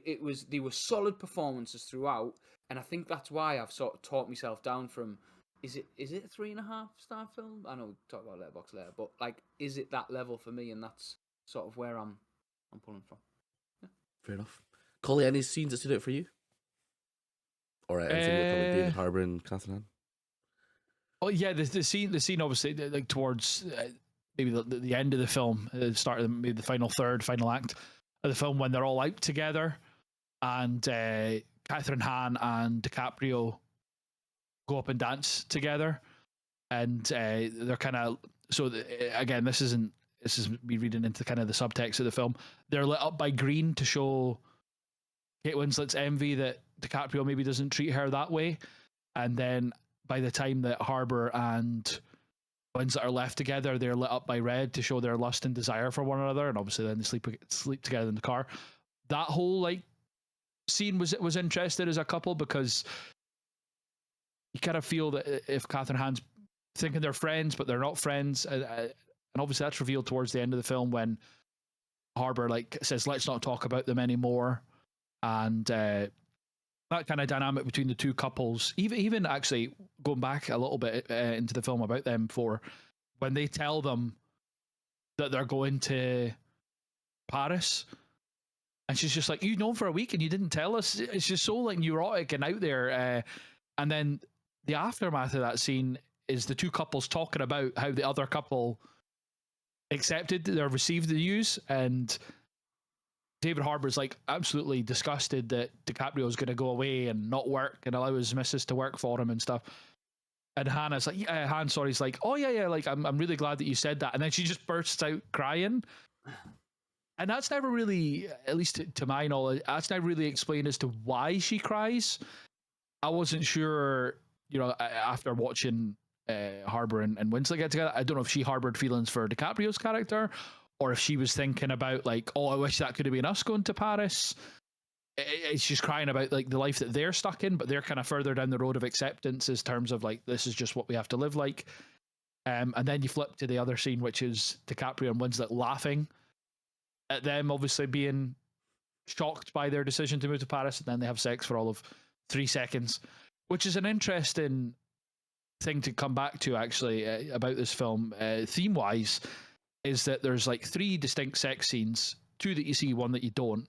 They were solid performances throughout, and I think that's why I've sort of taught myself down from. Is it a 3.5-star film? I know we'll talk about Letterboxd later, but like, is it that level for me? And that's sort of where I'm pulling from. Yeah. Fair enough. Collie, any scenes that stood out for you? Or anything you want to talk about David Harbour and Catherine Hahn? Oh yeah, the scene obviously like towards maybe the end of the film, the start of maybe the final act of the film when they're all out together, and Catherine Hahn and DiCaprio go up and dance together, and they're kind of again this is me reading into kind of the subtext of the film. They're lit up by green to show Kate Winslet's envy that DiCaprio maybe doesn't treat her that way, and then by the time that Harbour and Winslet are left together, they're lit up by red to show their lust and desire for one another, and obviously then they sleep together in the car. That whole like scene was interesting as a couple because you kind of feel that if Catherine Hahn's thinking they're friends, but they're not friends, and obviously that's revealed towards the end of the film when Harbour like says, "Let's not talk about them anymore," and that kind of dynamic between the two couples, even actually going back a little bit into the film about them for when they tell them that they're going to Paris, and she's just like, "You know, for a week and you didn't tell us." It's just so like neurotic and out there. And then the aftermath of that scene is the two couples talking about how the other couple accepted or received the news, and David Harbour's like absolutely disgusted that DiCaprio's going to go away and not work and allow his missus to work for him and stuff. And Hannah's like, sorry's like, "Oh yeah, like I'm really glad that you said that." And then she just bursts out crying. And that's never really, at least to my knowledge, that's never really explained as to why she cries. I wasn't sure, after watching Harbour and Winslet get together, I don't know if she harbored feelings for DiCaprio's character or if she was thinking about like, "Oh, I wish that could have been us going to Paris." It's just crying about like the life that they're stuck in, but they're kind of further down the road of acceptance in terms of like, this is just what we have to live like. And then you flip to the other scene, which is DiCaprio and Winslet laughing at them obviously being shocked by their decision to move to Paris, and then they have sex for all of 3 seconds, which is an interesting thing to come back to actually about this film theme wise, is that there's like 3 distinct sex scenes, 2 that you see, 1 that you don't,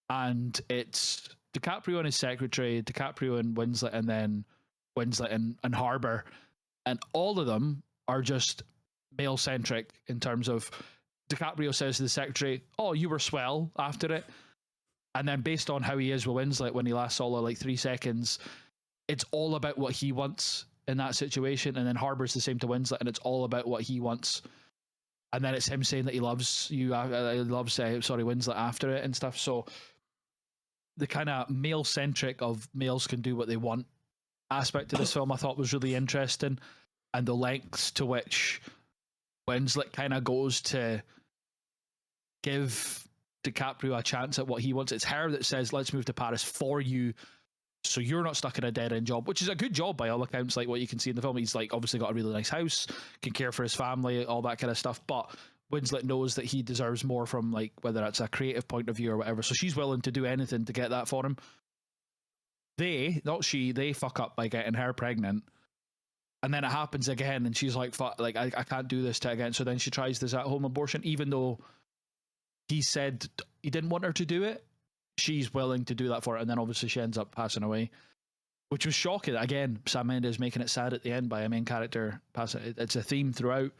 and it's DiCaprio and his secretary, DiCaprio and Winslet, and then Winslet and Harbour. and all of them are just male centric in terms of DiCaprio says to the secretary, "Oh, you were swell" after it, and then based on how he is with Winslet when he last saw her like 3 seconds, it's all about what he wants in that situation, and then Harbour's the same to Winslet, and it's all about what he wants. And then it's him saying that he loves you, loves Winslet after it and stuff. So the kind of male centric of males can do what they want aspect of this film I thought was really interesting, and the lengths to which Winslet kind of goes to give DiCaprio a chance at what he wants. It's her that says, "Let's move to Paris for you, so you're not stuck in a dead end job," which is a good job by all accounts. Like what you can see in the film, he's like obviously got a really nice house, can care for his family, all that kind of stuff. But Winslet knows that he deserves more from like whether it's a creative point of view or whatever. So she's willing to do anything to get that for him. They, not she, they fuck up by getting her pregnant. And then it happens again, and she's like, "Fuck! Like I can't do this to again." So then she tries this at-home abortion, even though he said he didn't want her to do it. She's willing to do that for it, and then obviously she ends up passing away, which was shocking. Again, Sam Mendes making it sad at the end by a main character passing. It's a theme throughout.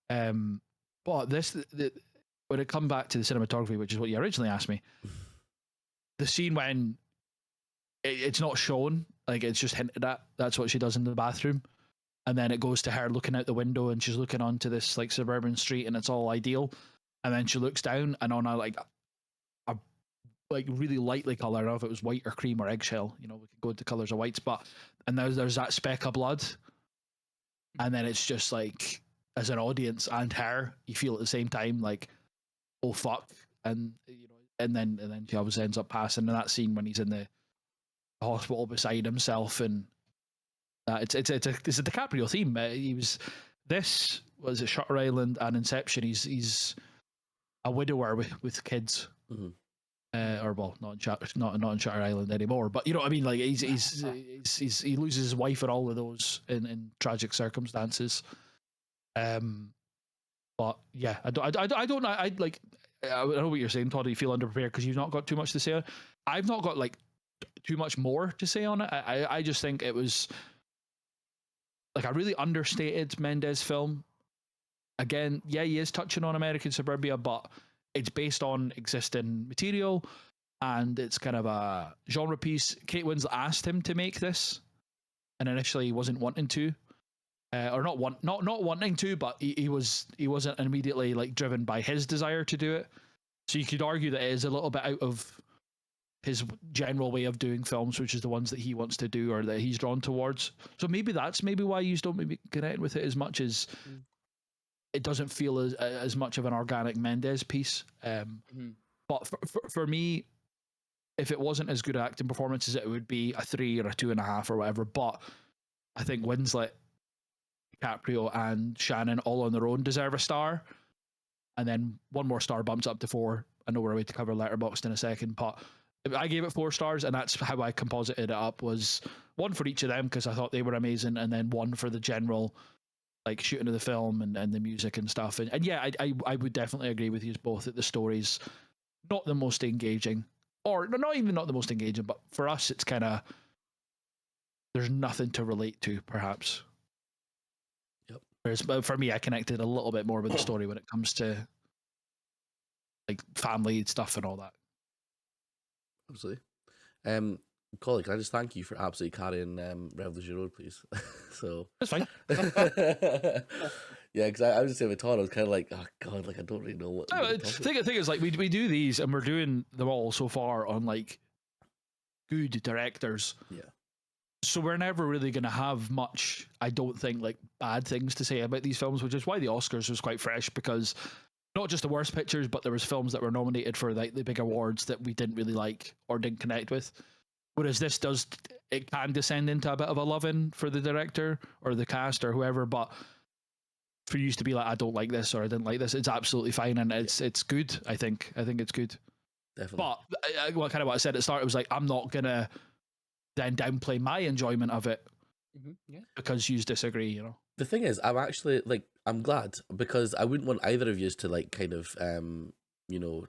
But when it come back to the cinematography, which is what you originally asked me, the scene when it's not shown, like it's just hinted at. That's what she does in the bathroom. And then it goes to her looking out the window, and she's looking onto this like suburban street, and it's all ideal. And then she looks down, and on a really lightly colour, I don't know if it was white or cream or eggshell. You know, we could go into colours of whites, but and there's that speck of blood, and then it's just like as an audience and her, you feel at the same time like, oh fuck, and you know, and then she obviously ends up passing in that scene when he's in the hospital beside himself, and it's a DiCaprio theme. He was Shutter Island and Inception. He's a widower with kids, or well, not in Shutter Island anymore. But you know what I mean. Like he loses his wife in all of those in tragic circumstances. But yeah, I don't know. I know what you're saying, Todd. You feel underprepared because you've not got too much to say. I've not got like too much more to say on it. I just think it was like a really understated Mendes film. Again, yeah, he is touching on American suburbia, but it's based on existing material, and it's kind of a genre piece. Kate Winslet asked him to make this, and initially he wasn't wanting to, or not wanting to, but he wasn't immediately like driven by his desire to do it. So you could argue that it is a little bit out of his general way of doing films, which is the ones that he wants to do or that he's drawn towards. So maybe that's why you don't maybe connect with it as much, as it doesn't feel as much of an organic Mendes piece. But for me, if it wasn't as good acting performances, it would be a 3 or a 2.5 or whatever. But I think Winslet, DiCaprio, and Shannon all on their own deserve a star, and then one more star bumps up to 4. I know we're away to cover Letterboxd in a second, but I gave it 4 stars, and that's how I composited it up, was 1 for each of them because I thought they were amazing, and then 1 for the general like shooting of the film and the music and stuff. And yeah, I would definitely agree with you both that the story's not the most engaging, or not even not the most engaging, but for us it's kind of, there's nothing to relate to perhaps. Yep. Whereas for me, I connected a little bit more with the story when it comes to like family stuff and all that. Absolutely. Colin, can I just thank you for absolutely carrying Revolution Road, please? So That's fine. yeah, because I was just saying with Todd, I was kind of like, oh god, like I don't really know what. The thing is, like we do these, and we're doing them all so far on like good directors. Yeah. So we're never really going to have much, I don't think, like bad things to say about these films, which is why the Oscars was quite fresh, because not just the worst pictures, but there was films that were nominated for like the big awards that we didn't really like or didn't connect with. Whereas this does, it can descend into a bit of a loving for the director or the cast or whoever, but for you to be like, I don't like this or I didn't like this, it's absolutely fine, and it's good. I think it's good. Definitely. But what I said at the start, it was like, I'm not gonna then downplay my enjoyment of it because you disagree, you know. The thing is, I'm actually like, I'm glad, because I wouldn't want either of you to like kind of you know,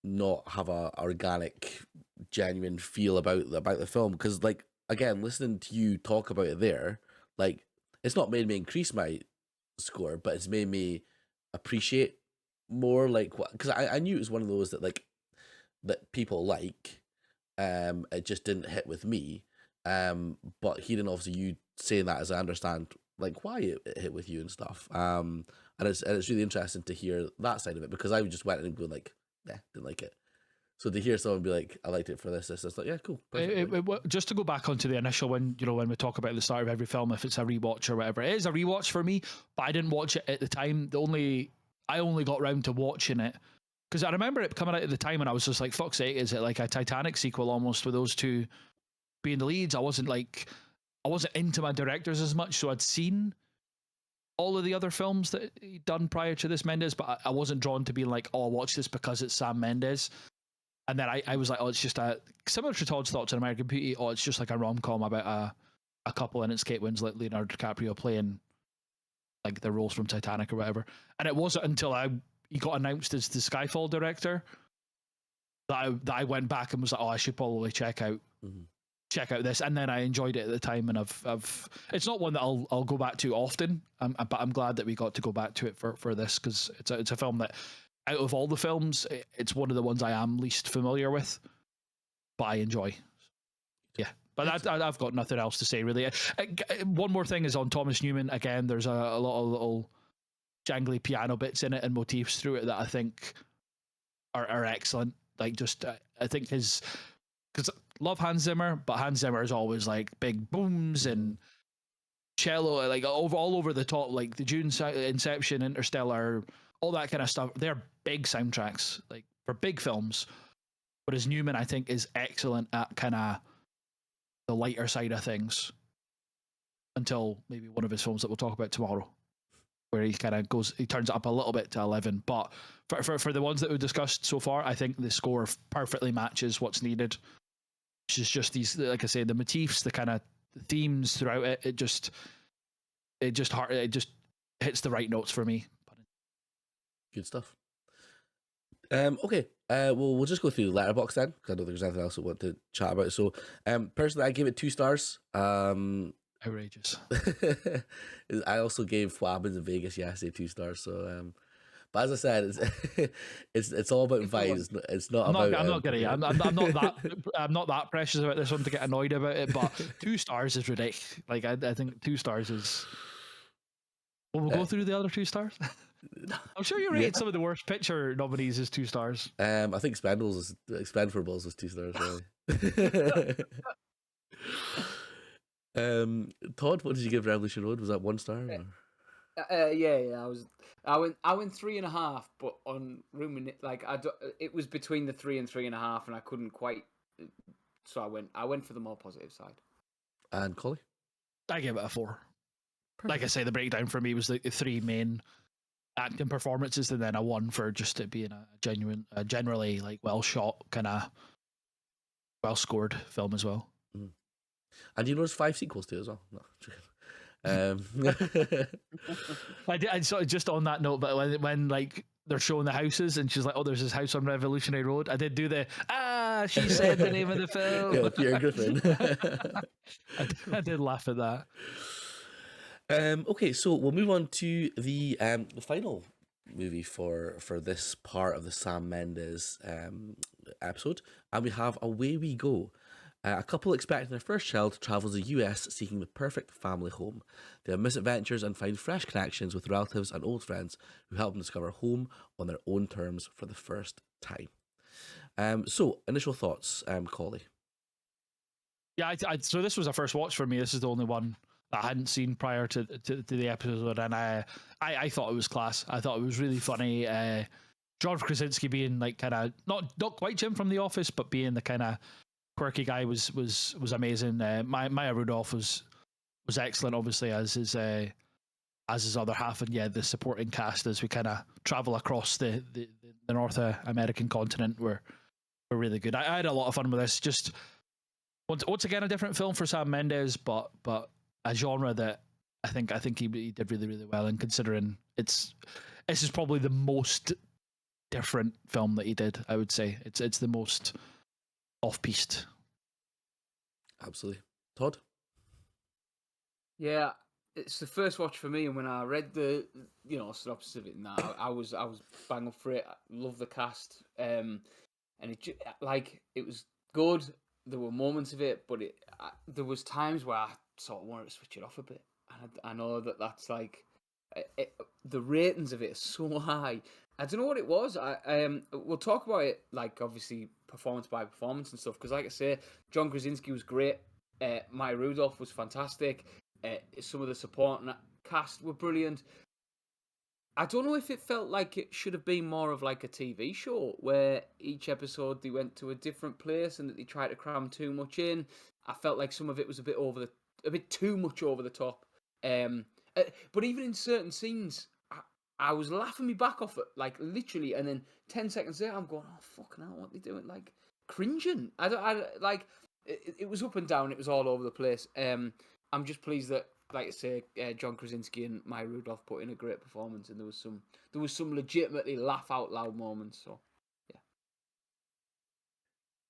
not have a organic, genuine feel about the film, because like, again, listening to you talk about it there, like it's not made me increase my score, but it's made me appreciate more like what, because I knew it was one of those that like that people like. It just didn't hit with me. But hearing obviously you saying that, as I understand like why it hit with you and stuff. And it's really interesting to hear that side of it, because I just went and go like, yeah, didn't like it. So to hear someone be like, I liked it for this, it's like, yeah, cool. Perfect. Just to go back onto the initial when we talk about the start of every film, if it's a rewatch or whatever, it is a rewatch for me, but I didn't watch it at the time. I only got round to watching it because I remember it coming out at the time and I was just like, fuck's sake, is it like a Titanic sequel almost with those two being the leads? I wasn't into my directors as much, so I'd seen all of the other films that he'd done prior to this Mendes, but I wasn't drawn to being like, oh, I'll watch this because it's Sam Mendes. And then I was like, oh, it's just similar to Todd's thoughts on American Beauty. Oh, it's just like a rom-com about a couple, and it's Kate Winslet, Leonardo DiCaprio playing like the roles from Titanic or whatever. And it wasn't until he got announced as the Skyfall director that I went back and was like, oh, I should probably check out this. And then I enjoyed it at the time, and I've it's not one that I'll go back to often, but I'm glad that we got to go back to it for this, because it's a film that, out of all the films, it's one of the ones I am least familiar with, but I enjoy. Yeah, but I've got nothing else to say really. One more thing is on Thomas Newman. Again, there's a lot of little jangly piano bits in it and motifs through it that I think are excellent. Like, just I think because love Hans Zimmer, but Hans Zimmer is always like big booms and cello, like all over the top, like the Dune, Inception, Interstellar, all that kind of stuff. They're big soundtracks, like for big films. Whereas Newman, I think, is excellent at kind of the lighter side of things, until maybe one of his films that we'll talk about tomorrow, where he turns it up a little bit to 11. But for the ones that we've discussed so far, I think the score perfectly matches what's needed. Which is just these, like I say, the motifs, the kind of themes throughout it. It just hits the right notes for me. Good stuff. Okay. Well, we'll just go through the letterbox then, because I don't think there's anything else I want to chat about. So, personally, I gave it 2 stars. Outrageous. I also gave What Happens in Vegas yesterday 2 stars. So, but as I said, it's all about vibes. It's not about. I'm not that precious about this one to get annoyed about it. But 2 stars is ridiculous. Like I think 2 stars is. We'll go through the other 2 stars. I'm sure you rated some of the worst picture nominees as 2 stars. I think Expendables was 2 stars. Really. Todd, what did you give Revolution Road? Was that 1 star? Yeah. I went 3.5, but on it was between the 3 and 3.5, and I couldn't quite. So I went for the more positive side. And Collie? I gave it a 4. Perfect. Like I say, the breakdown for me was the 3 main acting performances, and then a 1 for just it being a generally like well shot, kind of well scored film as well. And you know there's 5 sequels to it as well. No. I saw just on that note, but when like they're showing the houses and she's like, oh, there's this house on Revolutionary Road, I did do she said the name of the film. Yeah, Peter Griffin. I did laugh at that. Okay, so we'll move on to the final movie for this part of the Sam Mendes episode, and we have Away We Go. A couple expecting their first child travels to the US seeking the perfect family home. They have misadventures and find fresh connections with relatives and old friends who help them discover home on their own terms for the first time. So, initial thoughts, Collie? Yeah, so this was a first watch for me. This is the only one that I hadn't seen prior to the episode, and I thought it was class. I thought it was really funny. John Krasinski being like kind of not quite Jim from The Office, but being the kind of quirky guy was amazing. Maya Rudolph was excellent, obviously, as his other half, and yeah, the supporting cast as we kind of travel across the North American continent were really good. I had a lot of fun with this. Just once again a different film for Sam Mendes, but a genre that I think he did really, really well. And considering this is probably the most different film that he did, I would say it's the most off-piste. Absolutely. Todd? Yeah, it's the first watch for me, and when I read the synopsis of it, and that, I was bang up for it. I love the cast, and it was good. There were moments of it, but there was times where I sort of wanted to switch it off a bit. And I know that's like the ratings of it are so high. I don't know what it was. We'll talk about it, like obviously performance by performance and stuff. Because like I say, John Krasinski was great. Maya Rudolph was fantastic. Some of the supporting cast were brilliant. I don't know if it felt like it should have been more of like a TV show where each episode they went to a different place and that they tried to cram too much in. I felt like some of it was a bit too much over the top. But even in certain scenes, I was laughing me back off it, like literally, and then 10 seconds later, I'm going, "Oh fucking hell, what are they doing?" Like cringing. It was up and down. It was all over the place. I'm just pleased that, like I say, John Krasinski and Maya Rudolph put in a great performance, and there was some legitimately laugh out loud moments. So,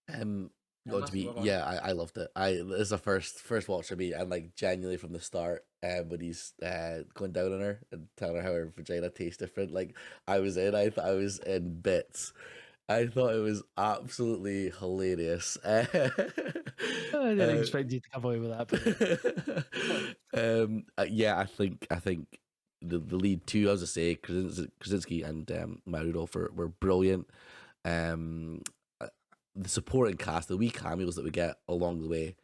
yeah. Going to be, yeah, I loved it. This is a first watch for me, and like genuinely from the start, when he's going down on her and telling her how her vagina tastes different, like I was in bits. I thought it was absolutely hilarious. I didn't expect you to come away with that. But... yeah, I think the lead two, as I say, Krasinski and Maya Rudolph were brilliant. The supporting cast, the wee cameos that we get along the way,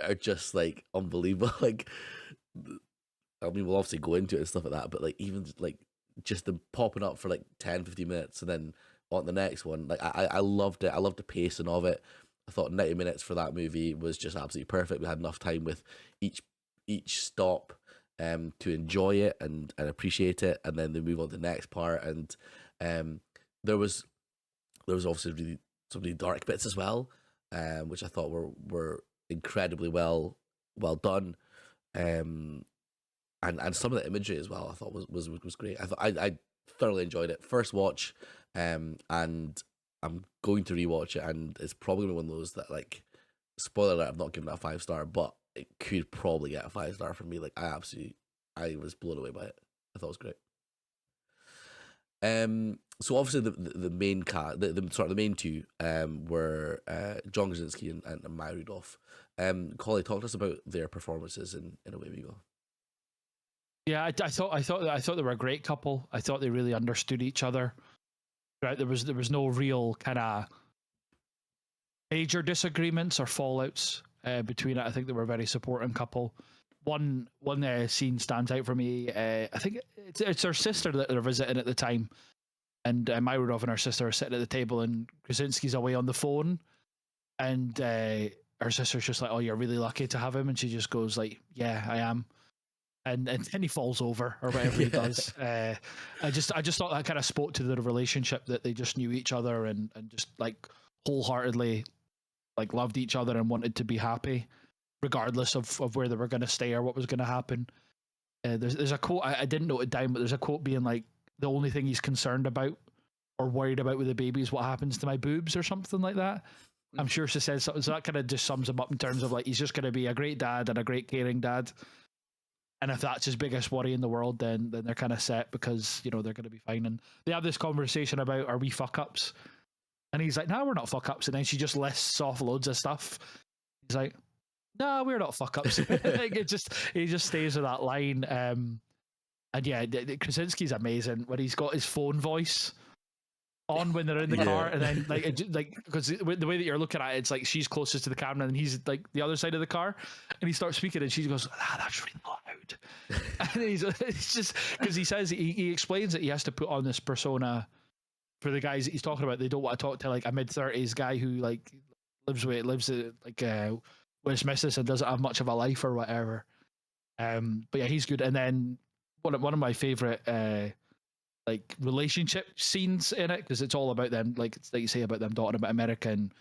are just like unbelievable. Like, I mean, we'll obviously go into it and stuff like that, but like even like just them popping up for like 10-15 minutes and then on the next one, like I loved it. I loved the pacing of it. I thought 90 minutes for that movie was just absolutely perfect. We had enough time with each stop to enjoy it and appreciate it, and then they move on to the next part. And there was obviously some really dark bits as well, which I thought were incredibly well done, and some of the imagery as well I thought was great. I thoroughly enjoyed it. First watch, and I'm going to rewatch it, and it's probably one of those that, like, spoiler alert, I've not given it a 5-star, but it could probably get a 5-star from me. Like, I was blown away by it. I thought it was great. So obviously the main the main two were John Krasinski and Maya Rudolph. Collie, talk to us about their performances in Away We Go. Yeah, I thought they were a great couple. I thought they really understood each other. Right, there was no real kind of major disagreements or fallouts between it. I think they were a very supporting couple. One scene stands out for me. I think it's her sister that they're visiting at the time, and Maya Rudolph and her sister are sitting at the table, and Krasinski's away on the phone, and her sister's just like, "Oh, you're really lucky to have him," and she just goes like, "Yeah, I am." And then he falls over or whatever he does. I just thought that kind of spoke to the relationship, that they just knew each other and just like wholeheartedly like loved each other and wanted to be happy, regardless of where they were going to stay or what was going to happen. There's a quote, I didn't note it down, but there's a quote being like, the only thing he's concerned about or worried about with the baby is what happens to my boobs or something like that. I'm sure she says something, so that kind of just sums him up in terms of like, he's just going to be a great dad and a great caring dad. And if that's his biggest worry in the world, then they're kind of set, because, you know, they're going to be fine. And they have this conversation about, are we fuck ups? And he's like, no, we're not fuck ups. And then she just lists off loads of stuff. He's like, no, we're not fuck ups. Like, he just stays with that line. And yeah, Krasinski's amazing when he's got his phone voice on when they're in the car, and then like because the way that you're looking at it, it's like she's closest to the camera and he's like the other side of the car, and he starts speaking and she goes, that's really loud. And it's just because he says he explains that he has to put on this persona for the guys that he's talking about. They don't want to talk to like a mid-30s guy who like lives with his missus and doesn't have much of a life or whatever. But yeah, he's good. And then one of my favorite like relationship scenes in it, because it's all about them, like you say, about them talking about America and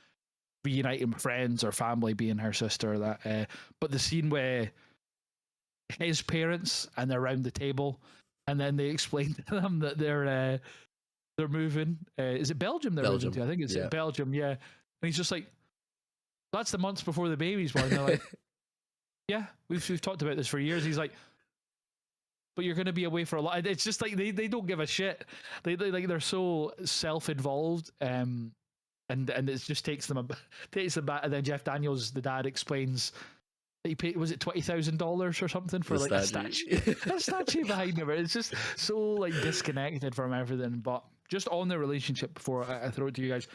reuniting friends or family, being her sister. That, but the scene where his parents and they're around the table, and then they explain to them that they're moving. Is it Belgium? Moving to? I think it's Belgium. Yeah, and he's just like, that's the months before the baby's born. And they're like, yeah, we've talked about this for years. He's like, but you're going to be away for a lot. It's just like they don't give a shit. They like they're so self-involved, and it just takes them back. And then Jeff Daniels, the dad, explains that he paid, was it $20,000 or something for like a statue behind him. It's just so like disconnected from everything. But just on the relationship, before I throw it to you guys,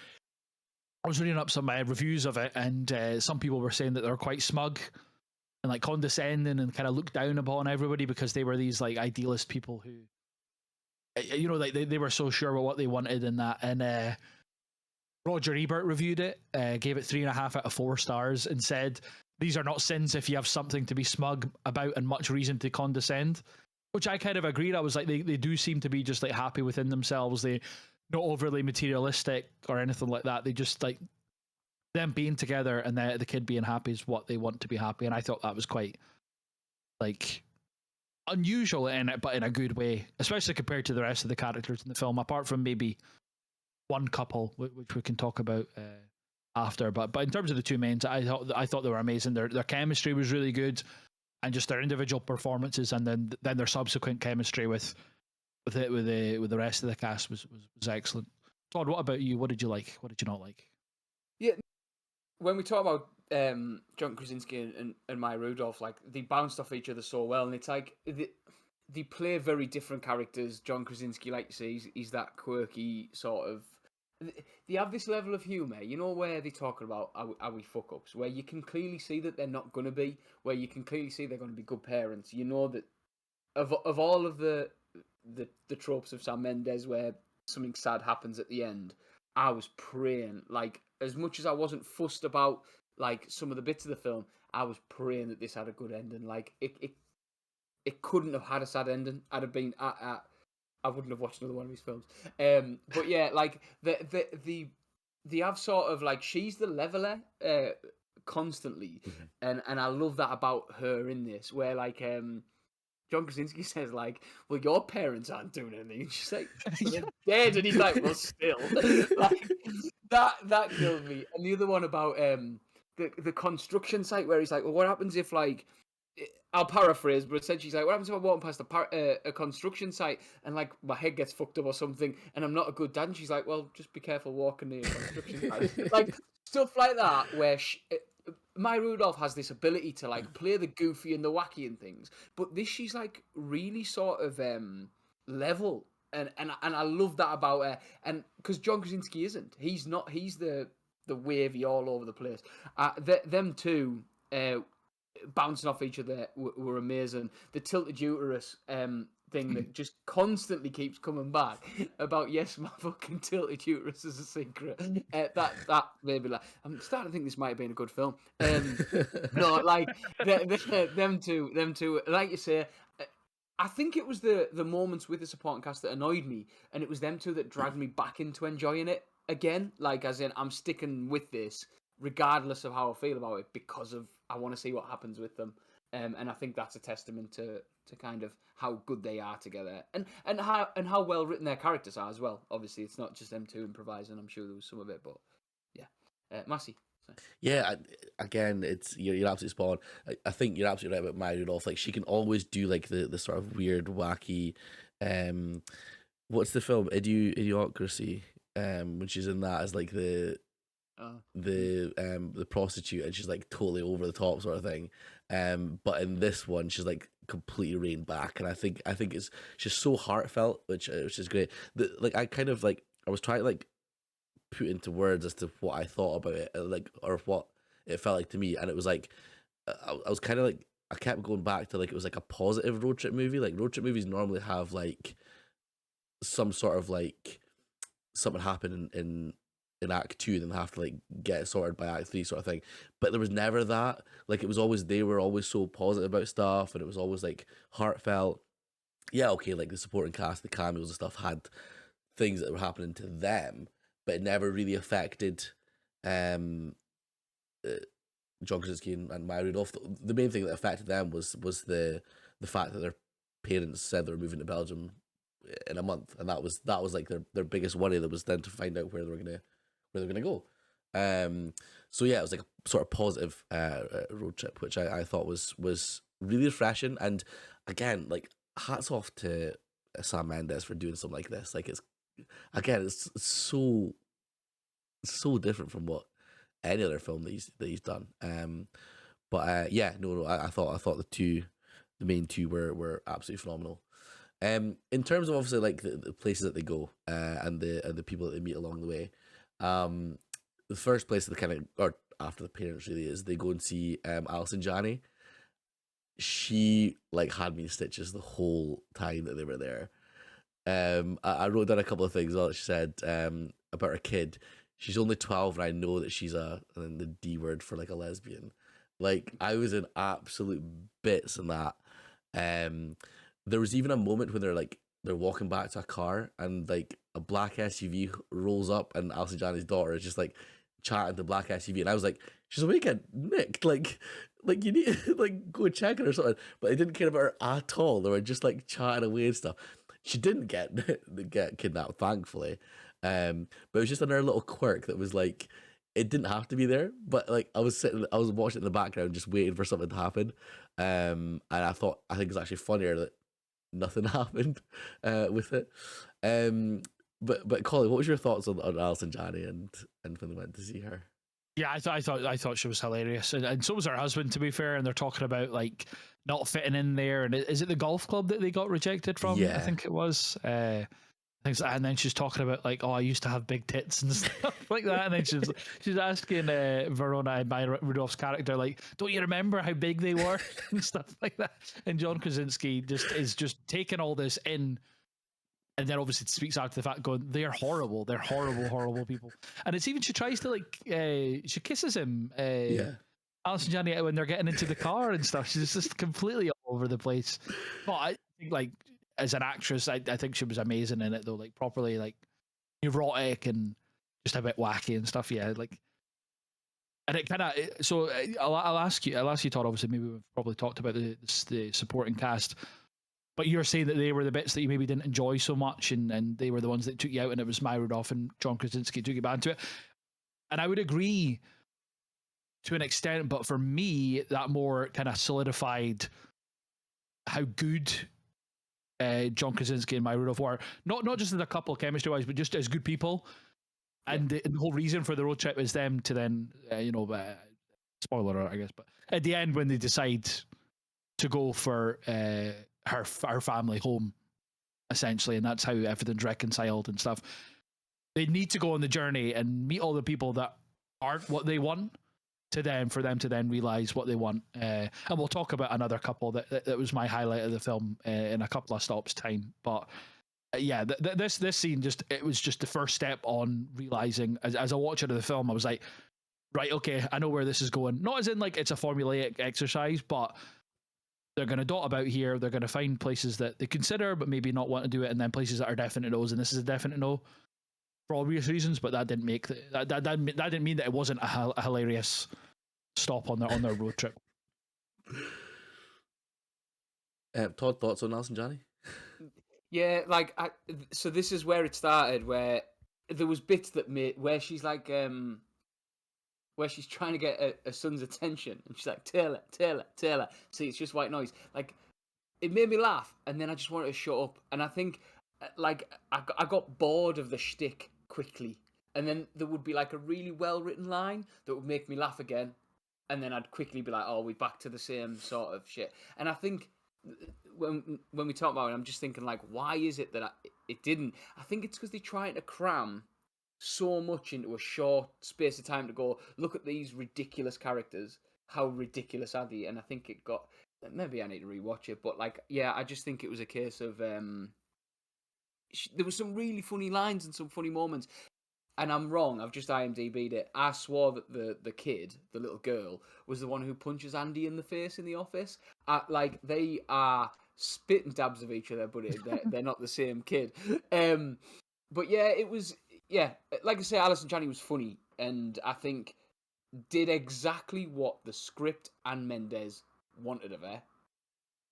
I was reading up some reviews of it, and some people were saying that they're quite smug and like condescending and kind of looked down upon everybody because they were these like idealist people who, like they were so sure about what they wanted and that. And Roger Ebert reviewed it, gave it 3.5 out of 4 stars, and said, "These are not sins if you have something to be smug about and much reason to condescend." Which I kind of agreed. I was like, they do seem to be just like happy within themselves. They not overly materialistic or anything like that. They just like them being together and the kid being happy is what they want to be happy. And I thought that was quite like unusual in it, but in a good way, especially compared to the rest of the characters in the film, apart from maybe one couple, which we can talk about after. But in terms of the two mains, I thought they were amazing. Their chemistry was really good, and just their individual performances, and then their subsequent chemistry with the rest of the cast was excellent. Todd, what about you? What did you like? What did you not like? Yeah, when we talk about John Krasinski and Maya Rudolph, like they bounced off each other so well, and it's like they play very different characters. John Krasinski, like you say, he's that quirky sort of. They have this level of humour, where they talk about how we fuck ups, where you can clearly see that they're not going to be, where you can clearly see they're going to be good parents. You know that of all of the tropes of Sam Mendes, where something sad happens at the end, I was praying, like, as much as I wasn't fussed about like some of the bits of the film, I was praying that this had a good ending. Like it couldn't have had a sad ending. I'd have been I wouldn't have watched another one of his films. But yeah, like the have sort of like, she's the leveler constantly, and I love that about her in this, where like John Krasinski says like, "Well, your parents aren't doing anything." And she's like, "They're dead," and he's like, "Well, still," like that killed me. And the other one about the construction site, where he's like, "Well, what happens if like." I'll paraphrase, but essentially she's like, what happens if I walk past a construction site and like my head gets fucked up or something and I'm not a good dad? And she's like, well, just be careful walking near a construction site. Like stuff like that, where Maya Rudolph has this ability to like play the goofy and the wacky and things, but this, she's like really sort of level, and I love that about her. And because John Krasinski isn't, he's the wavy all over the place. Them two. Bouncing off each other were amazing. The tilted uterus thing that just constantly keeps coming back about, yes, my fucking tilted uterus is a secret. That made me laugh. I'm starting to think this might have been a good film. No, like them two. Like you say, I think it was the moments with the supporting cast that annoyed me, and it was them two that dragged me back into enjoying it again. Like, as in, I'm sticking with this regardless of how I feel about it, because of I want to see what happens with them. And I think that's a testament to kind of how good they are together, and how well written their characters are as well. Obviously, it's not just them two improvising. I'm sure there was some of it, but yeah, Massey. Yeah, again, it's you're absolutely spot on. I think you're absolutely right about Maya Rudolph. Like, she can always do like the sort of weird, wacky. What's the film Idiocracy? When she's in that as like the prostitute, and she's like totally over the top sort of thing. But in this one, she's like completely reined back, and I think it's she's so heartfelt, which is great. I was trying to like put into words as to what I thought about it, like, or what it felt like to me, and it was like I was kind of like, I kept going back to like, it was like a positive road trip movie. Like, road trip movies normally have like some sort of like something happen in Act 2, then have to like get it sorted by Act 3 sort of thing. But there was never that. Like, it was always, they were always so positive about stuff, and it was always like heartfelt. Yeah, okay, like the supporting cast, the cameos and stuff had things that were happening to them, but it never really affected John Krasinski and Maya Rudolph. The main thing that affected them was the fact that their parents said they were moving to Belgium in a month, and that was like their biggest worry. That was then to find out where they're gonna go. So yeah, it was like a sort of positive road trip, which I thought was really refreshing. And again, like, hats off to Sam Mendes for doing something like this. Like it's so different from what any other film that he's done. But no, I thought the main two were absolutely phenomenal. In terms of obviously like the places that they go, and the people that they meet along the way, the first place that they kind of, or after the parents really, is they go and see Alison Janney. She like had me in stitches the whole time that they were there. I wrote down a couple of things. She said about her kid. She's only 12, and I know that she's and then the D word for like a lesbian. Like I was in absolute bits in that. There was even a moment when they're walking back to a car, and like a black SUV rolls up, and Alison Janney's daughter is just like chatting to black SUV, and I was like, she's awake and Nick, like you need to like go check it or something. But they didn't care about her at all. They were just like chatting away and stuff. She didn't get kidnapped, thankfully. But it was just another little quirk that was like, it didn't have to be there, but like I was watching it in the background, just waiting for something to happen. And I think it's actually funnier that nothing happened with it. But Colin, what was your thoughts on Alison Janney and when they went to see her? Yeah, I thought she was hilarious, and so was her husband. To be fair, and they're talking about like not fitting in there, and is it the golf club that they got rejected from? Yeah. I think it was. And then she's talking about like, oh, I used to have big tits and stuff like that. And then she's asking Verona, Maya Rudolph's character, like, don't you remember how big they were and stuff like that? And John Krasinski is just taking all this in, and then obviously speaks out to the fact, going, they're horrible, horrible people. And it's even she tries to like, she kisses him, Alison Janney, when they're getting into the car and stuff. She's just completely all over the place. But I think like, as an actress, I think she was amazing in it though, like properly like neurotic and just a bit wacky and stuff. Yeah, like, and it kind of. So I'll ask you, Todd. Obviously, maybe we've probably talked about the supporting cast, but you're saying that they were the bits that you maybe didn't enjoy so much, and they were the ones that took you out, and it was Maya Rudolph and John Krasinski took you back into it. And I would agree to an extent, but for me, that more kind of solidified how good John Krasinski and Maya Rudolph were, not just as a couple chemistry wise, but just as good people. And the whole reason for the road trip is them to then, spoiler alert, I guess, but at the end when they decide to go for her family home, essentially, and that's how everything's reconciled and stuff. They need to go on the journey and meet all the people that aren't what they want to them, for them to then realize what they want. And we'll talk about another couple that was my highlight of the film in a couple of stops time. But this scene it was just the first step on realizing, as a watcher of the film, I was like, right, okay, I know where this is going. Not as in like it's a formulaic exercise, but they're going to dot about here. They're going to find places that they consider, but maybe not want to do it, and then places that are definite no's, and this is a definite no for obvious reasons. But that didn't make that didn't mean that it wasn't a hilarious stop on their road trip. Todd, thoughts on Alison Janney? Yeah, like so this is where it started, where there was bits that where she's like where she's trying to get her son's attention, and she's like, Taylor. See, it's just white noise. Like, it made me laugh, and then I just wanted to shut up. And I think, like, I got bored of the shtick quickly, and then there would be like a really well written line that would make me laugh again, and then I'd quickly be like, oh, we're back to the same sort of shit. And I think when we talk about it, I'm just thinking like, why is it that it didn't? I think it's because they're trying to cram so much into a short space of time to go, look at these ridiculous characters. How ridiculous are they? And I think it got, maybe I need to rewatch it, but like, yeah, I just think it was a case of there were some really funny lines and some funny moments. And I'm wrong, I've just IMDb'd it. I swore that the kid, the little girl, was the one who punches Andy in the face in the office. Like, they are spit and dabs of each other, but they're not the same kid. But yeah, it was, yeah, like I say, Alison Janney was funny, and I think did exactly what the script and Mendes wanted of her,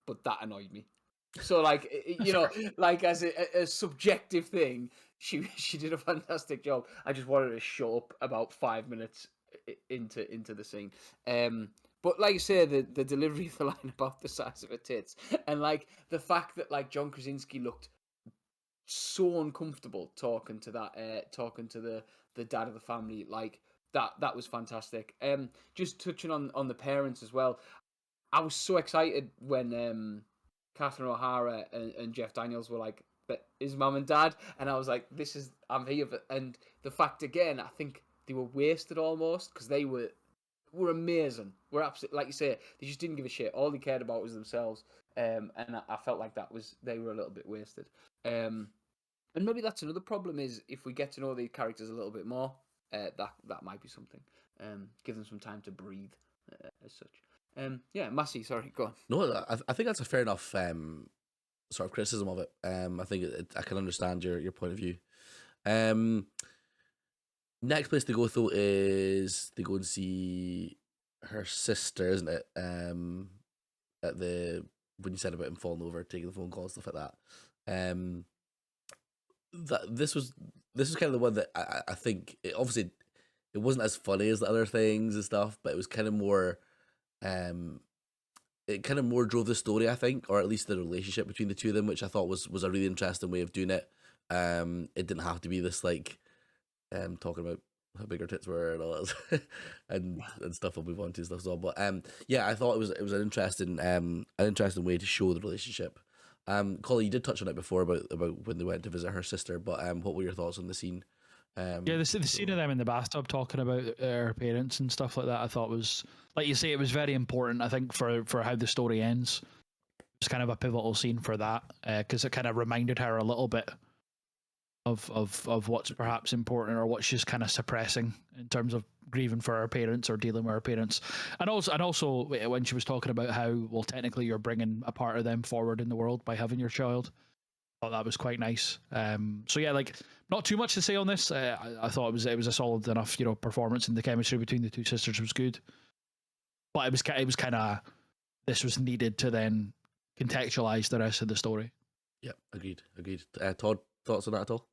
but that annoyed me. So, like, you know, like as a subjective thing, she did a fantastic job. I just wanted to show up about 5 minutes into the scene. But like you say, the delivery of the line about the size of her tits, and like the fact that like John Krasinski looked so uncomfortable talking to talking to the dad of the family, like that was fantastic. Just touching on the parents as well. I was so excited when Catherine O'Hara and Jeff Daniels were like, "But his mum and dad," and I was like, I'm here for." And the fact again, I think they were wasted almost because they were amazing. Were absolutely, like you say, they just didn't give a shit. All they cared about was themselves. And I felt like they were a little bit wasted. And maybe that's another problem is if we get to know these characters a little bit more, that might be something. Give them some time to breathe, as such. Yeah, Massey, sorry, go on. No, I think that's a fair enough sort of criticism of it. I think I can understand your point of view. Next place to go though is to go and see her sister, isn't it? At the when you said about him falling over, taking the phone call, stuff like that. That this was kind of the one that I think obviously it wasn't as funny as the other things and stuff, but it was kind of more. It kind of more drove the story, I think, or at least the relationship between the two of them, which I thought was a really interesting way of doing it. It didn't have to be this like talking about how big her tits were and all that and stuff we'll move on to and stuff. So, but yeah, I thought it was an interesting way to show the relationship. Colin, you did touch on it before about when they went to visit her sister, but what were your thoughts on the scene? The scene of them in the bathtub talking about her parents and stuff like that, I thought was, like you say, it was very important, I think, for how the story ends. It's kind of a pivotal scene for that, because it kind of reminded her a little bit of what's perhaps important or what she's kind of suppressing in terms of grieving for her parents or dealing with her parents. And also when she was talking about how, well, technically you're bringing a part of them forward in the world by having your child. I thought that was quite nice. So yeah, like not too much to say on this. I thought it was a solid enough, performance, and the chemistry between the two sisters was good. But it was kind of, this was needed to then contextualize the rest of the story. Yeah, agreed. Todd, thoughts on that at all?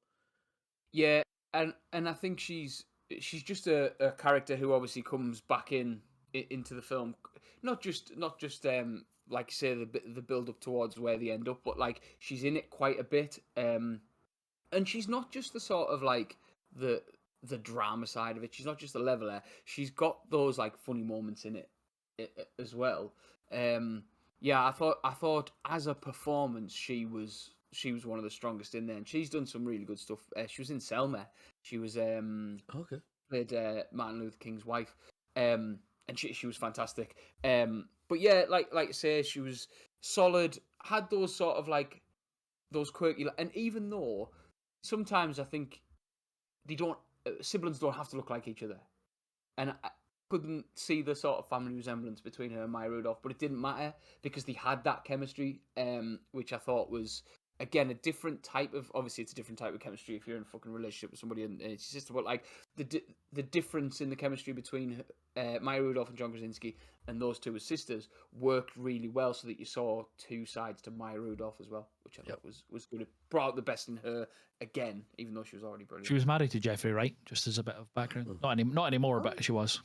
Yeah, and I think she's just a character who obviously comes back into the film, not just like you say the build up towards where they end up, but like she's in it quite a bit, and she's not just the sort of like the drama side of it. She's not just a leveler. She's got those like funny moments in it as well. Yeah, I thought as a performance she was one of the strongest in there, and she's done some really good stuff. She was in Selma. She was Okay. played Martin Luther King's wife, and she was fantastic. But yeah, like I say, she was solid. Had those sort of like those quirky, and even though sometimes I think siblings don't have to look like each other, and I couldn't see the sort of family resemblance between her and Maya Rudolph, but it didn't matter because they had that chemistry, which I thought was, again, a different type of, obviously it's a different type of chemistry if you're in a fucking relationship with somebody and it's your sister, but like the difference in the chemistry between Maya Rudolph and John Krasinski and those two as sisters worked really well, so that you saw two sides to Maya Rudolph as well, which I thought was good. It brought out the best in her again, even though she was already brilliant. She was married to Jeffrey Wright, just as a bit of background. Not anymore, but she was.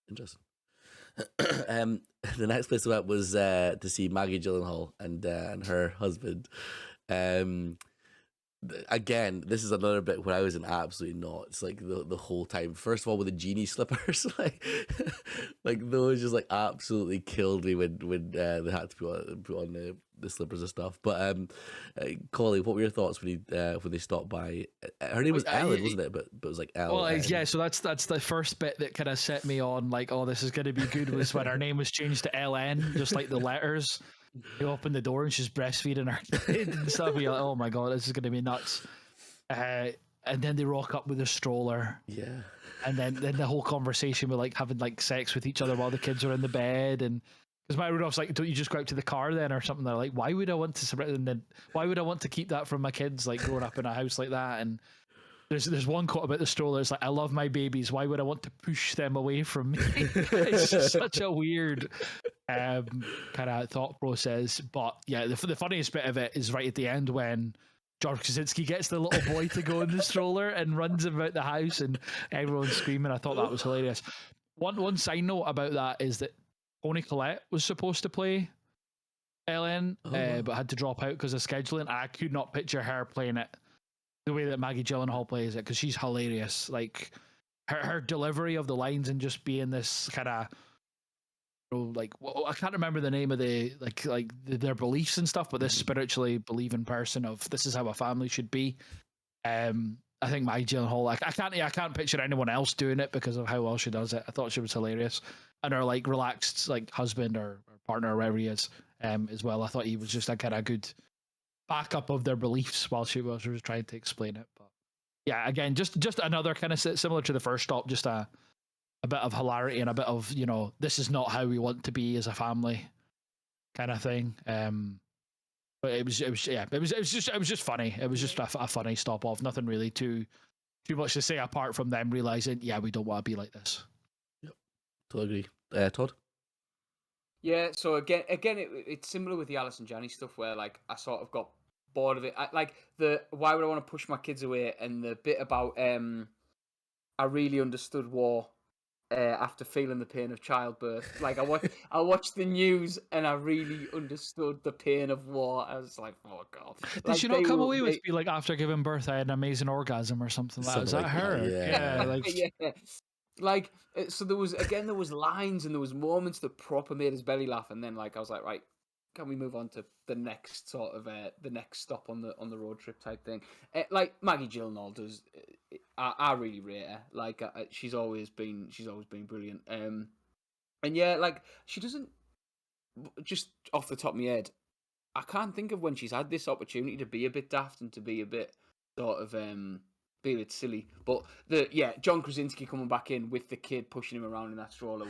Interesting. The next place we went was to see Maggie Gyllenhaal and her husband. Again, this is another bit where I was in absolutely knots, like the whole time. First of all, with the genie slippers, like those just like absolutely killed me when they had to put on the slippers and stuff. But Collie, what were your thoughts when they stopped by? Her name was Ellen, wasn't it? But it was like Ellen. Well, yeah. So that's the first bit that kind of set me on, like, oh, this is going to be good. Was when her name was changed to LN, just like the letters. You open the door and she's breastfeeding her kid and stuff. You're like, oh my god, this is going to be nuts. And then they rock up with a stroller. Yeah. And then the whole conversation with like having like sex with each other while the kids are in the bed, and because Maya Rudolph's like, don't you just go out to the car then or something? They're like, why would I want to? And then why would I want to keep that from my kids, like growing up in a house like that? And there's one quote about the stroller. It's like, I love my babies. Why would I want to push them away from me? It's just such a weird kind of thought process. But yeah, the funniest bit of it is right at the end when George Krasinski gets the little boy to go in the stroller and runs about the house and everyone's screaming. I thought that was hilarious. One side note about that is that Toni Collette was supposed to play Ellen, Oh. but had to drop out because of scheduling. I could not picture her playing it the way that Maggie Gyllenhaal plays it, because she's hilarious. Like her delivery of the lines and just being this kind of, like, well, I can't remember the name of their beliefs and stuff, but this spiritually believing person of this is how a family should be. I think Maggie Gyllenhaal, I can't picture anyone else doing it because of how well she does it. I thought she was hilarious, and her like relaxed like husband or partner or wherever he is, as well. I thought he was just a kind of good backup of their beliefs while she was trying to explain it. But yeah, again, just another kind of similar to the first stop, just a bit of hilarity and a bit of, this is not how we want to be as a family kind of thing. But it was just funny. It was just a funny stop off. Nothing really too much to say apart from them realizing, yeah, we don't want to be like this. Yep, totally agree. Todd? Yeah, so again, it's similar with the Alice and Janney stuff, where like I sort of got bored of it. Why would I want to push my kids away? And the bit about I really understood war after feeling the pain of childbirth. Like I watched the news and I really understood the pain of war. I was like, oh god. Did she not come away with be like, after giving birth I had an amazing orgasm or something like that? Is that her? Yeah. Yeah. Like, so there was lines and there was moments that proper made his belly laugh, and then like I was like, right, can we move on to the next sort of the next stop on the road trip type thing? Like Maggie Gyllenhaal does, I really rate her. Like she's always been brilliant. And yeah, like she doesn't, just off the top of my head, I can't think of when she's had this opportunity to be a bit daft and to be a bit sort of be a bit silly. But John Krasinski coming back in with the kid pushing him around in that stroller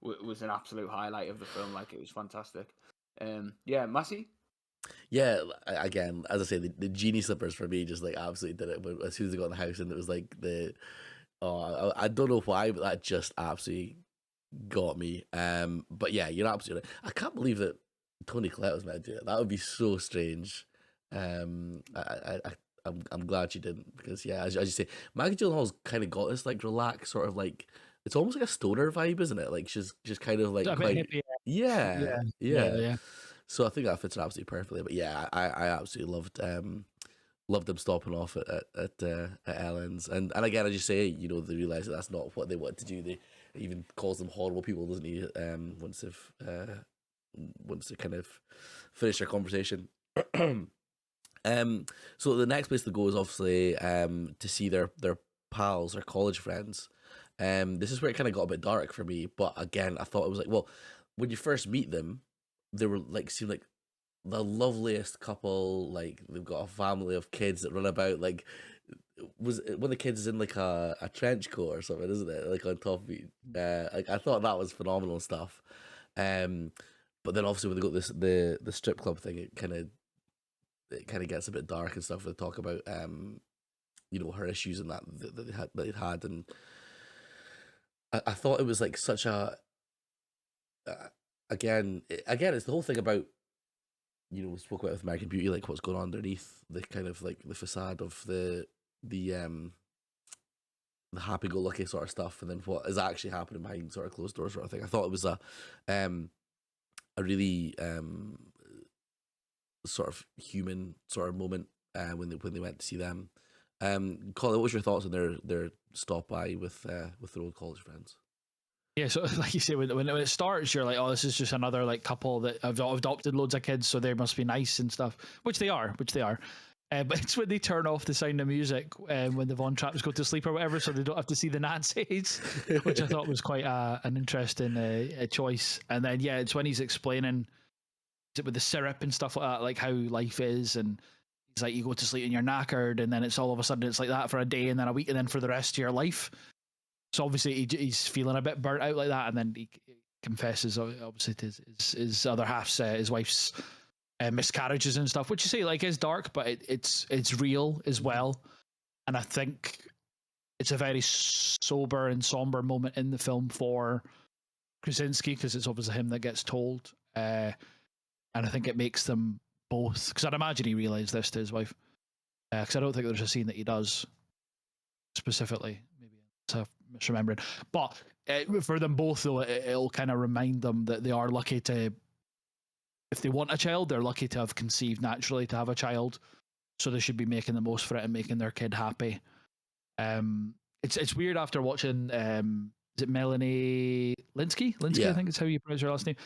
was an absolute highlight of the film. Like, it was fantastic. Massey? Yeah, again, as I say, the genie slippers for me just like absolutely did it. But as soon as I got in the house and it was like I don't know why, but that just absolutely got me. But yeah, you're absolutely right. I can't believe that Toni Collette was meant to do it. That would be so strange. I'm glad she didn't, because yeah, as you say, Maggie Gyllenhaal's kind of got this like relaxed sort of like, it's almost like a stoner vibe, isn't it? Like she's quite hippie. Yeah. So I think that fits her absolutely perfectly. But yeah, I absolutely loved them stopping off at Ellen's, and again, as you say, they realize that that's not what they want to do. They even calls them horrible people, doesn't he? Once they kind of finish their conversation. So the next place to go is obviously to see their pals, their college friends. This is where it kind of got a bit dark for me. But again, I thought it was like, well, when you first meet them, they were like, seemed like the loveliest couple. Like, they've got a family of kids that run about. Like, was one of the kids is in like a trench coat or something, isn't it? Like on top of you. Like, I thought that was phenomenal stuff. But then obviously when they got the strip club thing, it kind of gets a bit dark and stuff. They talk about her issues and that they'd had, and I thought it was like such a again it's the whole thing about, we spoke about with American Beauty, like what's going on underneath the kind of like the facade of the happy-go-lucky sort of stuff, and then what is actually happening behind sort of closed doors sort of thing. I thought it was a really sort of human sort of moment when they went to see them. Colin, what was your thoughts on their stop by with their old college friends? Yeah, so like you say, when it starts, you're like, oh, this is just another like couple that have adopted loads of kids, so they must be nice and stuff, which they are. But it's when they turn off the Sound of Music when the Von Trapps go to sleep or whatever, so they don't have to see the Nazis, which I thought was quite an interesting choice. And then it's when he's explaining with the syrup and stuff like that, like how life is, and he's like, you go to sleep and you're knackered, and then it's all of a sudden it's like that for a day and then a week and then for the rest of your life. So obviously he's feeling a bit burnt out like that, and then he confesses obviously to his other half's his wife's miscarriages and stuff, which you say like is dark, but it's real as well. And I think it's a very sober and somber moment in the film for Krasinski, because it's obviously him that gets told, and I think it makes them both, because I'd imagine he realised this to his wife, because I don't think there's a scene that he does specifically. Maybe I'm misremembering, but for them both, though, it'll kind of remind them that they are lucky to, if they want a child, they're lucky to have conceived naturally to have a child. So they should be making the most for it and making their kid happy. It's weird after watching. Is it Melanie Linsky? Yeah. I think is how you pronounce her last name.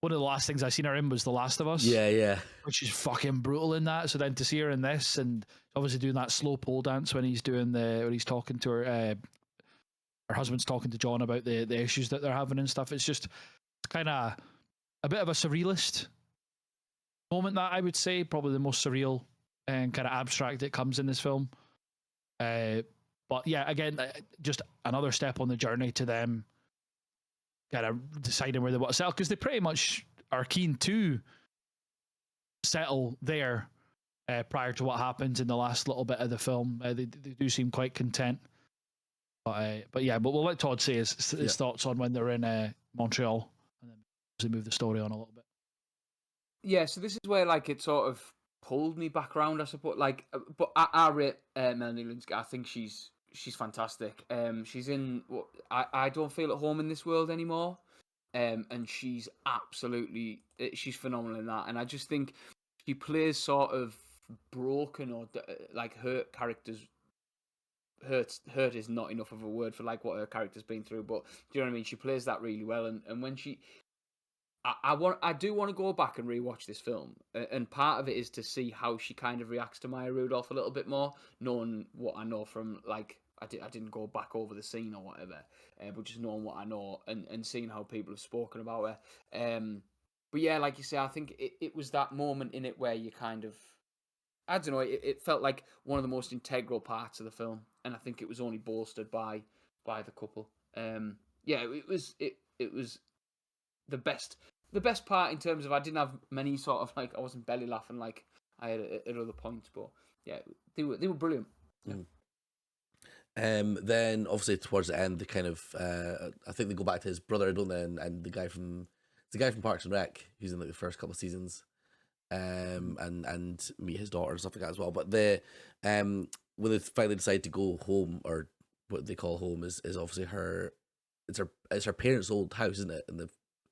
One of the last things I seen her in was The Last of Us. Yeah. Which is fucking brutal in that. So then to see her in this, and obviously doing that slow pole dance when he's talking to her husband's talking to John about the issues that they're having and stuff. It's just kind of a bit of a surrealist moment, that I would say, probably the most surreal and kind of abstract it comes in this film. But yeah, again, just another step on the journey to them kind of deciding where they want to settle, because they pretty much are keen to settle there prior to what happens in the last little bit of the film. They do seem quite content. But we'll let Todd say his thoughts on when they're in Montreal, and then we'll move the story on a little bit. Yeah, so this is where like it sort of pulled me back around, I suppose. Like, but I rate Melanie Linsky. I think she's fantastic. She's in. I don't feel at home in this world anymore. And she's absolutely, she's phenomenal in that. And I just think she plays sort of broken or like hurt characters. Hurt is not enough of a word for like what her character's been through, but do you know what I mean? She plays that really well, and when she, I do want to go back and rewatch this film, and part of it is to see how she kind of reacts to Maya Rudolph a little bit more, knowing what I know from like I didn't go back over the scene or whatever, but just knowing what I know and seeing how people have spoken about her. But yeah, like you say, I think it was that moment in it where you kind of, I don't know, it felt like one of the most integral parts of the film, and I think it was only bolstered by the couple. Yeah, it was the best part in terms of I didn't have many sort of like I wasn't belly laughing like I had at other points, but yeah, they were brilliant. Yeah. Then obviously towards the end, they kind of I think they go back to his brother, don't they? And the guy from Parks and Rec, who's in like the first couple of seasons, and meet his daughter and stuff like that as well. But when they finally decide to go home, or what they call home, is obviously her. It's her parents' old house, isn't it?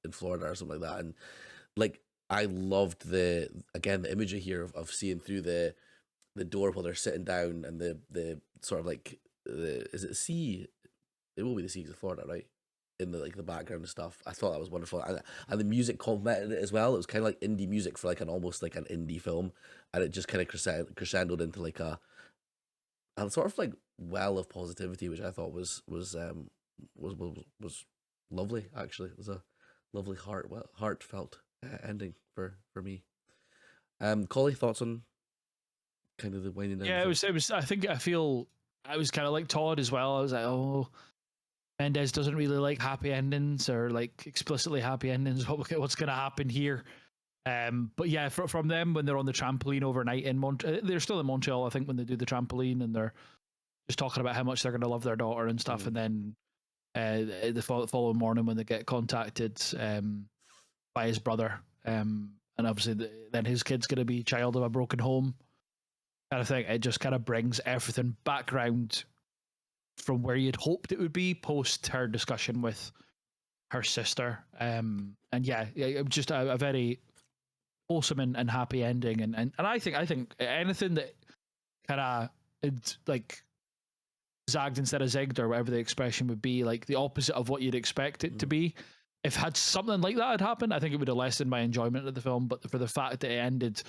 In Florida or something like that. And like I loved the imagery here of seeing through the door while they're sitting down, and the sort of like is it the sea? It will be the seas of Florida, right? In the like the background and stuff. I thought that was wonderful, and the music complemented it as well. It was kind of like indie music for like almost like an indie film, and it just kind of crescendoed into like a sort of like well of positivity, which I thought was lovely. Actually, it was a lovely heartfelt ending for me. Collie, thoughts on kind of the winding down? Yeah, it was. I think I was kind of like Todd as well. I was like, oh, Mendes doesn't really like happy endings or like explicitly happy endings. What's going to happen here? But yeah, from them when they're on the trampoline overnight in they're still in Montreal, I think, when they do the trampoline, and they're just talking about how much they're going to love their daughter and stuff. And then the following morning when they get contacted by his brother, and obviously then his kid's going to be child of a broken home. And I think it just kind of brings everything back round from where you'd hoped it would be post her discussion with her sister. And yeah, it was just a very wholesome and happy ending. And I think anything that kind of like zagged instead of zigged, or whatever the expression would be, like the opposite of what you'd expect it to be. If had something like that had happened, I think it would have lessened my enjoyment of the film. But for the fact that it ended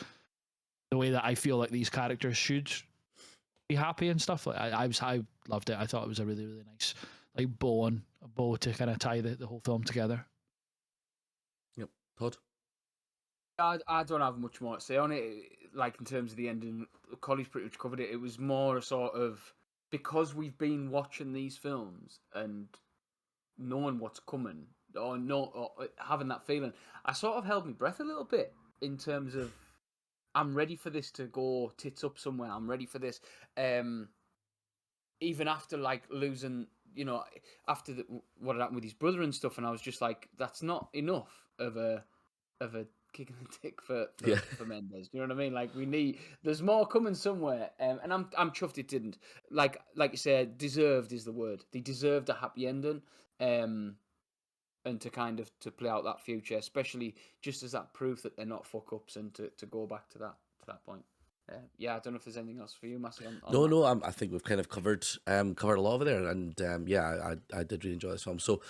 the way that I feel like these characters should be happy and stuff, like I loved it. I thought it was a really, really nice like bow to kind of tie the whole film together. Yep. Todd? I don't have much more to say on it. Like in terms of the ending, Collie's pretty much covered it. It was more a sort of, because we've been watching these films and knowing what's coming, or having that feeling, I sort of held my breath a little bit in terms of I'm ready for this to go tits up somewhere. I'm ready for this. Even after like losing, after what had happened with his brother and stuff, and I was just like, that's not enough of a kick in the dick for Mendes. Do you know what I mean? Like there's more coming somewhere, and I'm chuffed it didn't. Like you said, deserved is the word. They deserved a happy ending. and to kind of to play out that future, especially just as that proof that they're not fuck ups, and to go back to that point. Yeah, I don't know if there's anything else for you, Massey. On No, that. no, I think we've kind of covered a lot of it there, and yeah, I did really enjoy this film. So,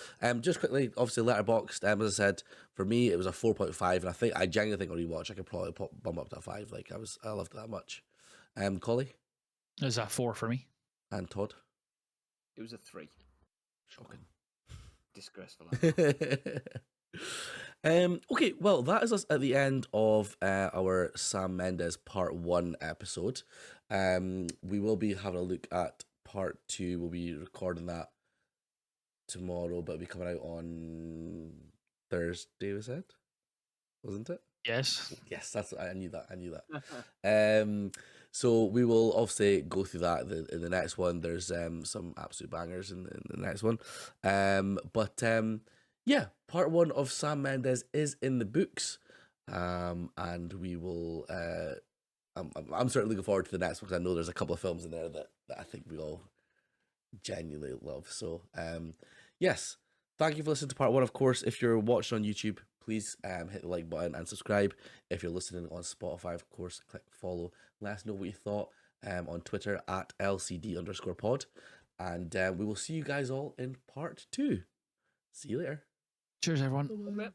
just quickly, obviously, Letterboxd. As I said, for me, it was a 4.5, and I genuinely think on rewatch, I could probably bump up to a 5. Like I loved it that much. Collie Is that 4 for me? and Todd. It was a 3. Shocking. Disgraceful. Okay, well, that is us at the end of our Sam Mendes Part 1 episode. We will be having a look at Part 2. We'll be recording that tomorrow, but it'll be coming out on Thursday, was it? Wasn't it? Yes. Yes, that's I knew that. So we will obviously go through that in the next one. There's some absolute bangers in the next one. Yeah, Part 1 of Sam Mendes is in the books. And we will I'm certainly looking forward to the next one, because I know there's a couple of films in there that I think we all genuinely love. So yes, thank you for listening to Part 1. Of course, if you're watching on YouTube, please hit the like button and subscribe. If you're listening on Spotify, of course, click follow. Let us know what you thought on Twitter at LCD_pod. And we will see you guys all in Part 2. See you later. Cheers, everyone. Bye-bye.